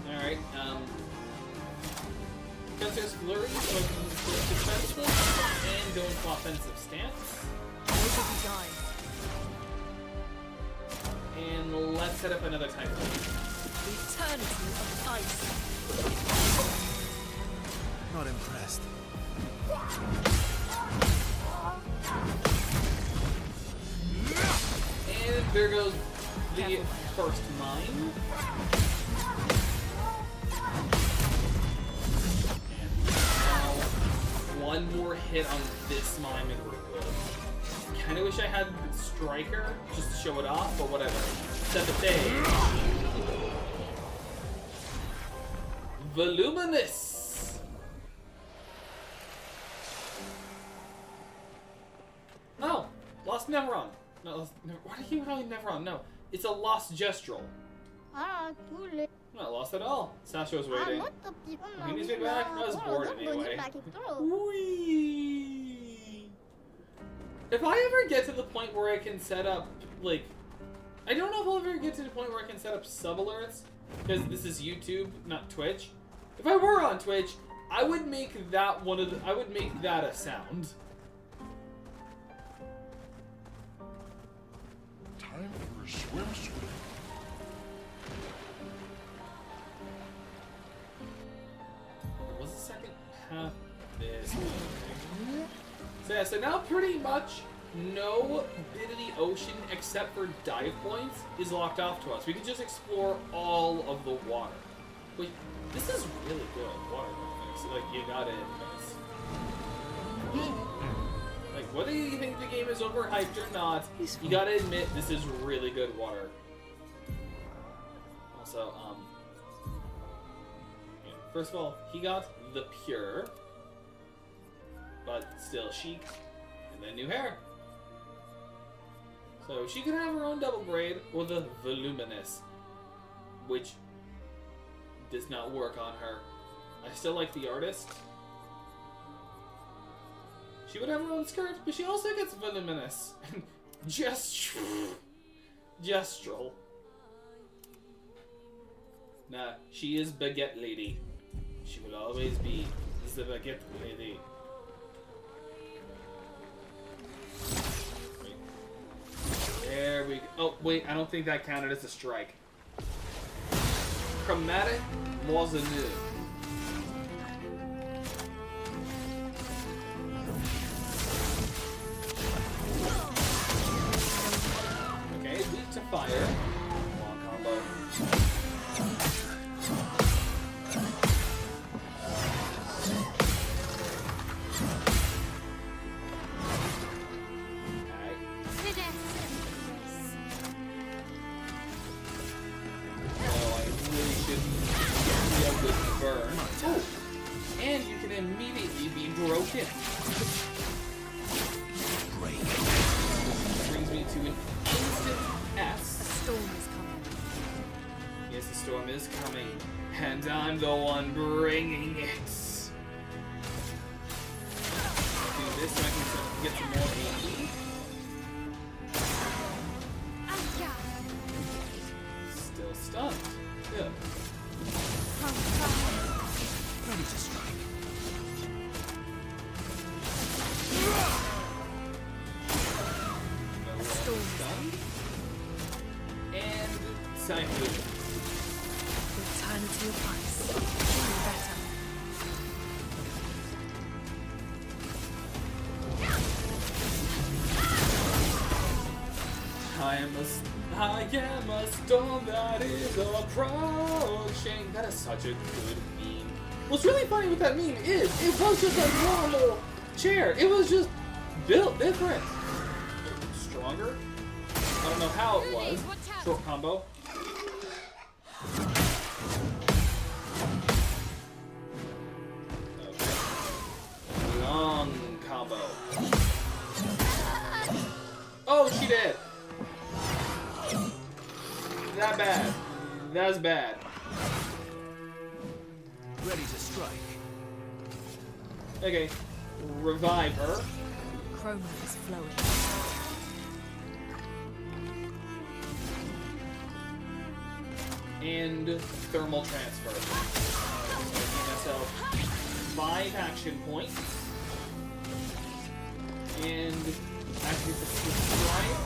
Alright, Gunstar's Flurry, so I can flip defensive and go into offensive stance. Nobody dies. And let's set up another type. The eternity of ice. Not impressed. And there goes the first mine. And now one more hit on this mine and we're good. Kinda wish I had Striker just to show it off, but whatever. Set the stage. Voluminous! Oh! Lost Neveron. No, why do you keep calling Neveron? No. It's a lost Gestrel. Not lost at all. Sasha was waiting. He needs me back? I was bored anyway. Whee! If I ever get to the point where I can set up, like... I don't know if I'll ever get to the point where I can set up sub-alerts, because this is YouTube, not Twitch. If I were on Twitch, I would make that one of the... I would make that a sound. Time for a swim. Was the second half this? So yeah, so now pretty much no bit of the ocean except for dive points is locked off to us. We can just explore all of the water. Wait, this is really good water graphics. Like, you gotta admit. Like, whether you think the game is overhyped or not, you gotta admit this is really good water. Also, first of all, he got the pure, but still chic, and then new hair. So she can have her own double braid or the voluminous, which does not work on her. I still like the artist. She would have her own skirt, but she also gets voluminous. Gestrel. Nah, she is Baguette Lady. She will always be the Baguette Lady. There we go. Oh, wait, I don't think that counted as a strike. Chromatic Moisonneux. Okay, weak to fire. Long combo. And you can immediately be broken. Great. Brings me to an instant S. A storm is coming. Yes, the storm is coming. And I I'm the one bringing it. Do this so I can get some more HP. Still stunned. Good. Ready to strike. Stunned. And Cypher. Eternity of ice. Even better. I am a storm that is approaching. That is such a good meme. What's really funny with that meme is it was just a normal chair. It was just built different. Stronger? I don't know how it was. Short combo. Okay. Long combo. Oh, she did. That bad. That's bad. Ready to strike. Okay. Revive her. Chroma is flowing. And thermal transfer. So I give myself 5 action points. And activate the switch drive.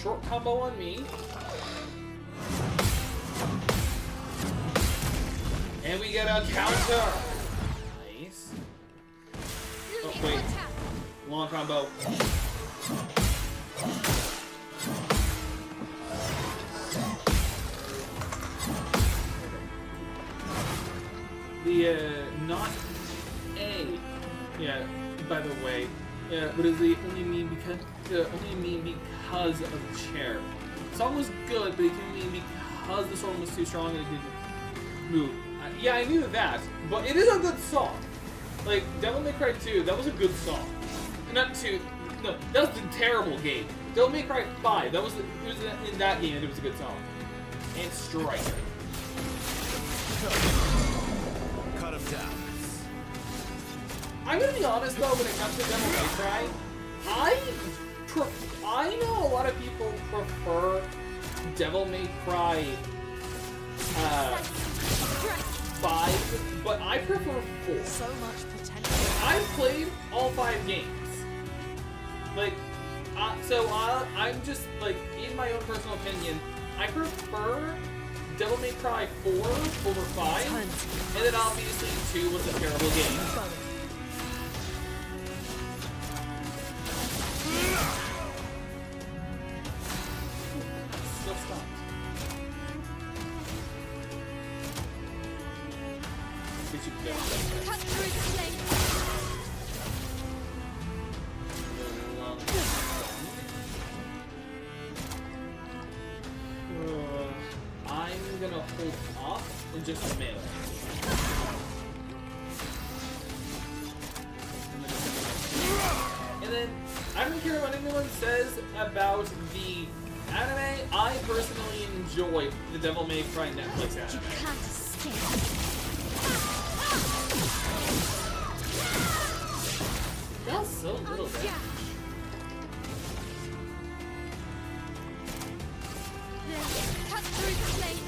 Short combo on me. And we get a counter. Nice. Oh, wait. Long combo. The, not A. Yeah, by the way. Yeah, but it's the only meme because of the chair. The song was good, but it didn't mean because the song was too strong and it didn't move. Yeah, I knew that, but it is a good song. Like, Devil May Cry 2, that was a good song. Not 2, no, that was a terrible game. Devil May Cry 5, it was in that game and it was a good song. And Striker. Cut him down. I'm gonna be honest though, when it comes to Devil May Cry, I know a lot of people prefer Devil May Cry 5, but I prefer 4. So much potential. I've played all 5 games. Like, so I'm just, like, in my own personal opinion, I prefer Devil May Cry 4 over 5, and then obviously 2 was a terrible game. Still stopped. Guess you can go. Cut through the flame. I'm gonna hold off and just melee. And then, I don't care what anyone says about the anime, I personally enjoy the Devil May Cry Netflix anime. You can't escape. That's so little damage. Cut through the flame.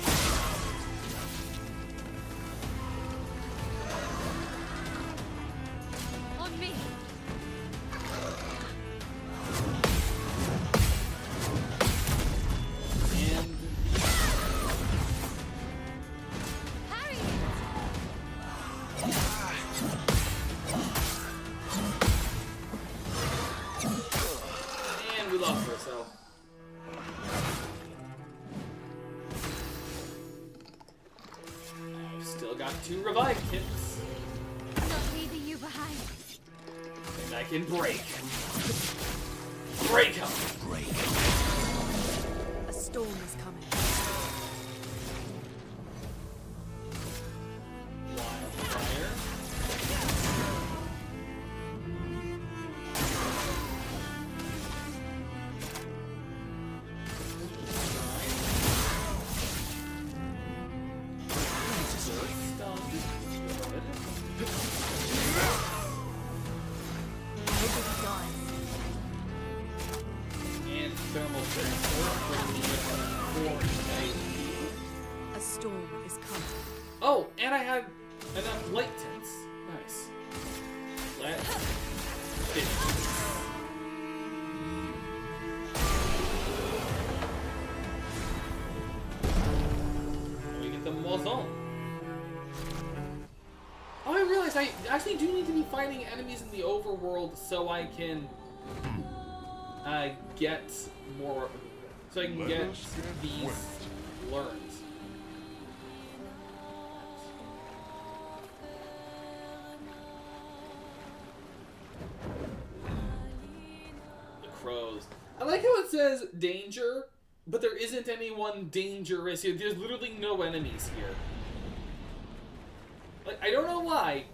On me. And Harry. we lost her, so. I've still got 2 revive kits. Not leaving you behind. And I can break. Break him! Break. A storm is coming. Wildfire. Oh, and I had enough light tints. Nice. Let's finish. We get the Moisson. Oh, I realized I actually do need to be fighting enemies in the overworld so I can get more, so I can get these learned. The crows. I like how it says danger, but there isn't anyone dangerous here. There's literally no enemies here. Like, I don't know why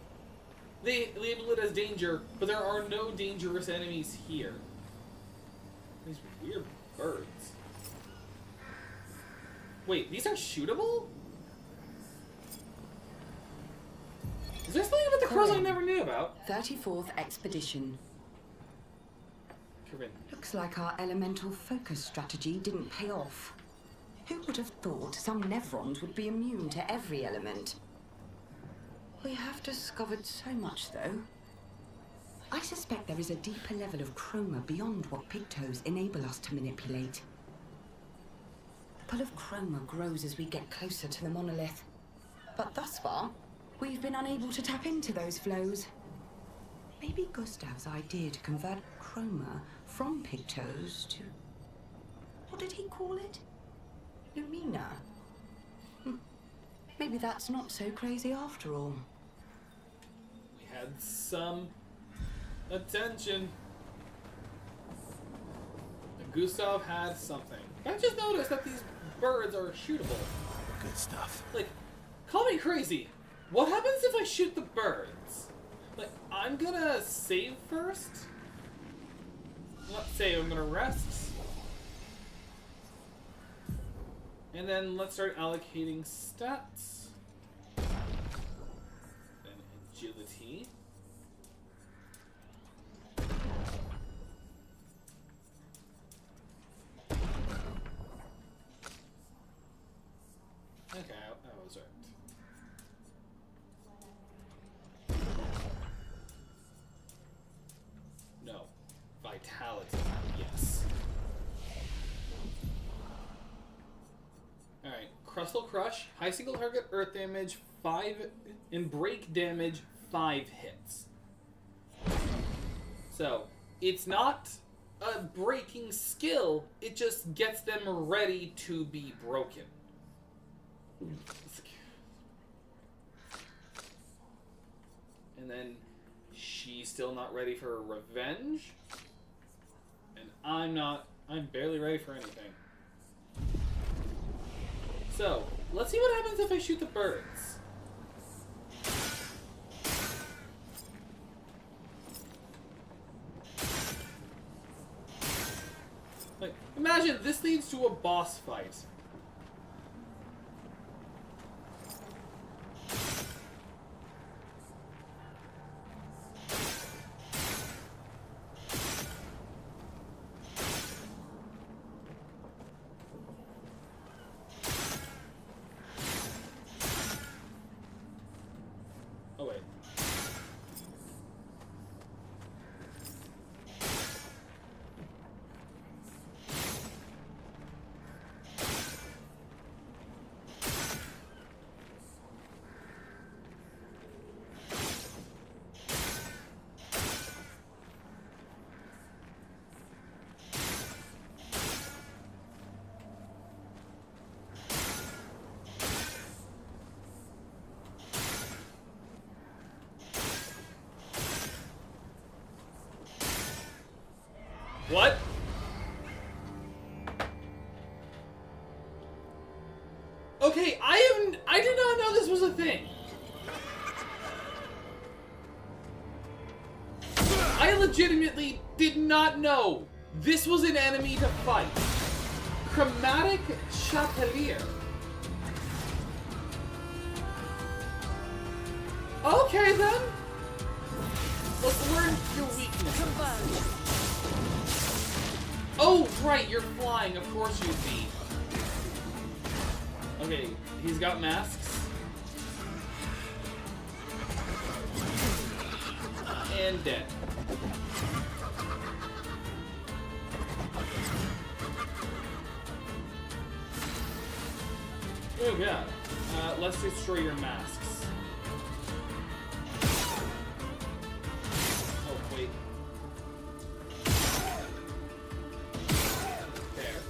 they label it as danger, but there are no dangerous enemies here. These weird birds. Wait, these are shootable? Is there something about the crows I never knew about? 34th Expedition. Corinne. Looks like our elemental focus strategy didn't pay off. Who would have thought some Nevrons would be immune to every element? We have discovered so much, though. I suspect there is a deeper level of chroma beyond what pigtoes enable us to manipulate. The pull of chroma grows as we get closer to the monolith. But thus far, we've been unable to tap into those flows. Maybe Gustav's idea to convert chroma from pigtoes to... what did he call it? Lumina. Maybe that's not so crazy after all. We had some attention. Gustav had something. I just noticed that these birds are shootable. Good stuff. Like, call me crazy. What happens if I shoot the birds? Like, I'm gonna save first. Not save, I'm gonna rest. And then let's start allocating stats. Then agility. Okay, I was right. No. Vitality. Yes. Alright. Crustal Crush. High single target earth damage 5 and break damage 5 hits. So, it's not a breaking skill, it just gets them ready to be broken. And then she's still not ready for revenge. And I'm barely ready for anything. So, let's see what happens if I shoot the birds. Like, imagine this leads to a boss fight. Oh wait. What? Okay, I did not know this was a thing. I legitimately did not know this was an enemy to fight. Chromatic Chapelier. Okay then. Let's learn your weaknesses. Oh, right, you're flying. Of course you'd be. Okay, he's got masks. And dead. Oh god. Let's destroy your masks. Oh, wait. There.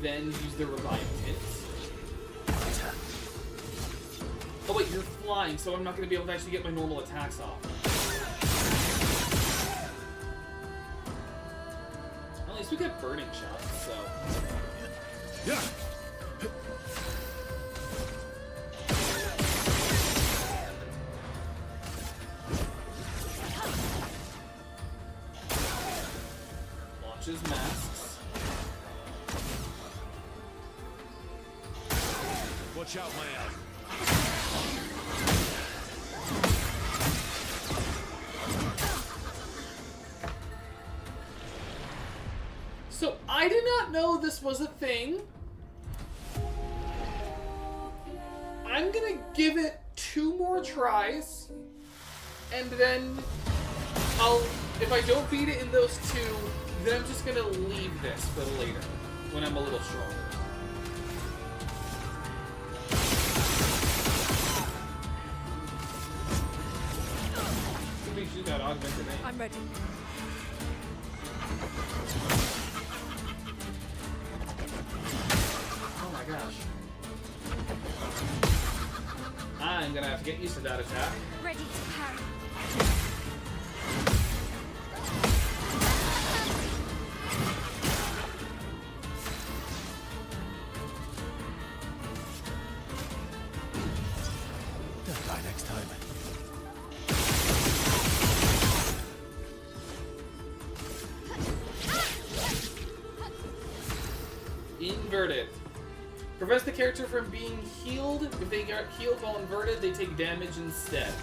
Then use the revive hits. Oh wait, you're flying, so I'm not going to be able to actually get my normal attacks off. At least we get burning shots, so... Yeah. Launches masks. Watch out, man. So, I did not know this was a thing. I'm gonna give it 2 more tries. And then if I don't beat it in those 2, then I'm just gonna leave this for later, when I'm a little stronger. She's got augmented aim. I'm ready. Oh my gosh. I'm gonna have to get used to that attack. Ready to parry. Don't die next time. Inverted. Prevents the character from being healed. If they get healed while inverted, they take damage instead.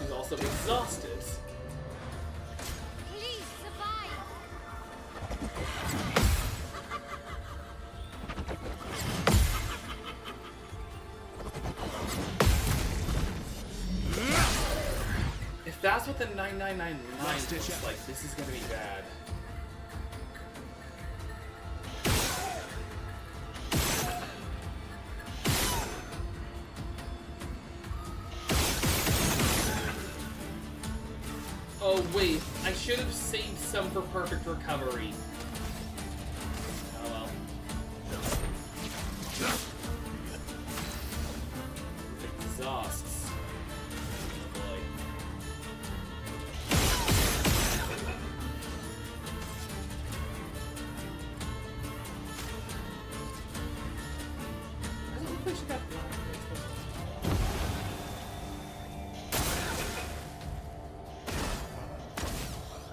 She's also exhausted. Please survive. If that's what the 9999 looks like, this is gonna be bad. Oh wait, I should have saved some for perfect recovery. Oh well. Exhausts. Oh boy. I don't think she got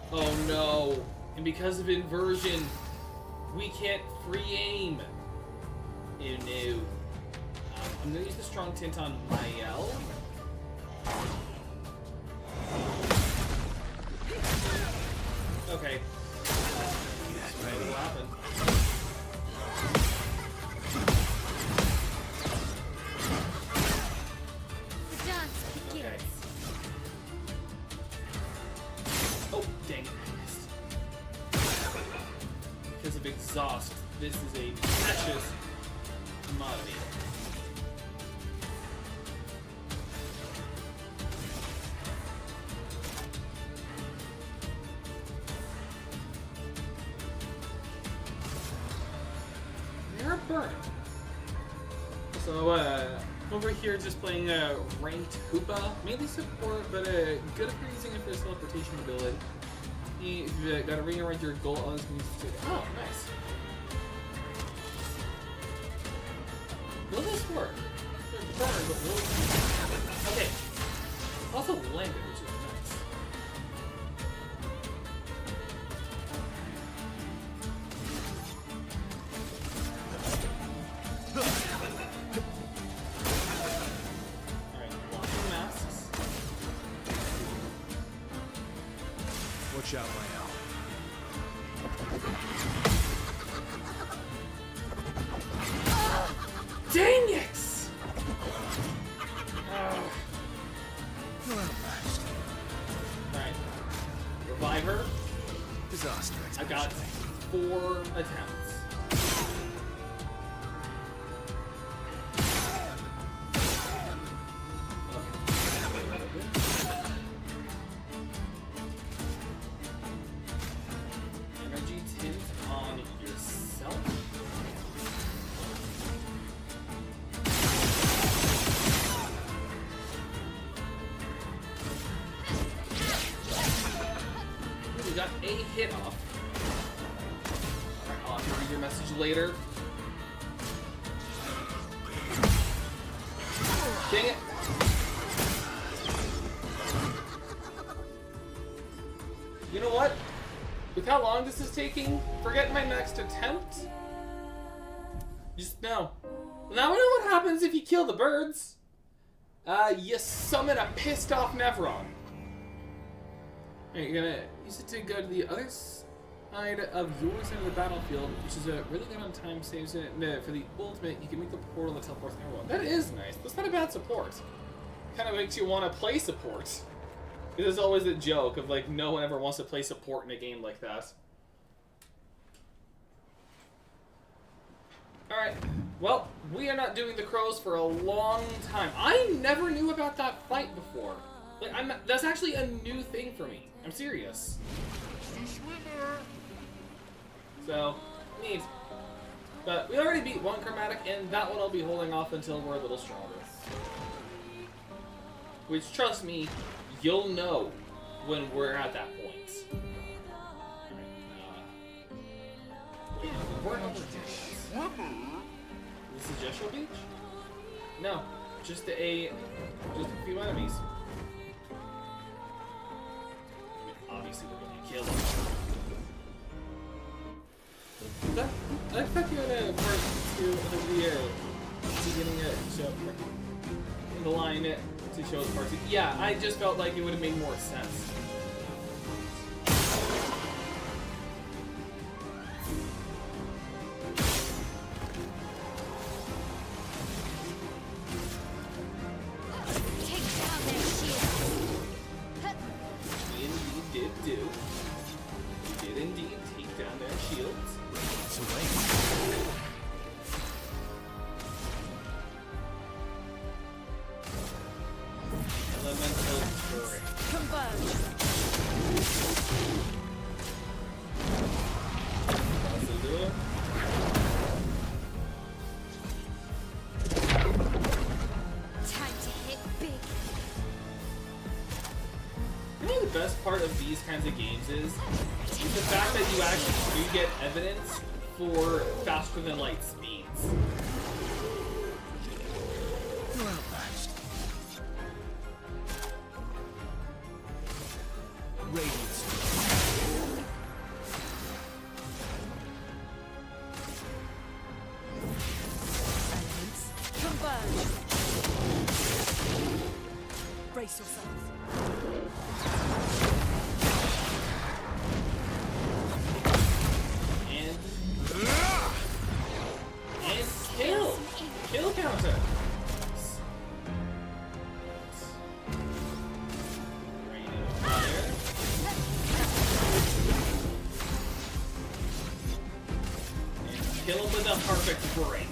Oh no! And because of inversion, we can't free aim. Oh no. I'm gonna use the strong tint on Mael. Okay. What will happen? The dance begins. Okay. Oh, dang it. I missed. Because of exhaust, this is a precious commodity. They're burning. So, over here just playing ranked Hoopa, mainly support, but good if you're using it for his teleportation ability. You've got a ring around your goal. Oh, nice. Will this work? They're burned, but will it... Okay. Also landed, which is nice. Alright, launching masks. Watch out, Mael. I've got 4 attempts. Energy tint on yourself. We got a hit off. Alright, I'll have to read your message later. Dang it! You know what? With how long this is taking, forget my next attempt. Just no. Now I know what happens if you kill the birds. You summon a pissed off Nevron. You're gonna use it to go to the other side of your side of the battlefield, which is a really good on time saves it. For the ultimate, you can make the portal that teleports everyone. That is nice. That's not a bad support. Kind of makes you want to play support. There's always a joke of like no one ever wants to play support in a game like that. Alright, well, we are not doing the crows for a long time. I never knew about that fight before. Like, that's actually a new thing for me. I'm serious. So, neat. But we already beat one chromatic, and that one I'll be holding off until we're a little stronger. Which, trust me, you'll know when we're at that point. This is Joshua Beach? No, just a few enemies. I mean, obviously we're gonna kill them. I thought you had a part 2 of the beginning show in the line to show us part 2. Yeah, I just felt like it would have made more sense. Part of these kinds of games is the fact that you actually do get evidence for faster than light speeds. Well matched. Radiance. Elements converge. Brace yourself. Kill counter! Rain of fire. And kill him with a perfect break.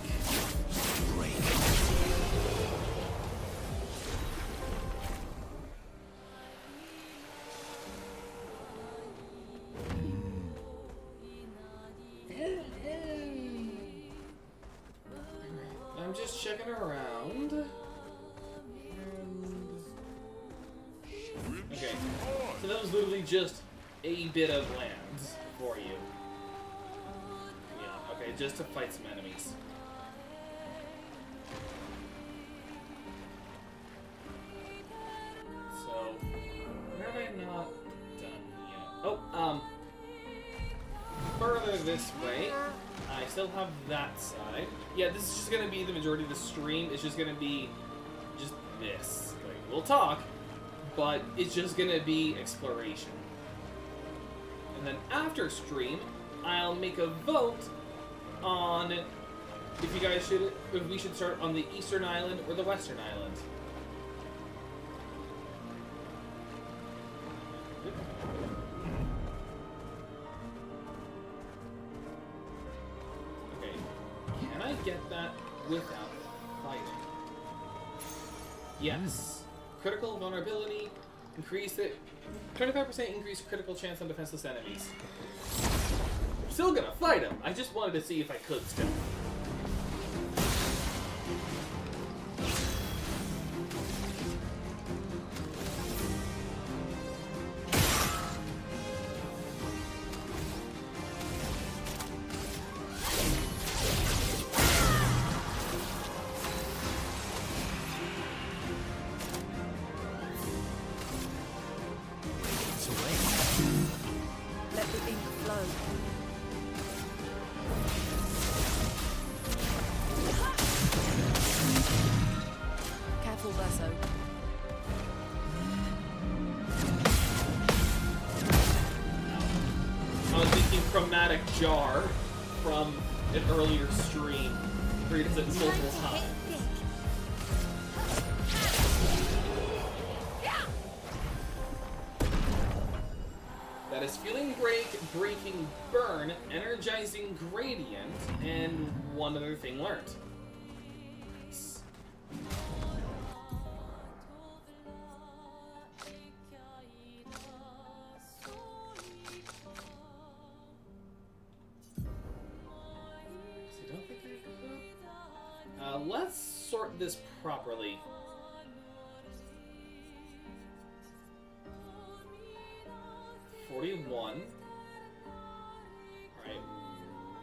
I'm just checking around. Okay, so that was literally just a bit of land for you. Yeah, okay, just to fight some enemies. So, where have I not done yet? Oh, further this way. I still have that side. Yeah, this is just gonna be the majority of the stream. It's just gonna be just this. Like, we'll talk, but it's just gonna be exploration. And then after stream, I'll make a vote on if we should start on the Eastern Island or the Western Island. get that without fighting. Yes. Critical vulnerability. Increase it. 25% increased critical chance on defenseless enemies. I'm still gonna fight him. I just wanted to see if I could still. Let the ink flow. Careful, Verso. I was thinking chromatic jar from an earlier stream where he does it multiple times. That is Feeling Break, Breaking Burn, Energizing Gradient, and one other thing learned. Nice. I don't think I could. Let's sort this properly. $41. Alright.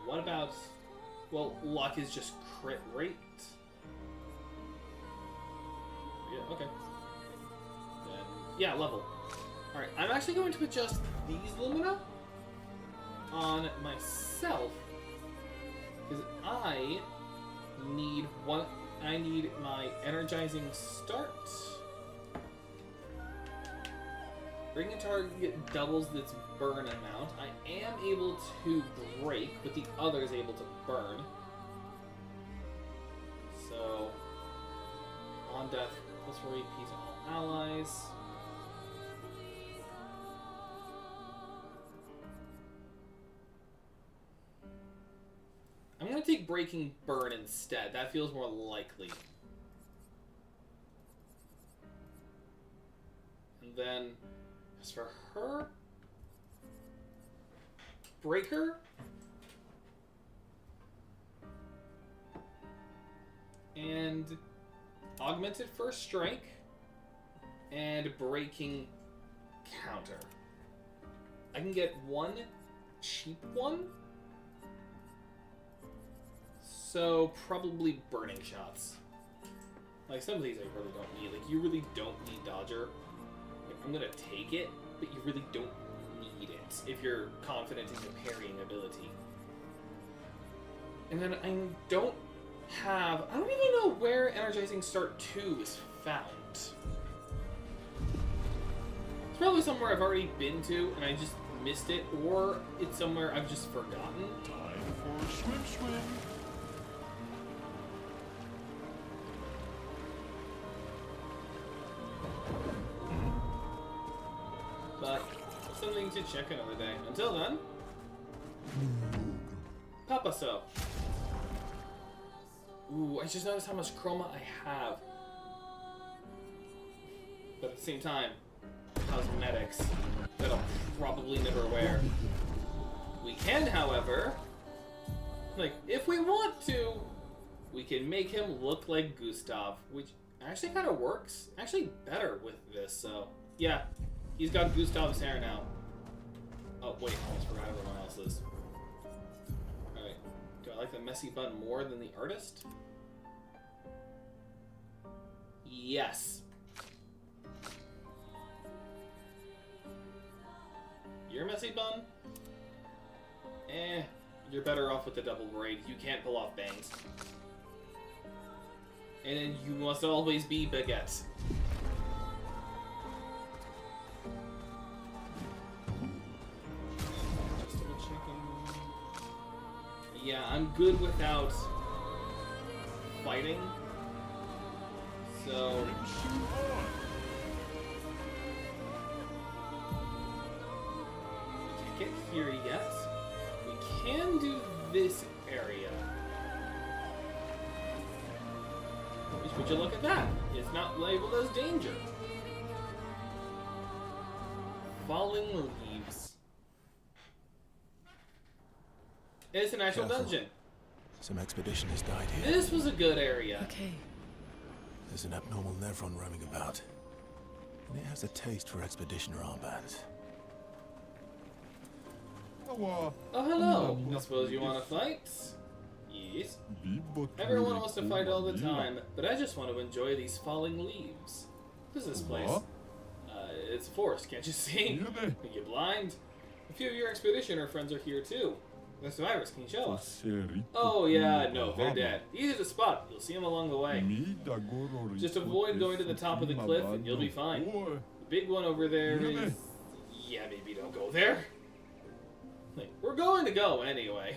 What about... Well, luck is just crit rate. Yeah, okay. Then, yeah, level. Alright, I'm actually going to adjust these lumina on myself. Because I need one... I need my energizing start. Breaking target doubles its burn amount. I am able to break, but the other is able to burn. So, on death, plus 4 AP to all allies. I'm going to take Breaking Burn instead. That feels more likely. And then... as for her, Breaker, and Augmented First Strike, and Breaking Counter. I can get one cheap one, so probably Burning Shots. Like, some of these I really don't need. Like, you really don't need Dodger. I'm gonna take it, but you really don't need it if you're confident in your parrying ability. And then I don't even know where Energizing Start 2 is found. It's probably somewhere I've already been to and I just missed it, or it's somewhere I've just forgotten. Time for swim swim. But something to check another day. Until then, Papa So. Ooh, I just noticed how much chroma I have. But at the same time, cosmetics that I'll probably never wear. We can, however, like, if we want to, we can make him look like Gustav, which actually kind of works. Actually better with this, so yeah. He's got Gustav's hair now. Oh, wait, I almost forgot everyone else's. Alright. Do I like the messy bun more than the artist? Yes. Your messy bun? You're better off with the double braid. You can't pull off bangs. And then you must always be baguette. Yeah, I'm good without fighting. So we can't get here yet. We can do this area. you look at that? It's not labeled as danger. Falling leaves. It's an actual Careful. dungeon. Some expeditioners died here. This was a good area. Okay. There's an abnormal Nevron roaming about. And it has a taste for expeditioner armbands. Oh, hello. I suppose you want to fight? Yes. Everyone wants to fight all the time, but I just want to enjoy these falling leaves. What is this place? It's a forest, can't you see? Are you blind? A few of your expeditioner friends are here too. The survivors, can you show us? Oh yeah, no, they're dead. Easy to spot. You'll see them along the way. Just avoid going to the top of the cliff and you'll be fine. The big one over there is... Yeah, maybe don't go there. Like, we're going to go anyway.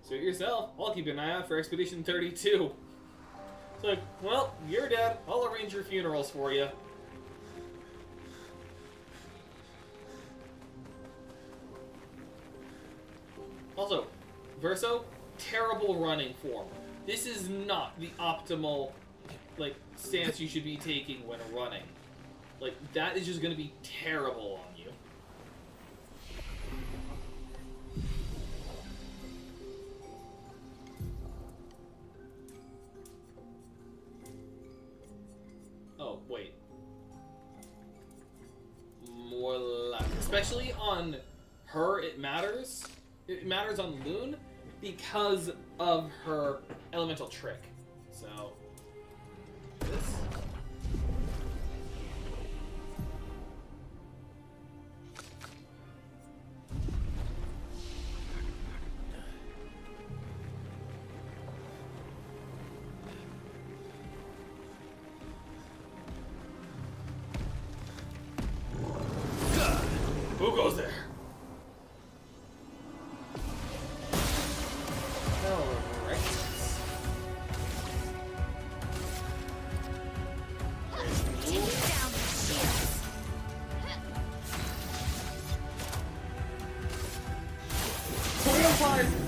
Suit yourself. I'll keep an eye out for Expedition 32. It's like, well, you're dead. I'll arrange your funerals for you. Also, Verso, terrible running form. This is not the optimal, like, stance you should be taking when running. Like, that is just going to be terrible on you. Oh, wait. More luck. Especially on her, it matters. It matters on Loon because of her elemental trick. So, this. Who goes there?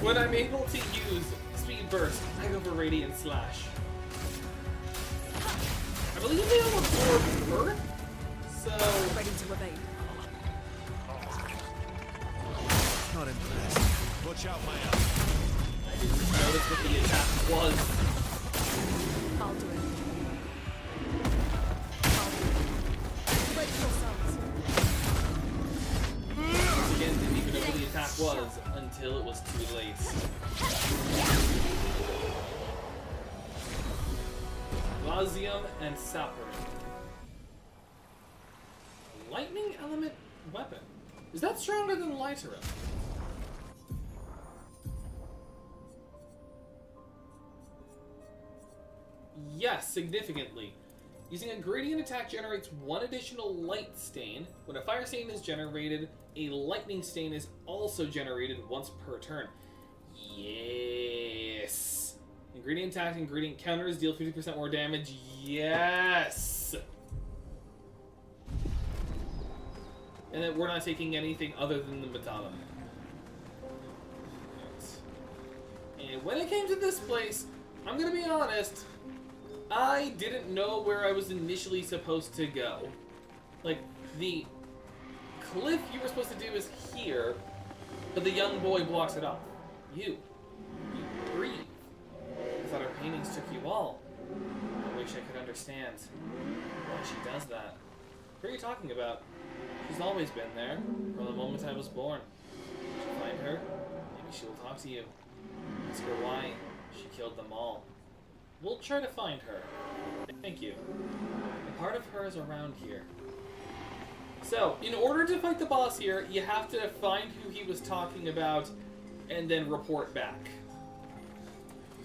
When I'm able to use Speed Burst, I go for Radiant Slash. I believe they all absorb Earth, so... Ready to evade. Not impressed. Watch out, my elf. I didn't notice what the attack was. I'll do it. Brace yourselves. Again, didn't even know what the attack was until it was too late. Glausium and Sapphire. Lightning element weapon. Is that stronger than Lightering? Yes, significantly. Using a gradient attack generates one additional light stain. When a fire stain is generated, a lightning stain is also generated once per turn. Yes! Ingredient attack and ingredient counters deal 50% more damage. Yes! And then we're not taking anything other than the Madonna. And when it came to this place, I'm gonna be honest, I didn't know where I was initially supposed to go. Like, the cliff you were supposed to do is here, but the young boy blocks it off. You breathe. I thought her paintings took you all. I wish I could understand why she does that. What are you talking about? She's always been there, from the moment I was born. Did you find her? Maybe she will talk to you. Ask her why she killed them all. We'll try to find her. Thank you. A part of her is around here. So, in order to fight the boss here, you have to find who he was talking about and then report back.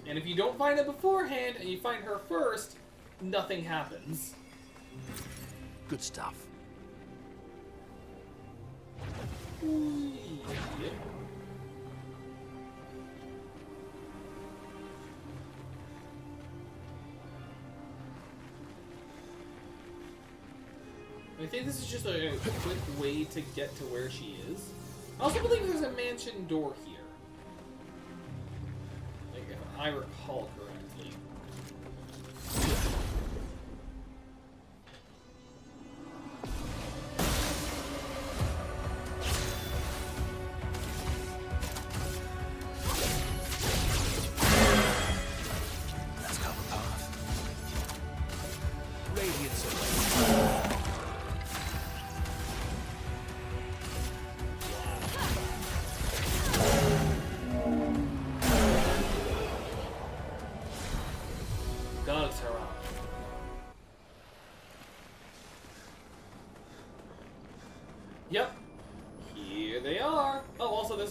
And if you don't find it beforehand and you find her first, nothing happens. Good stuff. Yep. I think this is just a quick way to get to where she is. I also believe there's a mansion door here. Like, if I recall correctly.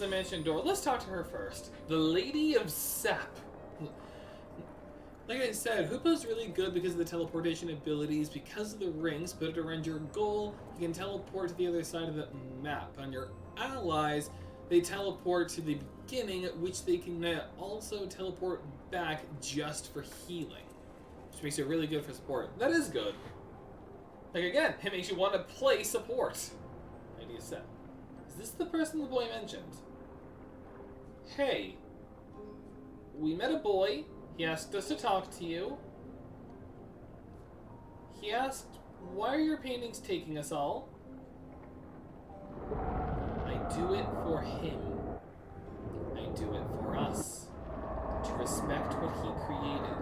I mentioned Dora. Let's talk to her first. The Lady of Sap. Like I said, Hoopa's really good because of the teleportation abilities. Because of the rings, put it around your goal, you can teleport to the other side of the map. On your allies, they teleport to the beginning, which they can also teleport back just for healing. Which makes it really good for support. That is good. Like again, it makes you want to play support. Lady of Sap. Is this the person the boy mentioned? Hey, we met a boy. He asked us to talk to you. He asked, why are your paintings taking us all? I do it for him. I do it for us. To respect what he created,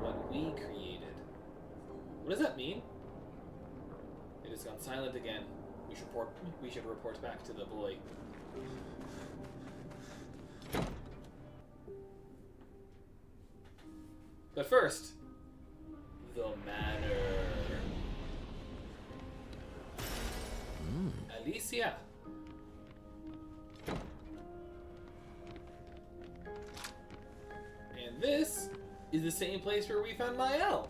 what we created. What does that mean? It has gone silent again. We should report back to the boy. But first, the manor. Alicia. And this is the same place where we found Mael.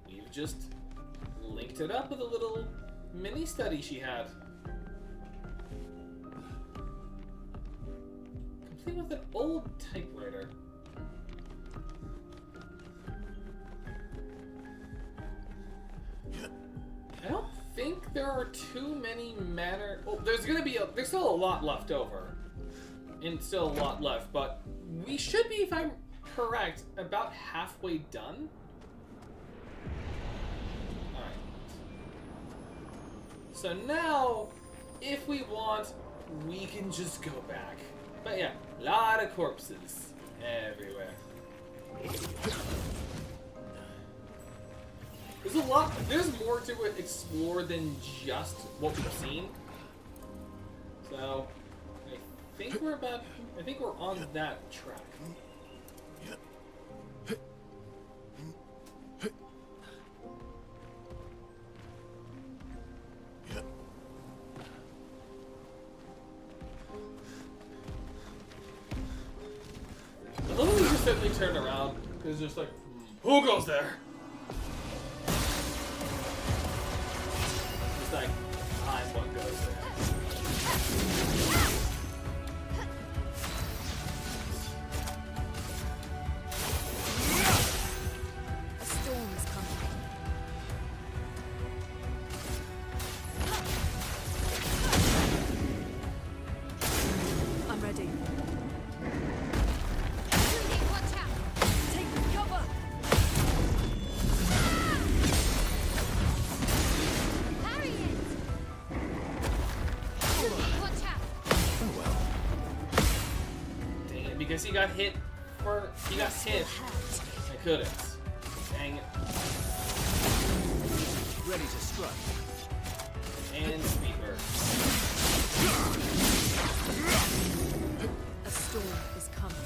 We've just linked it up with a little mini study she had. Complete with an old typewriter. I don't think there are too many manor. Oh, there's still a lot left over, and still a lot left. But we should be, if I'm correct, about halfway done. All right. So now, if we want, we can just go back. But yeah, a lot of corpses everywhere. There's more to it explore than just what we've seen. So, I think we're on that track. I love when we just suddenly turn around. It's just like, who goes there? It's like, I'm what goes there. A storm is coming. I'm ready. Watch out! Take cover! Parry it! Watch out! Dang it, because he got hit. I couldn't. Dang it. Ready to strike. And speed burst. A storm is coming.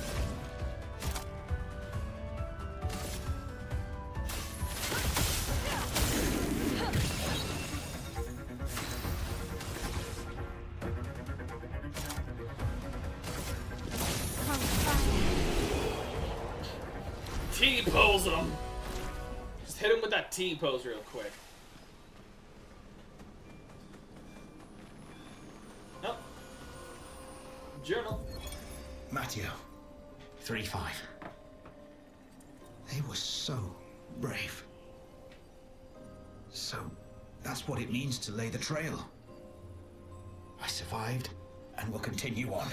T-pose him! Just hit him with that T-pose real quick. Oh. Journal. Matteo, 3-5. They were so brave. So, that's what it means to lay the trail. I survived and will continue on.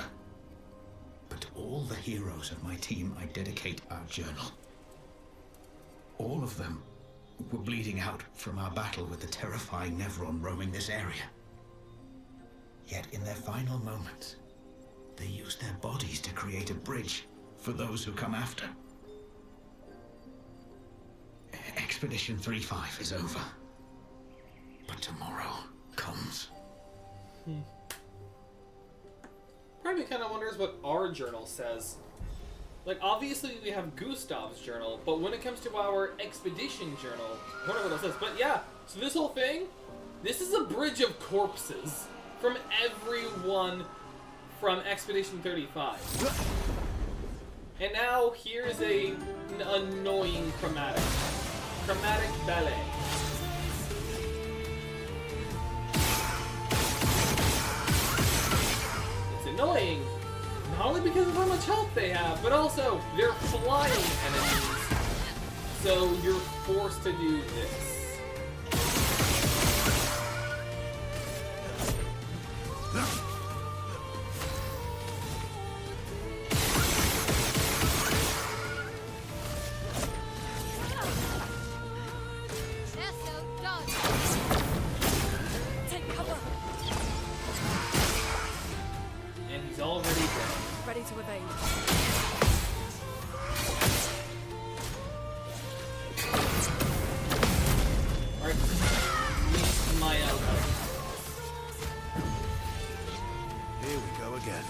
But to all the heroes of my team, I dedicate our journal. All of them were bleeding out from our battle with the terrifying Nevron roaming this area. Yet in their final moments, they used their bodies to create a bridge for those who come after. Expedition 3-5 is over. But tomorrow comes. Part of me kind of wonders what our journal says. Like, obviously we have Gustav's journal, but when it comes to our expedition journal, I don't know what it says. But yeah, so this whole thing, this is a bridge of corpses from everyone from Expedition 35. And now here's an annoying chromatic. Chromatic ballet. It's annoying, not only because of how much health they have, but also they're flying enemies. So you're forced to do this. Take cover. And he's already dead. Ready to evade. Alright. Release my elbow. Here we go again.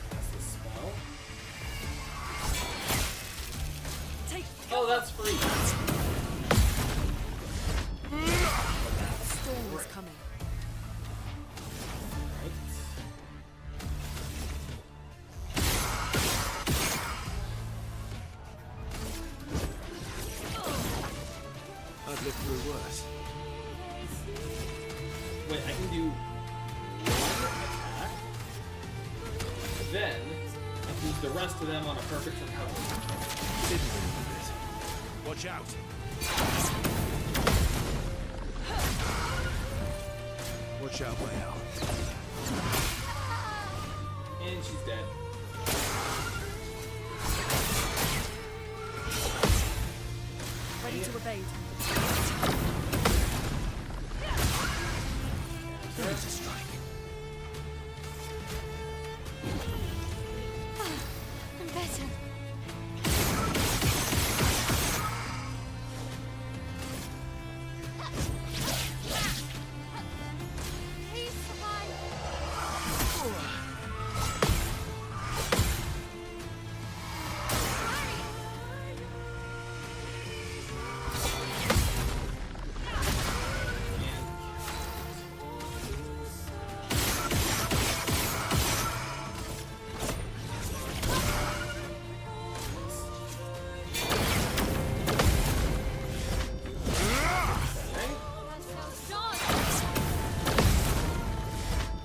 That's the spell. Take Oh, that's free. A storm is coming. Right. I've lived through worse. Wait, I can do one attack. Then I can use the rest of them on a perfect recovery. Didn't really do this. Watch out! Watch out, way out. And she's dead. Ready to evade. There is a strike. I'm better. Please survive.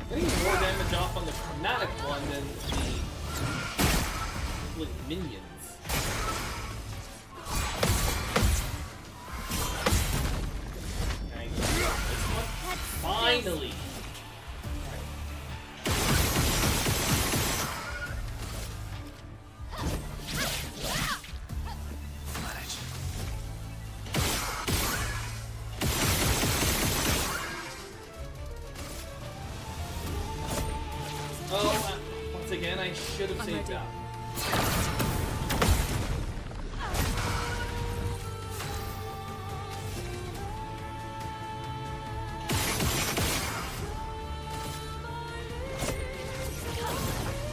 Getting more damage off on the chromatic one than the like, minions. Can I get this one? Finally! Manage. Oh, once again, I should have saved ready. that.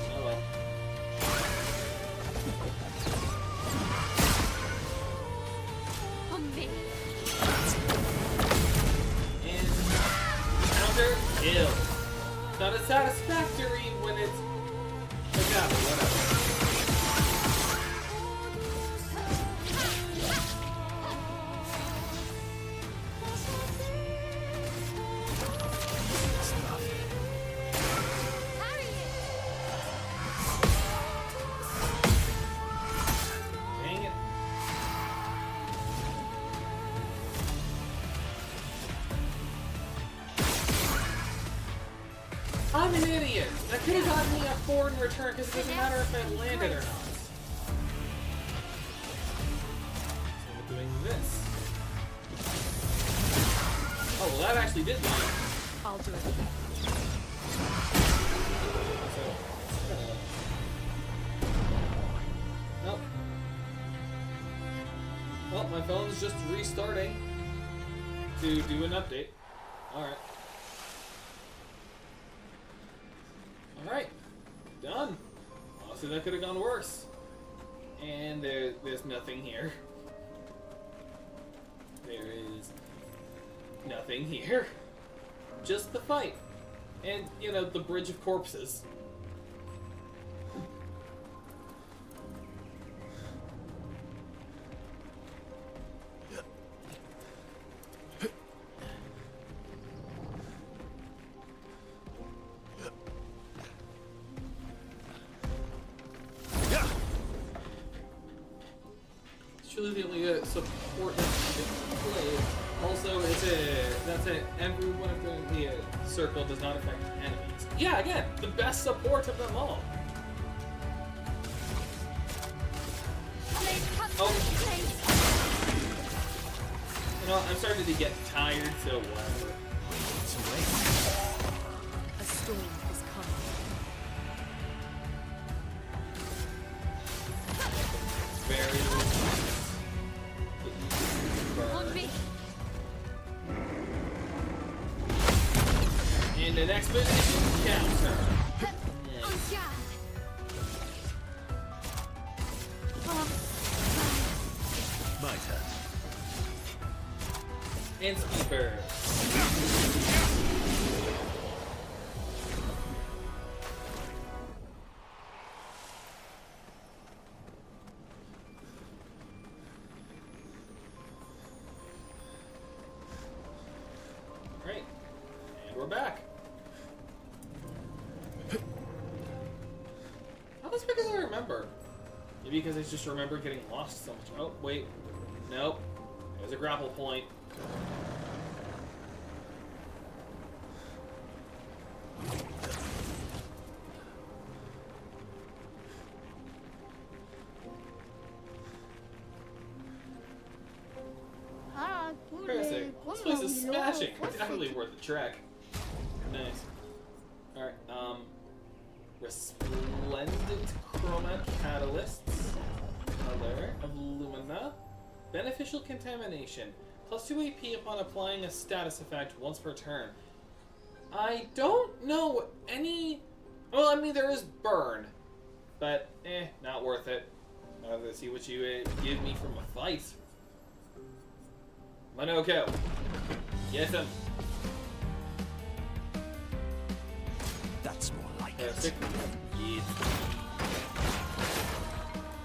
Oh well. On me. And counter kill. Not as satisfactory when it's like that, but whatever. Carry it. Dang it. I'm an idiot. That could have gotten me a 4 in return because it doesn't matter if it landed or not. So we're doing this. Oh, well, that actually did land. I'll do it. Nope. Well, my phone's just restarting to do an update. Alright. Alright. Done. Honestly, that could have gone worse. And there's nothing here. There is nothing here. Just the fight. And, you know, the bridge of corpses. It's really the only support that you can play. Also, every one of the circle does not affect enemies. Yeah, again, the best support of them all. Oh. You know, I'm starting to get tired, so whatever. A storm is coming. Very On me. and an expedition counter. Nice. My turn. And Speedbird. Great. And we're back. Not as big as I remember. Maybe because I just remember getting lost so much. Oh, wait. Nope. There's a grapple point. Fantastic. This place is smashing. Definitely worth the trek. Nice. Alright, Resplendent Chroma Catalysts. Color of Lumina. Beneficial Contamination. Plus 2 AP upon applying a status effect once per turn. I don't know any... Well, I mean, there is Burn. But, not worth it. Let's see what you give me from a fight. Monoko. Get him. That's more like Perfect. it.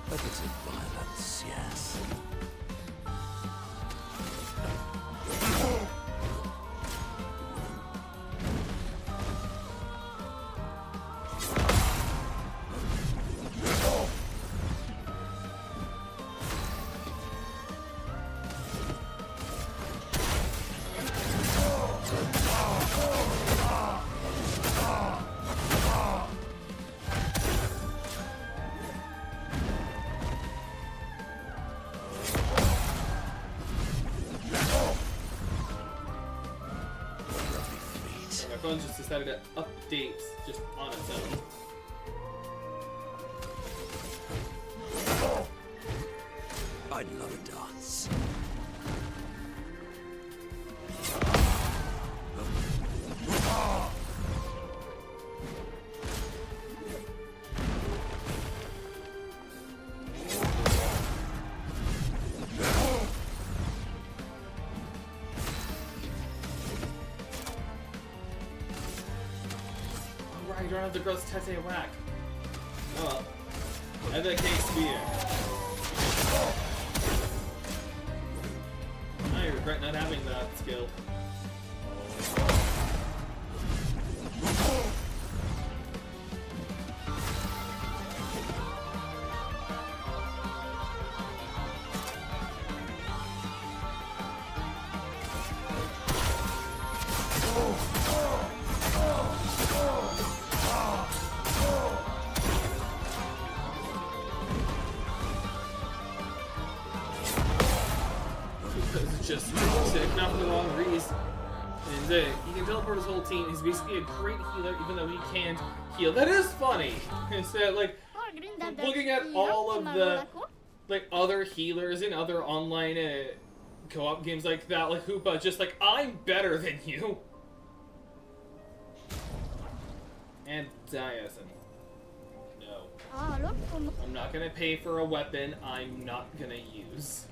A bit of violence, yes. My phone just decided to update just on its own. I love a dance. You don't have the gross Tete whack. Oh well. I have that case spear. I regret not having that skill. Just not for the wrong reason. And he can teleport his whole team. He's basically a great healer, even though he can't heal. That is funny. Instead, like looking at all of the other healers in other online co-op games like that, like Hoopa, just like I'm better than you. And Diasen. No. I'm not gonna pay for a weapon I'm not gonna use.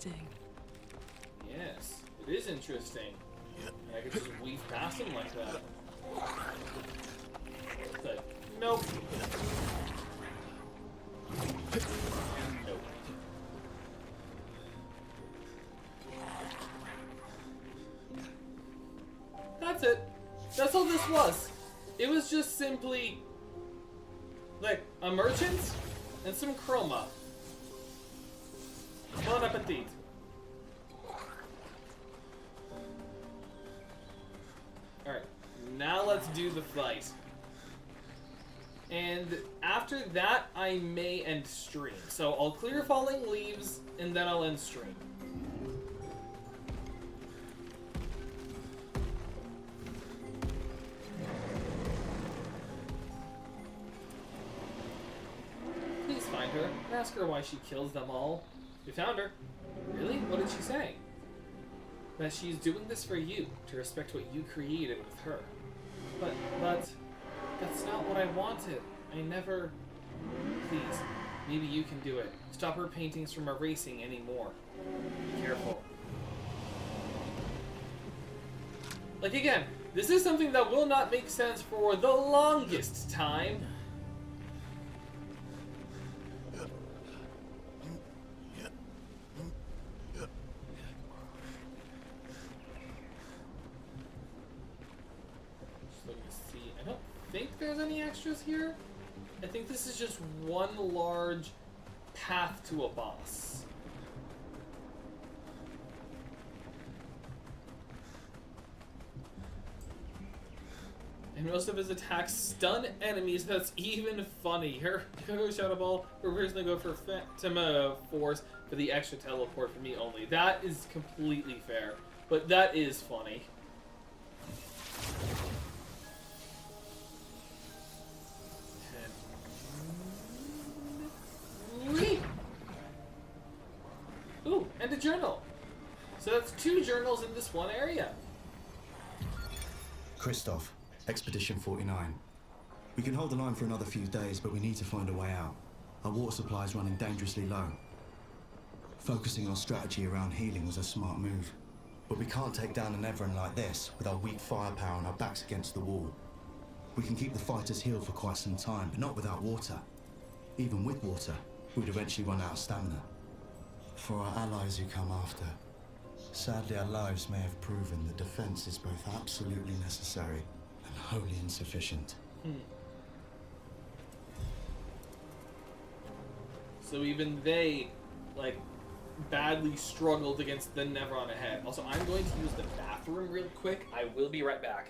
interesting. Yes, it is interesting. And I could just weave past him like that. But, nope. Nope. That's it. That's all this was. It was just simply, like, a merchant and some chroma. Bon appetit. Alright, now let's do the fight. And after that, I may end stream. So I'll clear falling leaves, and then I'll end stream. Please find her and ask her why she kills them all. We found her. Really? What did she say? That she's doing this for you, to respect what you created with her. But, that's not what I wanted. I never... Please, maybe you can do it. Stop her paintings from erasing anymore. Be careful. Like, again, this is something that will not make sense for the longest time. I think there's any extras here. I think this is just one large path to a boss. And most of his attacks stun enemies. That's even funnier. Go Shadow Ball. We're personally go for Phantom Force for the extra teleport for me only. That is completely fair, but that is funny. Ooh, and a journal. So that's 2 journals in this one area. Christoph, Expedition 49. We can hold the line for another few days, but we need to find a way out. Our water supply is running dangerously low. Focusing our strategy around healing was a smart move. But we can't take down an Everin like this with our weak firepower and our backs against the wall. We can keep the fighters healed for quite some time, but not without water. Even with water, we'd eventually run out of stamina. For our allies who come after, sadly our lives may have proven that defense is both absolutely necessary and wholly insufficient. So even they, like, badly struggled against the Nevron ahead. Also, I'm going to use the bathroom real quick. I will be right back.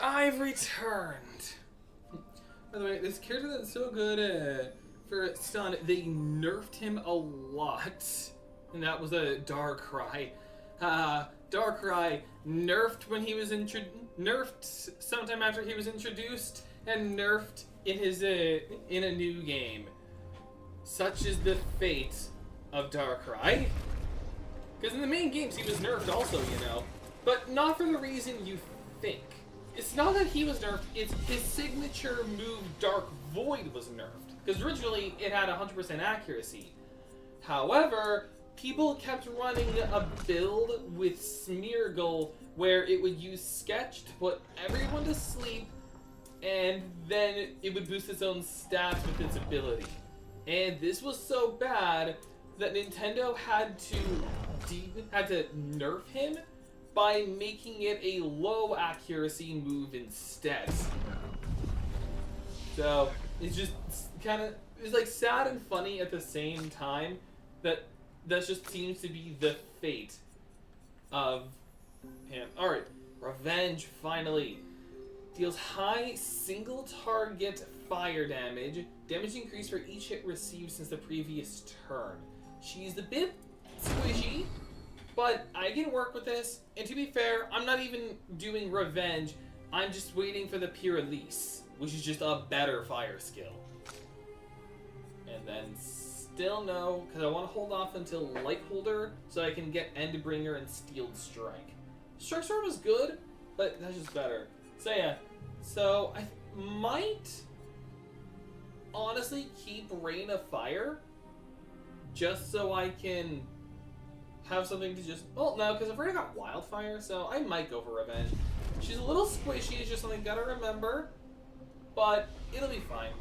I've returned. By the way, this character that's so good for stun, they nerfed him a lot. And that was a Darkrai. Darkrai nerfed when he was nerfed sometime after he was introduced, and nerfed in his in a new game. Such is the fate of Darkrai. Because in the main games he was nerfed also, you know. But not for the reason you think. It's not that he was nerfed, it's his signature move Dark Void was nerfed. Because originally it had 100% accuracy. However, people kept running a build with Smeargle where it would use Sketch to put everyone to sleep, and then it would boost its own stats with its ability. And this was so bad that Nintendo had to nerf him by making it a low accuracy move instead. So it's just it's like sad and funny at the same time that just seems to be the fate of him. Alright, Revenge finally. Deals high single target fire damage. Damage increase for each hit received since the previous turn. She's a bit squishy, but I can work with this. And to be fair, I'm not even doing Revenge. I'm just waiting for the Pyrrhus, which is just a better fire skill. And then still no, because I want to hold off until Lightholder so I can get Endbringer and Steeled Strike. Strike Storm is good, but that's just better. So yeah, so I might honestly keep Rain of Fire just so I can have something to just... Oh, no, because I've already got Wildfire, so I might go for Revenge. She's a little squishy, it's just something I gotta remember, but it'll be fine.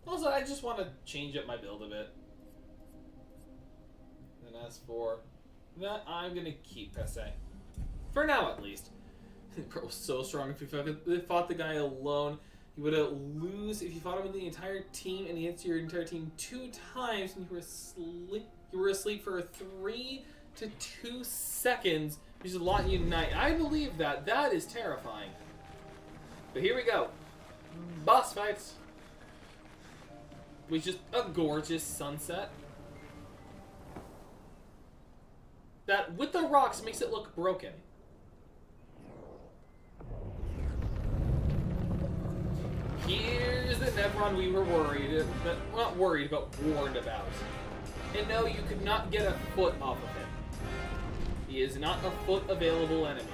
Also, I just want to change up my build a bit. And as for that, I'm gonna keep Pesse. For now, at least. Bro was so strong. If you fought the guy alone, you would lose if you fought him with the entire team and he hits your entire team 2 times and you were asleep. You were asleep for 3 to 2 seconds, which is a lot unite. I believe that. That is terrifying. But here we go. Boss fights. Which is a gorgeous sunset. That, with the rocks, makes it look broken. Here's the Nevron we were worried, but not worried, but warned about. And no, you could not get a foot off of him. He is not a foot available enemy.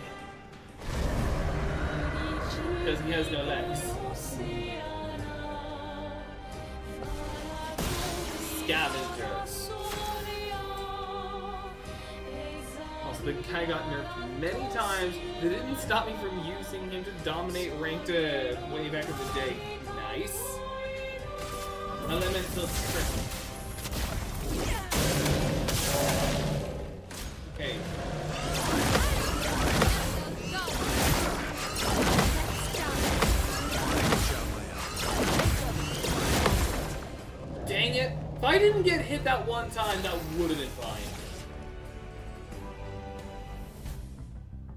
Because he has no legs. Scavengers. Also, the guy got nerfed many times. That didn't stop me from using him to dominate ranked way back in the day. Nice. Elemental Trick. Okay. Dang it. If I didn't get hit that one time, that would have been fine.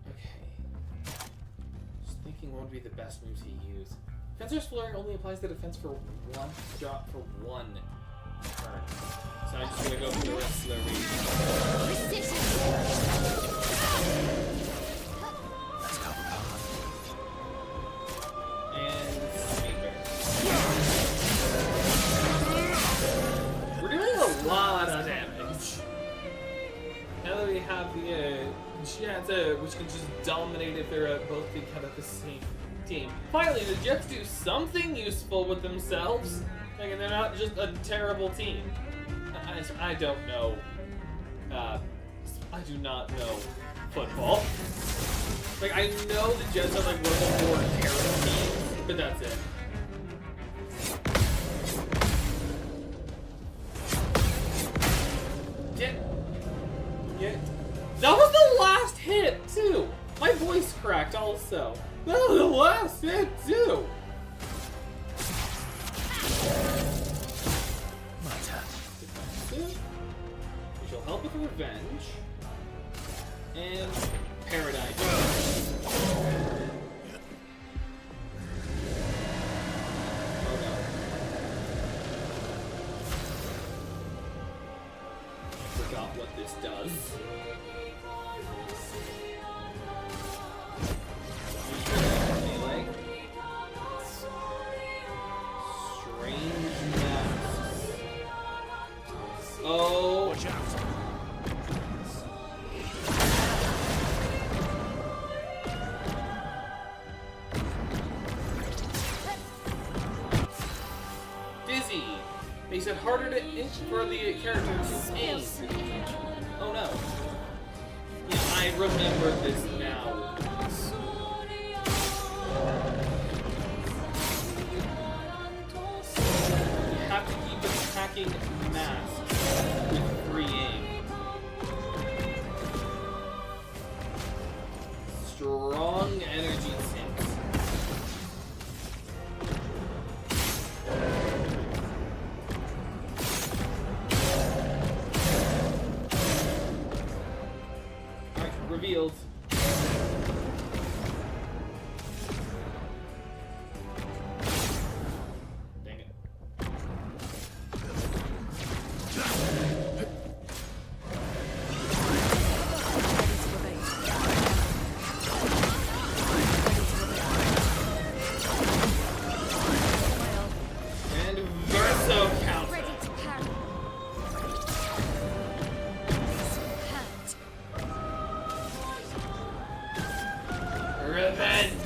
Okay. Just thinking what would be the best moves he used. Fencer's Flurry only applies the defense for one drop for 1 turn. So I'm just gonna go for the Wrestler Let's go, and Sweeper. We're doing a lot of damage. Now that we have the Jets, which can just dominate if they're both kind of the same team. Finally, the Jets do something useful with themselves. Like, and they're not just a terrible team. I don't know. I do not know football. Like, I know the Jets are like one of the more terrible teams, but that's it. Yeah. That was the last hit, too! My voice cracked, also. That was the last hit, too! My turn. She'll help with revenge. And Paradise. Oh no. I forgot what this does. Melee. Strange masks. Oh. Watch out. Dizzy. Makes it harder to for the character to aim. Oh no. Yeah, I remember this now. You have to keep attacking mask with free aim. Strong energy sinks. Alright, revealed. Dang it. And Verso counter. Ready to parry. Hurt. Revenge.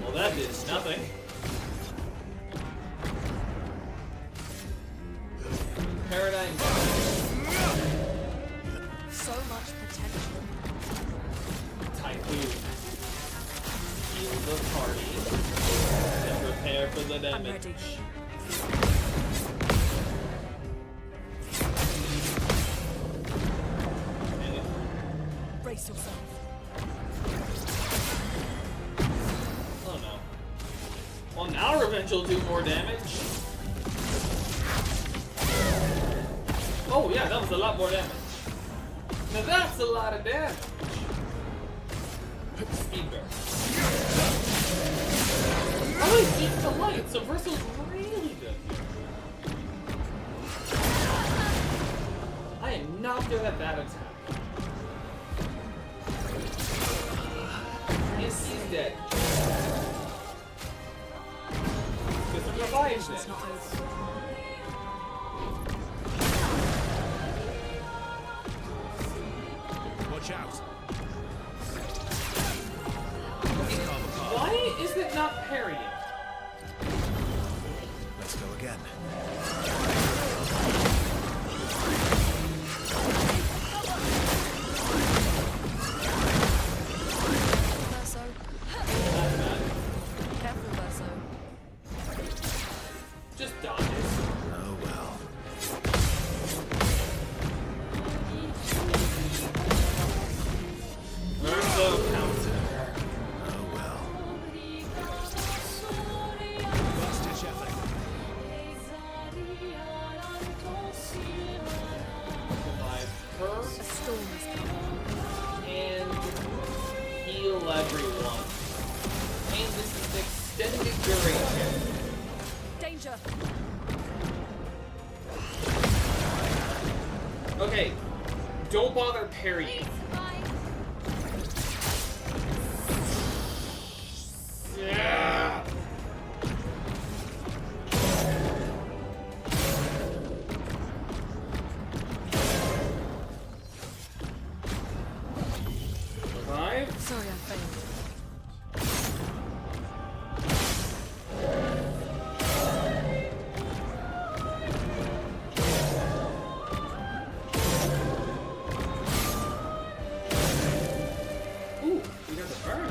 Well, that did nothing. Paradigm. So much potential. Typhoon. Heal the party. And prepare for the I'm damage. ready. Brace yourself. Oh no. Well, now Revenge will do more damage. Oh yeah, that was a lot more damage. Now that's a lot of damage. Speed bear. Oh, he keeps the light, so Verso's really good here. I am not good at that attack. Yes, he's dead. Because the revive's dead. It's not over. Watch out! Why is it not parrying? Let's go again. Verso. That's bad. Careful, Verso. Just dodges. Oh well. Verso counter. Oh well. Last ditch effort. Revive her. A storm is coming. And heal everyone. And this is extended duration. Danger. Okay, don't bother parrying. Yeah. Revive. Sorry, I failed. Ooh, we got the burn.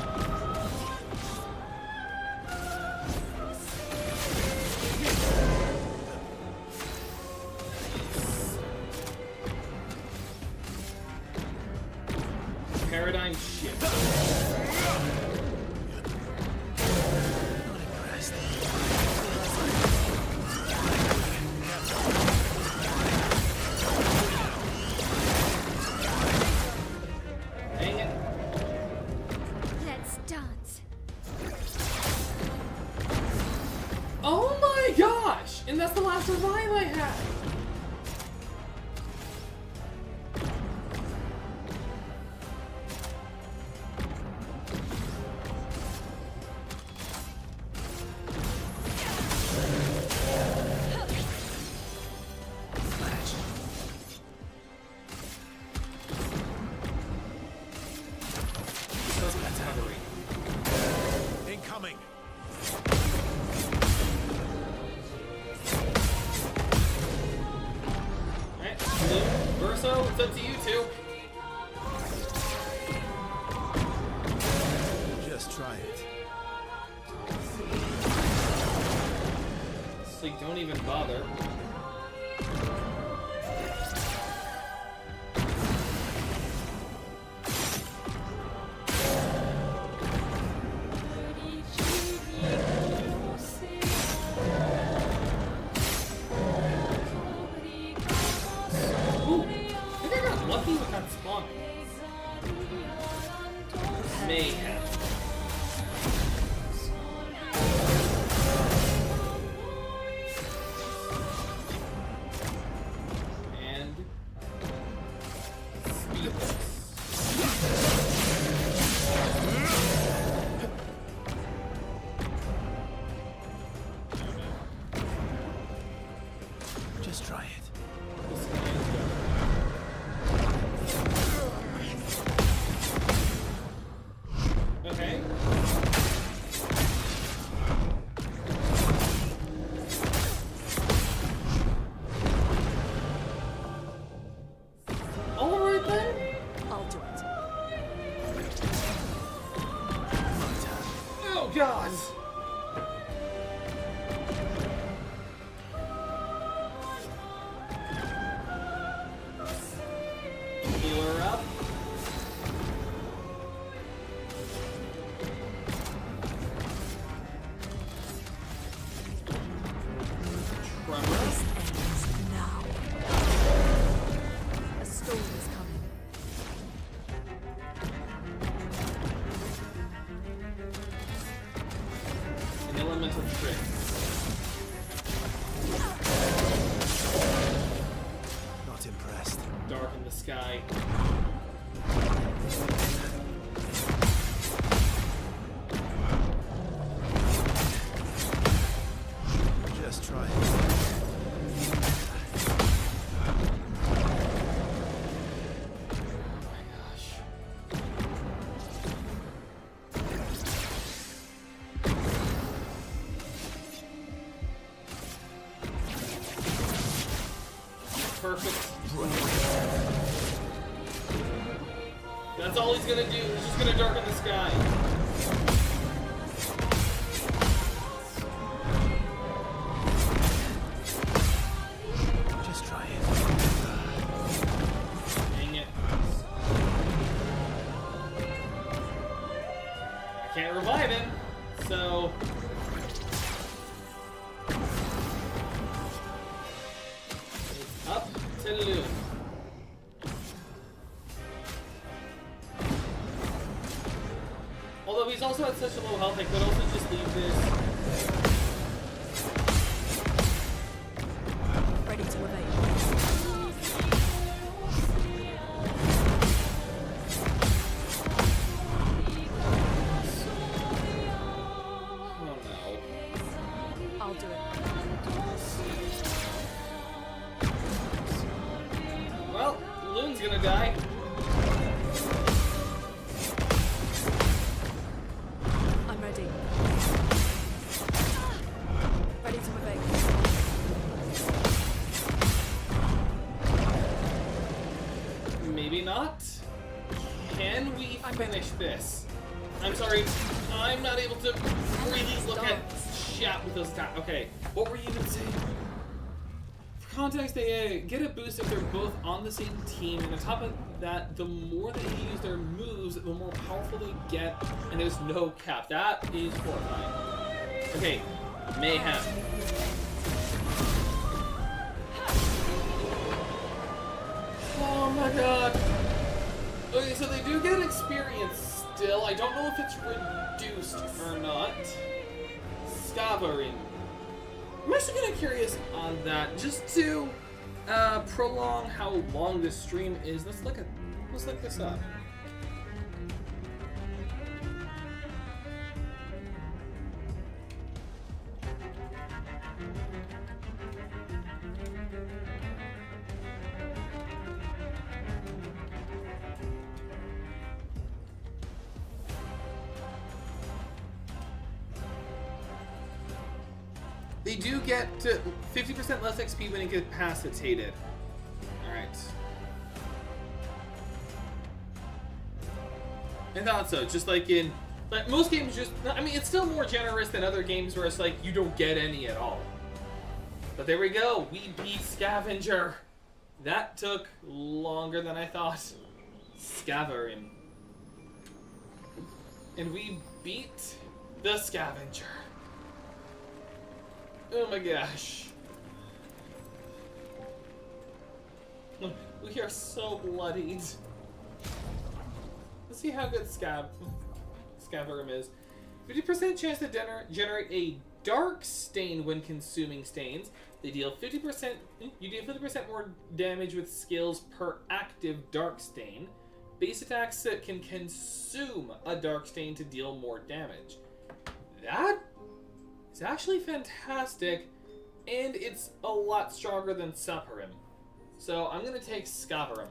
Paradigm shift. And that's the last revive I had! Incoming! Alright, Verso, it's up to you two. Just try it. So you don't even bother. Ooh, I think I got lucky with that spawn. Mayhem. And Just try it. Okay. Alright then. I'll do it. Oh god! Healer up. Tremor. This ends now. A storm is coming. An elemental trick. Not impressed. Dark in the sky. Just try it. Oh my gosh. Perfect. That's all he's gonna do. He's just gonna darken the sky. Just try it. Dang it. I can't revive him, so... It's up to Loon. Although he's also at such a low health, I could also just leave this. Ready to evade. Oh no. I'll do it. Well, Loon's gonna die. I'm ready. Ready to evade. Maybe not. Can we finish this? I'm sorry, I'm not able to really look at chat with those attacks. Okay, what were you even saying? For context, they get a boost if they're both on the same team, and on top of that, the more they use their moves, the more powerful they get, and there's no cap. That is horrifying. Okay, Mayhem. Oh my god. Okay, so they do get experience still. I don't know if it's reduced or not. Scavering. I'm actually kind of curious on that, just to prolong how long this stream is. Let's look this up. They do get to 50% less XP when incapacitated. Alright. I thought so, just like in... Like, most games just... I mean, it's still more generous than other games where it's like, you don't get any at all. But there we go, we beat Scavenger. That took longer than I thought. Scavering. And we beat the Scavenger. Oh my gosh. We are so bloodied. Let's see how good Scaverum is. 50% chance to generate a dark stain when consuming stains. They deal 50%. You deal 50% more damage with skills per active dark stain. Base attacks can consume a dark stain to deal more damage. That is actually fantastic, and it's a lot stronger than Saparim. So I'm gonna take Scavarum.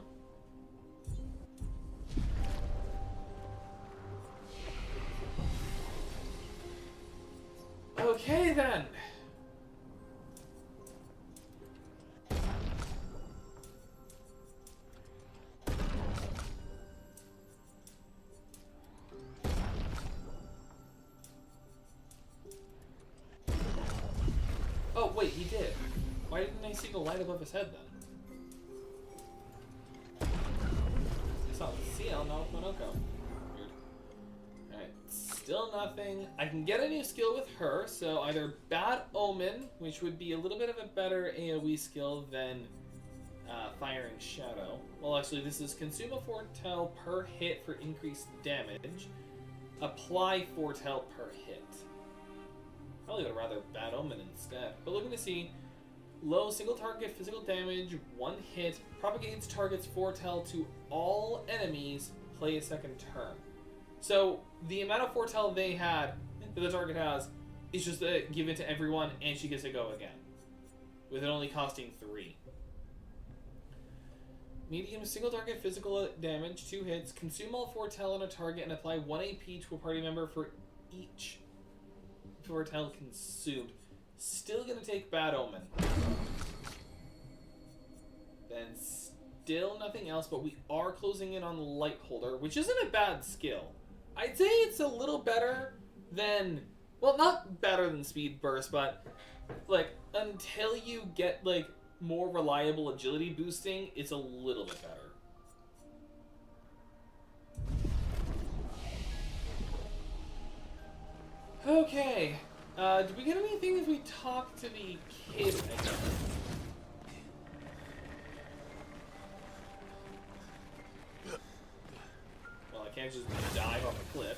Okay then. Oh, wait, he did. Why didn't I see the light above his head then? I saw the seal, now it's Monoko. Weird. Alright, still nothing. I can get a new skill with her, so either Bad Omen, which would be a little bit of a better AoE skill than Firing Shadow. Well, actually, this is Consume a Foretell per hit for increased damage. Apply Foretell per hit. Probably would rather Bad Omen instead. But looking to see low single target physical damage, 1 hit, propagates target's foretell to all enemies, play a second turn. So the amount of foretell they had that the target has is just given to everyone, and she gets to go again, with it only costing 3. Medium single target physical damage, 2 hits, consume all foretell on a target and apply 1 AP to a party member for each foretell consumed. Still gonna take Bad Omen. Then still nothing else, but we are closing in on Light Holder, which isn't a bad skill. I'd say it's a little better than, well, not better than Speed Burst, but like until you get like more reliable agility boosting, it's a little bit better. Okay, did we get anything if we talk to the kid again? Well, I can't just dive off a cliff.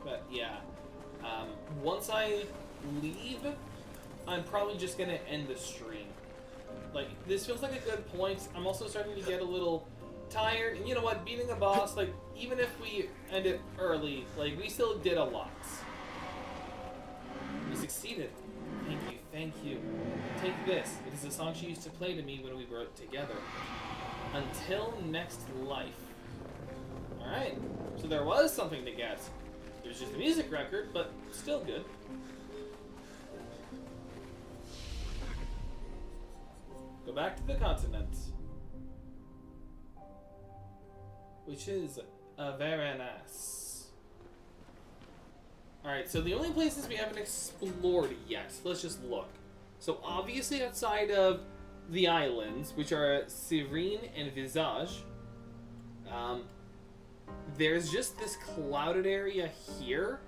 But yeah, once I leave, I'm probably just gonna end the stream. Like, this feels like a good point. I'm also starting to get a little tired, and you know what, beating a boss, like, even if we end it early, like, we still did a lot. We succeeded. Thank you, thank you. Take this. It is a song she used to play to me when we were together. Until next life. Alright, so there was something to get. It was just a music record, but still good. Go back to the continent. Which is very nice. Alright, so the only places we haven't explored yet, let's just look. So obviously outside of the islands, which are Serene and Visage, there's just this clouded area here.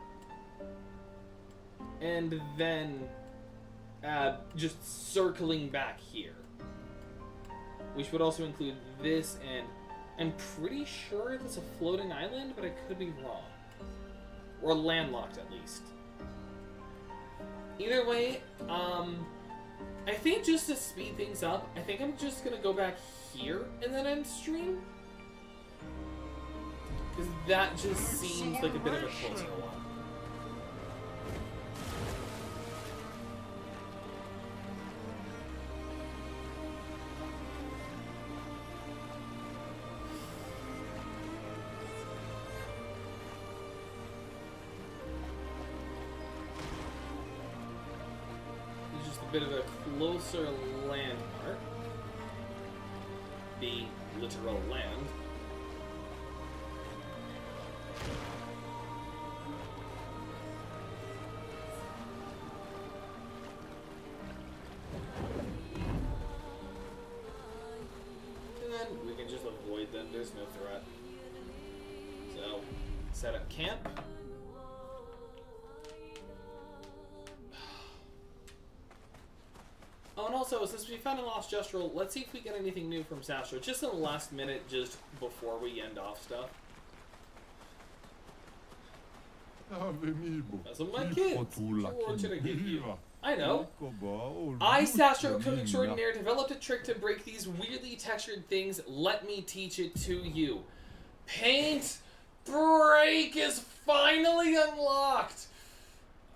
And then just circling back here. Which would also include this, and I'm pretty sure that's a floating island, but I could be wrong. Or landlocked, at least. Either way, I think just to speed things up, I think I'm just gonna go back here and then end stream. Because that just seems like a bit of a closer one. Bit of a closer landmark, the literal land. And then we can just avoid them, there's no threat. So, set up camp. Oh, and also, since we found a lost Gestural, let's see if we get anything new from Sastra. Just in the last minute, just before we end off stuff. That's what my kids. What should I give you? I know. I, Sastra, cook extraordinaire, developed a trick to break these weirdly textured things. Let me teach it to you. Paint Break is finally unlocked.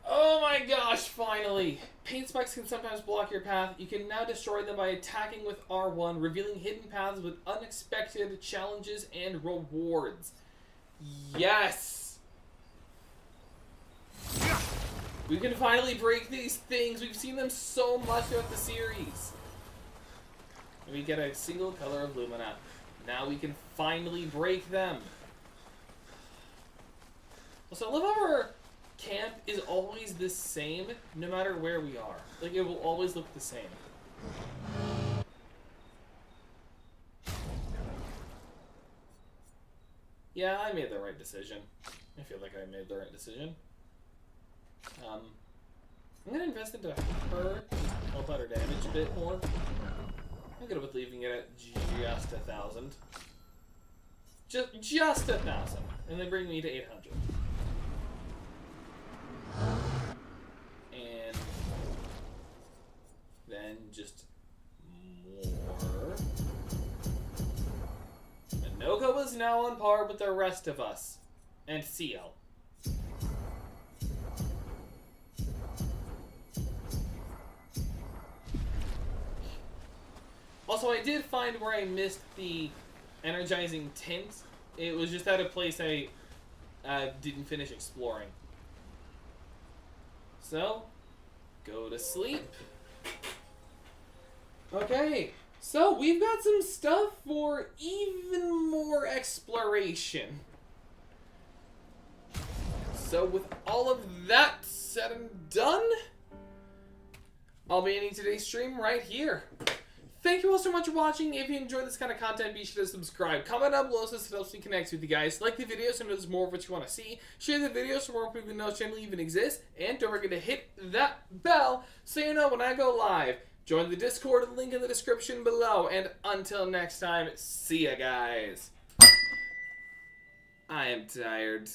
Oh my gosh, finally! Paint spikes can sometimes block your path. You can now destroy them by attacking with R1, revealing hidden paths with unexpected challenges and rewards. Yes! We can finally break these things. We've seen them so much throughout the series. We get a single color of Lumina. Now we can finally break them. Also, I love how our camp is always the same, no matter where we are. Like, it will always look the same. Yeah, I made the right decision. I feel like I made the right decision. I'm gonna invest into her to help out her damage a bit more. I'm good with leaving it at just 1,000. Just 1,000. And then bring me to 800. And then just more. Anoka was now on par with the rest of us. And CL. Also, I did find where I missed the energizing tint. It was just at a place I didn't finish exploring. So, go to sleep. Okay, so we've got some stuff for even more exploration. So with all of that said and done, I'll be ending today's stream right here. Thank you all so much for watching. If you enjoyed this kind of content, be sure to subscribe. Comment down below so it helps me connect with you guys. Like the video so there's more of what you want to see. Share the video so more people know this channel even exists. And don't forget to hit that bell so you know when I go live. Join the Discord, link in the description below. And until next time, see ya guys. I am tired.